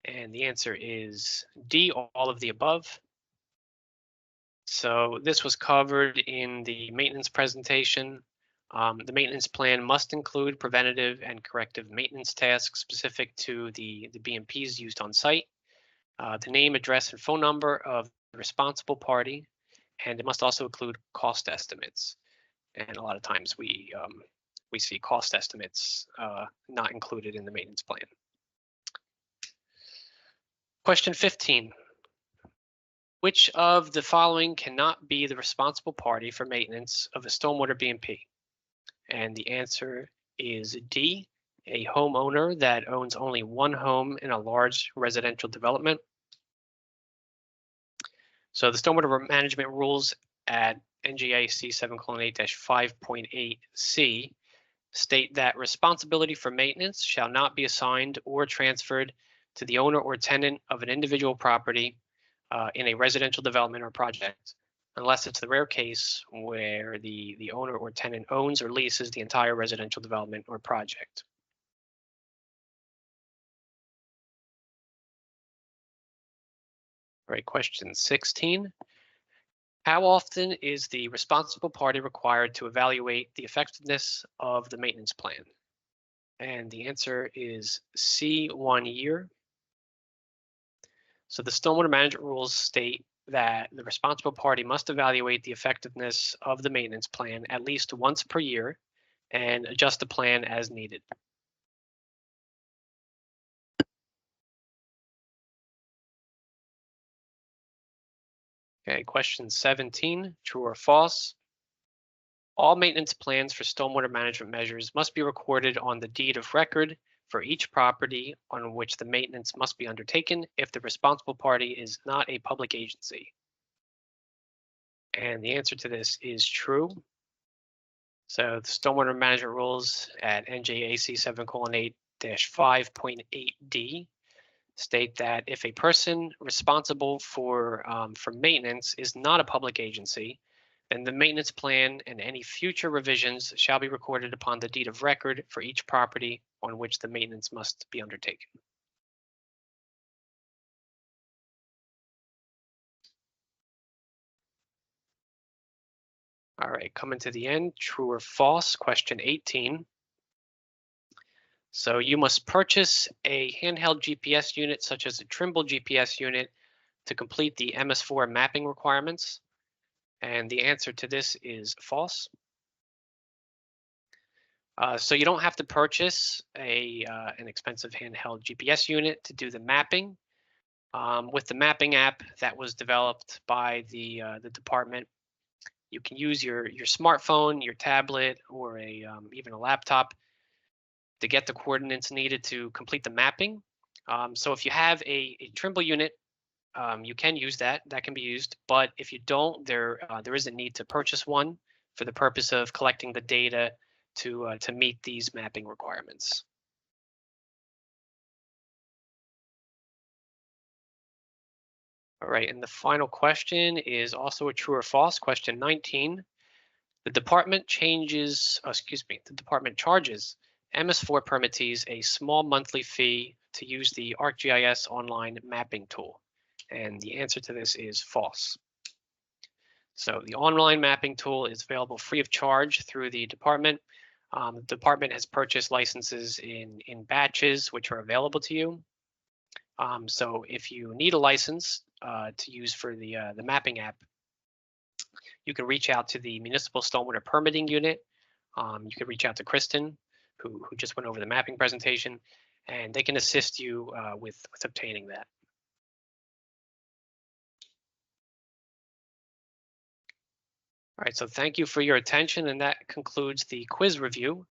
And the answer is D, all of the above. So this was covered in the maintenance presentation. The maintenance plan must include preventative and corrective maintenance tasks specific to the BMPs used on site, the name, address, and phone number of the responsible party, and it must also include cost estimates. And a lot of times we see cost estimates not included in the maintenance plan. Question 15. Which of the following cannot be the responsible party for maintenance of a stormwater BMP? And the answer is D, a homeowner that owns only one home in a large residential development. So the stormwater management rules at NJAC 7:8-5.8C state that responsibility for maintenance shall not be assigned or transferred to the owner or tenant of an individual property in a residential development or project, unless it's the rare case where the owner or tenant owns or leases the entire residential development or project. All right, question 16. How often is the responsible party required to evaluate the effectiveness of the maintenance plan? And the answer is C, 1 year. So the stormwater management rules state that the responsible party must evaluate the effectiveness of the maintenance plan at least once per year and adjust the plan as needed. Okay, question 17, true or false? All maintenance plans for stormwater management measures must be recorded on the deed of record for each property on which the maintenance must be undertaken if the responsible party is not a public agency. And the answer to this is true. So the stormwater management rules at NJAC 7:8-5.8D state that if a person responsible for maintenance is not a public agency, then the maintenance plan and any future revisions shall be recorded upon the deed of record for each property on which the maintenance must be undertaken. All right, coming to the end, true or false, question 18. So you must purchase a handheld GPS unit such as a Trimble GPS unit to complete the MS4 mapping requirements. And the answer to this is false. So you don't have to purchase an expensive handheld GPS unit to do the mapping. With the mapping app that was developed by the department, you can use your smartphone, your tablet, or even a laptop to get the coordinates needed to complete the mapping. So if you have a Trimble unit, you can use that. That can be used. But if you don't, there is a need to purchase one for the purpose of collecting the data to meet these mapping requirements. All right, and the final question is also a true or false. Question 19. The department charges MS4 permittees a small monthly fee to use the ArcGIS online mapping tool. And the answer to this is false. So the online mapping tool is available free of charge through the department. The department has purchased licenses in batches, which are available to you. So if you need a license to use for the mapping app, you can reach out to the Municipal Stormwater Permitting Unit. You can reach out to Kristen, who just went over the mapping presentation, and they can assist you with obtaining that. All right, so thank you for your attention, and that concludes the quiz review.